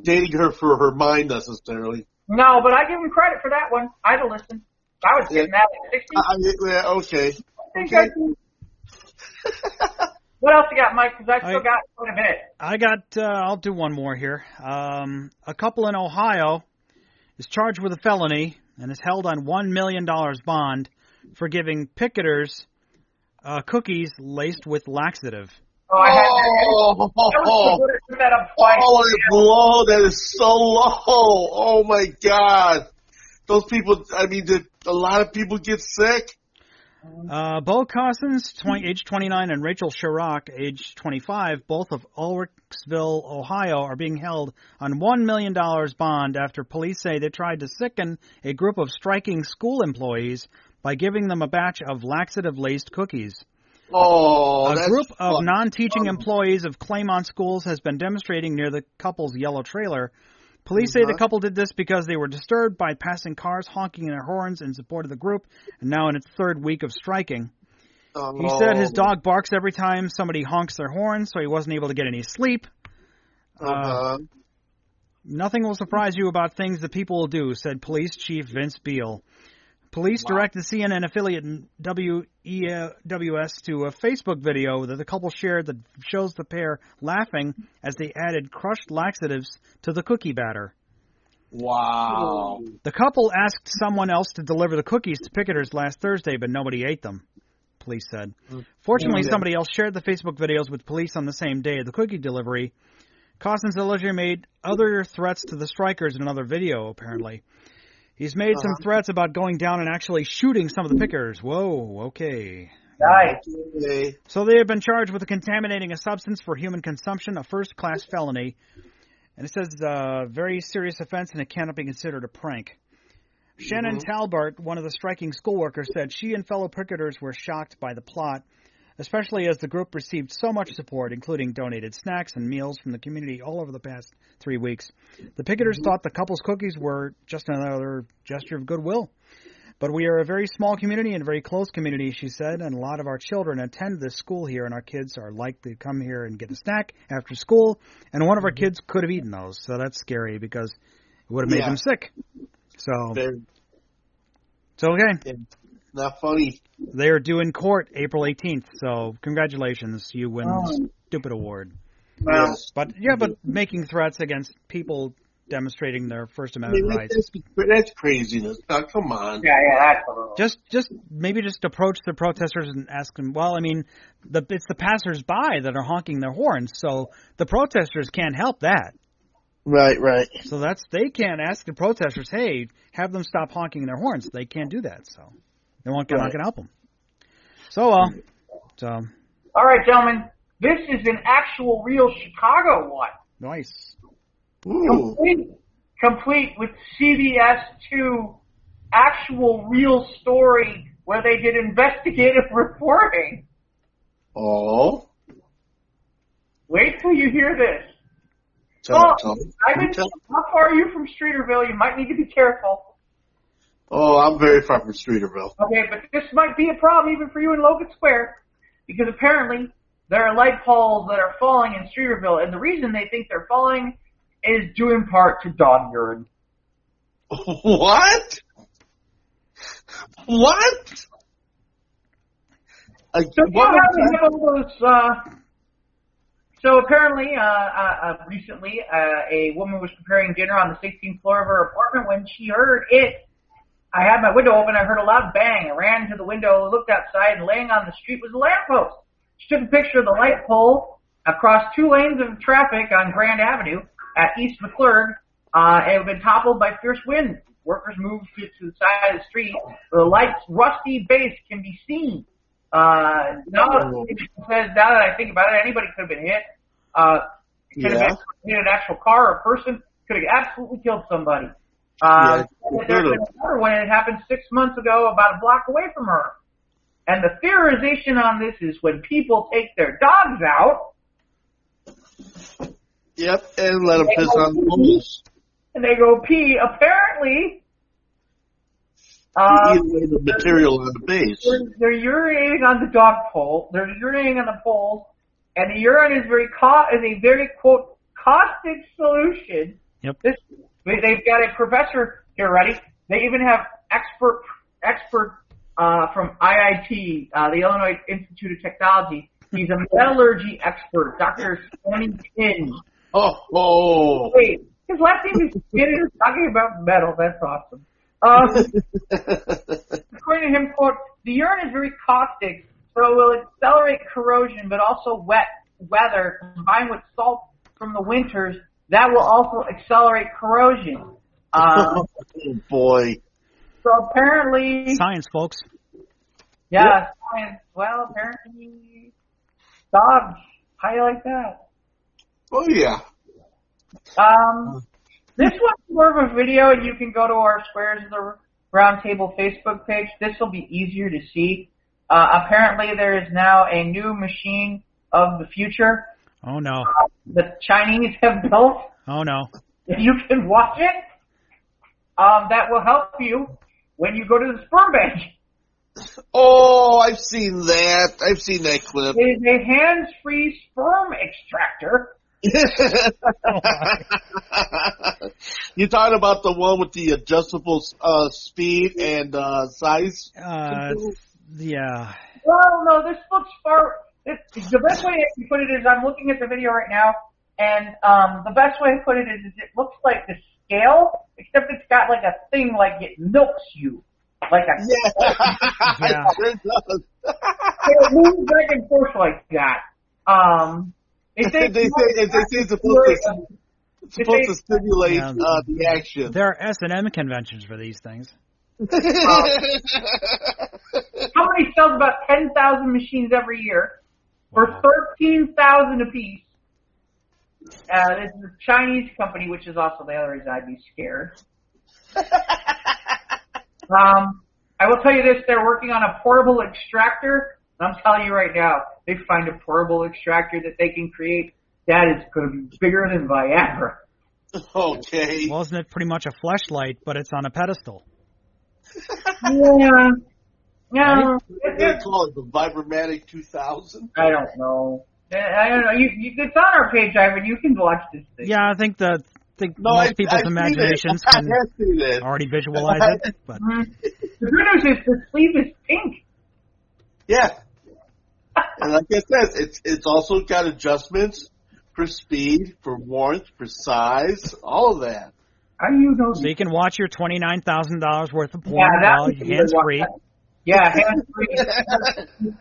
dating her for her mind necessarily. No, but I give him credit for that one. I'd have listened. I was getting that at 60. Okay. What else you got, Mike? Because I still got quite a bit. I'll do one more here. A couple in Ohio is charged with a felony and is held on $1 million bond for giving picketers cookies laced with laxative. That is so low. Oh my God. Those people, did a lot of people get sick? Bo Cossins, age 29, and Rachel Chirac, age 25, both of Ulrichsville, Ohio, are being held on $1 million bond after police say they tried to sicken a group of striking school employees by giving them a batch of laxative-laced cookies. A group of non-teaching employees of Claymont schools has been demonstrating near the couple's yellow trailer. Police say the couple did this because they were disturbed by passing cars honking their horns in support of the group, and now in its third week of striking. He said his dog barks every time somebody honks their horn, so he wasn't able to get any sleep. Nothing will surprise you about things that people will do, said Police Chief Vince Beal. Police directed CNN affiliate WEWS to a Facebook video that the couple shared that shows the pair laughing as they added crushed laxatives to the cookie batter. Wow. The couple asked someone else to deliver the cookies to picketers last Thursday, but nobody ate them, police said. Fortunately, somebody else shared the Facebook videos with police on the same day of the cookie delivery. Cossins allegedly made other threats to the strikers in another video, apparently. He's made some threats about going down and actually shooting some of the pickers. Whoa, okay. Nice. So they have been charged with contaminating a substance for human consumption, a first-class felony. And it says very serious offense and it cannot be considered a prank. Shannon Talbert, one of the striking schoolworkers, said she and fellow picketers were shocked by the plot, especially as the group received so much support, including donated snacks and meals from the community all over the past 3 weeks. The picketers thought the couple's cookies were just another gesture of goodwill. But we are a very small community and a very close community, she said, and a lot of our children attend this school here, and our kids are likely to come here and get a snack after school, and one of our kids could have eaten those, so that's scary because it would have made them sick. So okay. Not funny. They are due in court April 18th, so congratulations. You win the stupid award. Well, But making threats against people demonstrating their First Amendment rights. That's craziness. Oh, come on. Yeah, that's a little... Just approach the protesters and ask them, well, I mean, it's the passers-by that are honking their horns, so the protesters can't help that. Right. So they can't ask the protesters, hey, have them stop honking their horns. They can't do that, so they're not going to help them. So, All right, gentlemen. This is an actual real Chicago one. Nice. Complete with CBS 2 actual real story where they did investigative reporting. Oh. Wait till you hear this. Tell. How far are you from Streeterville? You might need to be careful. Oh, I'm very far from Streeterville. Okay, but this might be a problem even for you in Logan Square, because apparently there are light poles that are falling in Streeterville, and the reason they think they're falling is due in part to dog urine. What? What? So apparently, recently, a woman was preparing dinner on the 16th floor of her apartment when she heard it. I had my window open. I heard a loud bang. I ran to the window, looked outside, and laying on the street was a lamppost. She took a picture of the light pole across 2 lanes of traffic on Grand Avenue at East McClurg. It had been toppled by fierce winds. Workers moved to the side of the street where the light's rusty base can be seen. Now that I think about it, anybody could have been hit. Could have hit an actual car or a person. Could have absolutely killed somebody. There's another one. It happened 6 months ago, about a block away from her. And the theorization on this is when people take their dogs out. Yep, and let them piss on the poles. And they go pee. Apparently, eat away the material on the base. They're urinating on the dog pole. They're urinating on the poles, and the urine is a very quote caustic solution. Yep. They've got a professor here. Ready? They even have expert from IIT, the Illinois Institute of Technology. He's a metallurgy expert, Dr. Tony Pin. Oh. Wait, his last name is Pin. Is talking about metal. That's awesome. According to him, quote, the urine is very caustic, so it will accelerate corrosion, but also wet weather combined with salt from the winters, that will also accelerate corrosion. Oh, boy. So apparently... Science, folks. Yeah, yep. Science. Well, apparently dogs, how you like that? Oh, yeah. This one's more of a video, and you can go to our Squares of the Roundtable Facebook page. This will be easier to see. Apparently, there is now a new machine of the future. Oh, no. The Chinese have built. Oh, no. You can watch it. That will help you when you go to the sperm bank. Oh, I've seen that. I've seen that clip. It is a hands-free sperm extractor. You talking about the one with the adjustable speed and size? Yeah. Well, no, this looks far... The best way I can put it is I'm looking at the video right now, and the best way to put it is it looks like the scale, except it's got like a thing like it milks you. Like a... Yeah. It does. It moves back and forth like that. They say it's supposed to stimulate the action. There are S&M conventions for these things. Company sells about 10,000 machines every year for $13,000 apiece. This is a Chinese company, which is also the other reason I'd be scared. I will tell you this, they're working on a portable extractor. I'm telling you right now, they find a portable extractor that they can create, that is going to be bigger than Viagra. Okay. Well, isn't it pretty much a fleshlight, but it's on a pedestal? Yeah. Yeah. They call it the Vibramatic 2000? I don't know. It's on our page, Ivan. You can watch this thing. Yeah, I think most people's imaginations can already visualize it. But. The good news is the sleeve is pink. Yeah. And like I said, it's also got adjustments for speed, for warmth, for size, all of that. How do you know? So you can watch your $29,000 worth of porn while you're hands-free. Yeah, hands-free.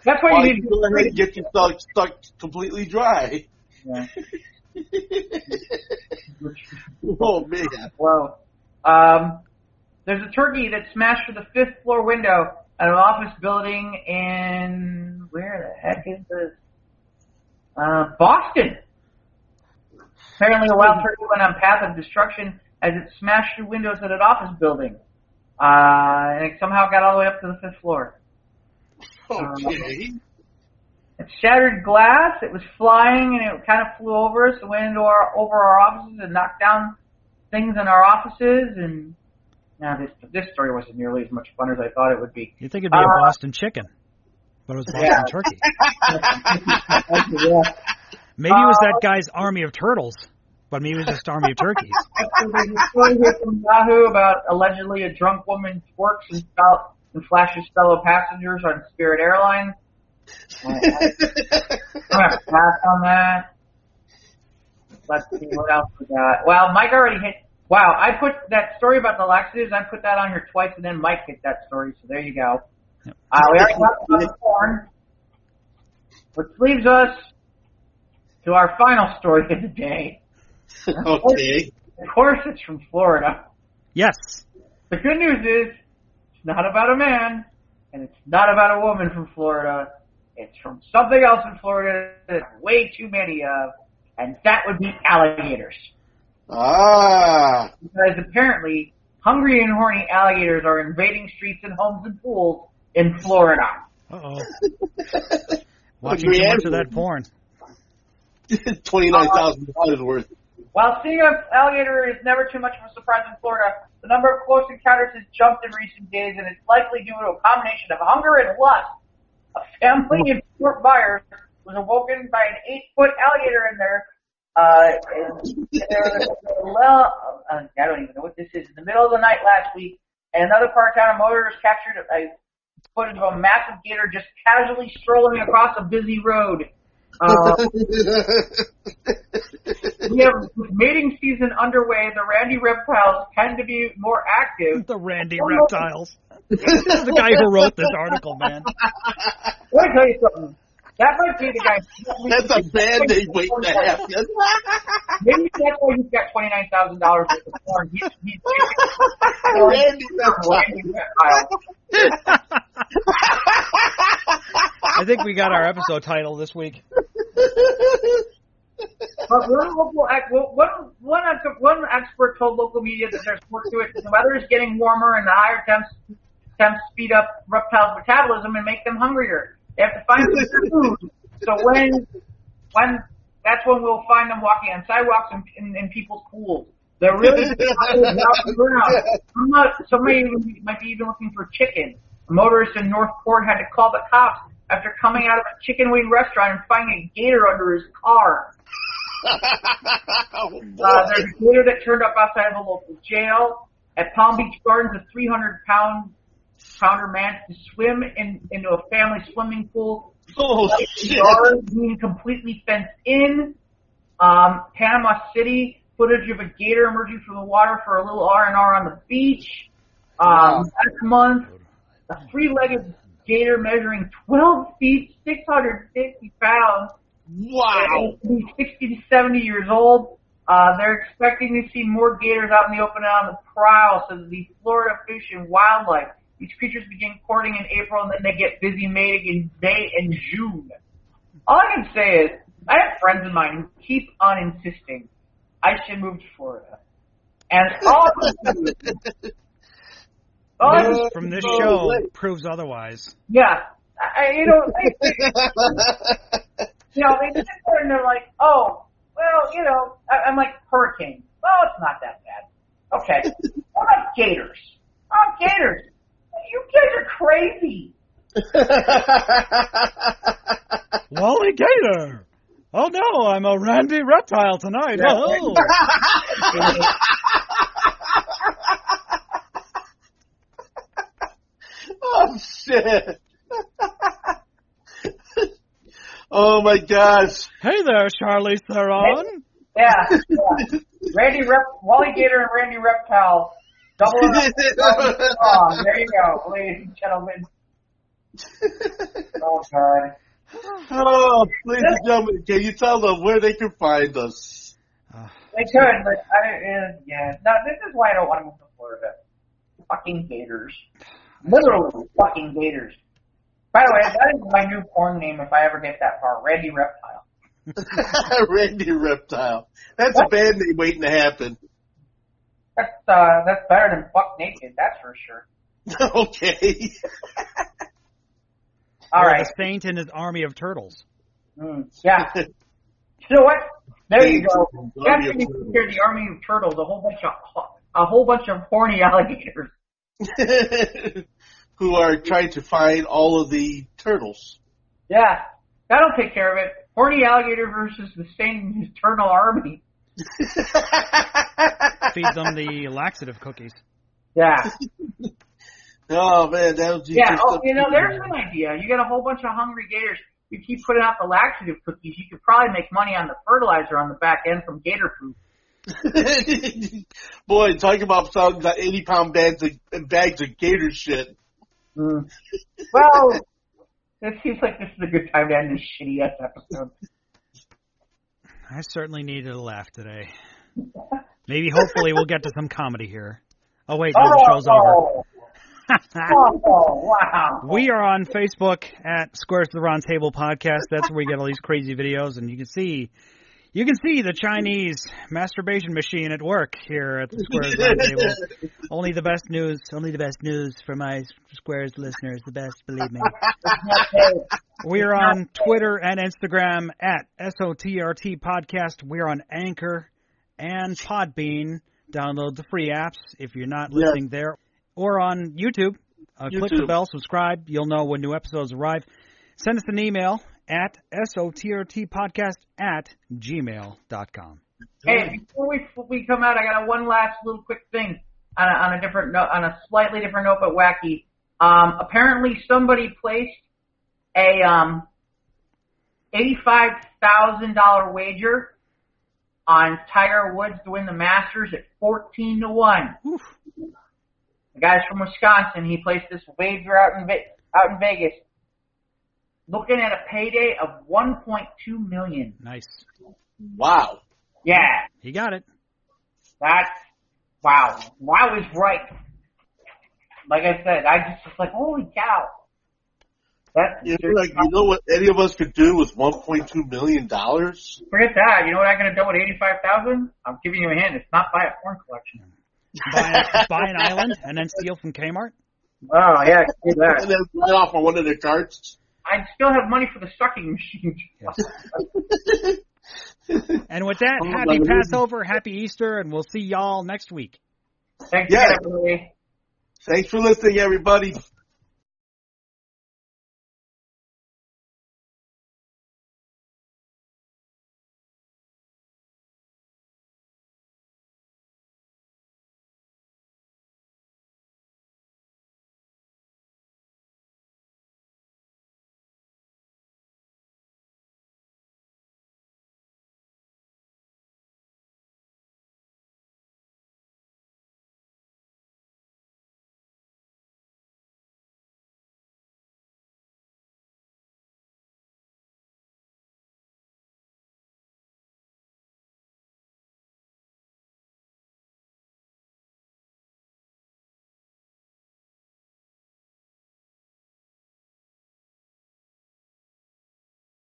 That's why you need to go ahead and get yourself stuck completely dry. Yeah. Oh, man. Well, there's a turkey that smashed through the 5th floor window at an office building in, where the heck is this? Boston. Apparently a wild turkey went on path of destruction as it smashed through windows at an office building. And it somehow got all the way up to the 5th floor. Okay. It shattered glass. It was flying, and it kind of flew over us and went over our offices and knocked down things in our offices. And now this story wasn't nearly as much fun as I thought it would be. You'd think it'd be a Boston chicken, but it was Boston turkey. Maybe it was that guy's army of turtles, but maybe it was just army of turkeys. There's a story here from Yahoo about allegedly a drunk woman twerks and flashes fellow passengers on Spirit Airlines. I'm going to pass on that. Let's see, what else we got? Well, Mike already hit. Wow, I put that story about the laxatives, I put that on here twice, and then Mike hit that story, so there you go. Yep. We already talked about the porn, which leaves us to our final story of the day. Okay. Of course, it's from Florida. Yes. The good news is, it's not about a man, and it's not about a woman from Florida. It's from something else in Florida that there's way too many of, and that would be alligators. Ah. Because apparently, hungry and horny alligators are invading streets and homes and pools in Florida. Uh-oh. Watching too much of that porn. $29,000 worth. While seeing an alligator is never too much of a surprise in Florida, the number of close encounters has jumped in recent days, and it's likely due to a combination of hunger and lust. A family in Fort Myers was awoken by an 8-foot alligator in there. I don't even know what this is. In the middle of the night last week, and another part-time motorist captured a footage of a massive gator just casually strolling across a busy road. We have mating season underway. The Randy Reptiles tend to be more active. The Randy Reptiles. This is the guy who wrote this article, man. Let me tell you something. That might be the guy. That's a bad name waiting to happen. Maybe that's why he's got $29,000 worth of porn. He's Randy Reptile. I think we got our episode title this week. But one expert told local media that there's more to it. The weather is getting warmer, and the higher temps speed up reptiles' metabolism and make them hungrier. They have to find some food. So when that's when we'll find them walking on sidewalks and in people's pools. They're really somebody might be even looking for chicken. A motorist in Northport had to call the cops after coming out of a chicken wing restaurant and finding a gator under his car. There's a gator that turned up outside of a local jail. At Palm Beach Gardens, a 300-pounder managed to swim into a family swimming pool. Oh, shit. Being completely fenced in. Panama City, footage of a gator emerging from the water for a little R&R on the beach. Last month, a 3-legged gator measuring 12 feet, 650 pounds. Wow. He's 60 to 70 years old. They're expecting to see more gators out in the open and on the prowl, so that the Florida Fish and Wildlife. These creatures begin courting in April, and then they get busy mating in May and June. All I can say is, I have friends of mine who keep on insisting I should move to Florida. And news from this show proves otherwise. Yeah. They sit there and they're like, oh, well, I'm like, hurricane. Well, it's not that bad. Okay. What about gators? Oh, gators. You guys are crazy. Wally Gator. Oh, no, I'm a Randy Reptile tonight. Yeah. Oh. Oh, shit. Oh, my gosh. Hey there, Charlie Theron. Yeah. Wally Gator and Randy Reptile. Double up. There you go, ladies and gentlemen. Oh, God. Oh, ladies and gentlemen, can you tell them where they can find us? They could, but No, this is why I don't want to move to Florida. Fucking gators. Literally fucking gators. By the way, that is my new porn name if I ever get that far. Randy Reptile. Randy Reptile. That's a bad name waiting to happen. That's better than fuck naked, that's for sure. Okay. All right. The saint and his army of turtles. Yeah. You know what? There you go. That's when you compare the army of turtles, a whole bunch of horny alligators. Who are trying to find all of the turtles. Yeah. That'll take care of it. Horny alligator versus the same eternal army. Feed them the laxative cookies. Yeah. Oh, man, that was just... Yeah, there's an idea. You get a whole bunch of hungry gators. You keep putting out the laxative cookies, you could probably make money on the fertilizer on the back end from gator poop. Boy, talking about selling 80-pound bags of gator shit. Mm. Well, it seems like this is a good time to end this shitty-ass episode. I certainly needed a laugh today. Maybe, hopefully, we'll get to some comedy here. Oh, wait, no, the show's over. Oh, wow. We are on Facebook at Squares to the Round Table Podcast. That's where we get all these crazy videos, and you can see the Chinese masturbation machine at work here at the Squares to the Round Table. Only the best news for my Squares listeners, the best, believe me. We are on Twitter and Instagram at SOTRT Podcast. We're on Anchor and Podbean. Download the free apps if you're not listening there. Or on YouTube. Click the bell, subscribe. You'll know when new episodes arrive. Send us an email at sotrtpodcast@gmail.com. Hey, before we come out, I got one last little quick thing on a different note, on a slightly different note, but wacky. Apparently, somebody placed a $85,000 wager on Tiger Woods to win the Masters at 14-1. Oof. The guy's from Wisconsin. He placed this wager out in Vegas, looking at a payday of $1.2 million. Nice. Wow. Yeah. He got it. That's wow. Wow is right. Like I said, I just was like, holy cow. You know what any of us could do with $1.2 million? Forget that. You know what I'm going to do with $85,000? I'm giving you a hint. It's not buy a porn collection. Buy an island and then steal from Kmart? Oh, yeah, do that. And then fly off on one of their carts. I still have money for the sucking machine. Yes. And with that, happy Passover, happy Easter, and we'll see y'all next week. Thanks again, everybody. Thanks for listening, everybody.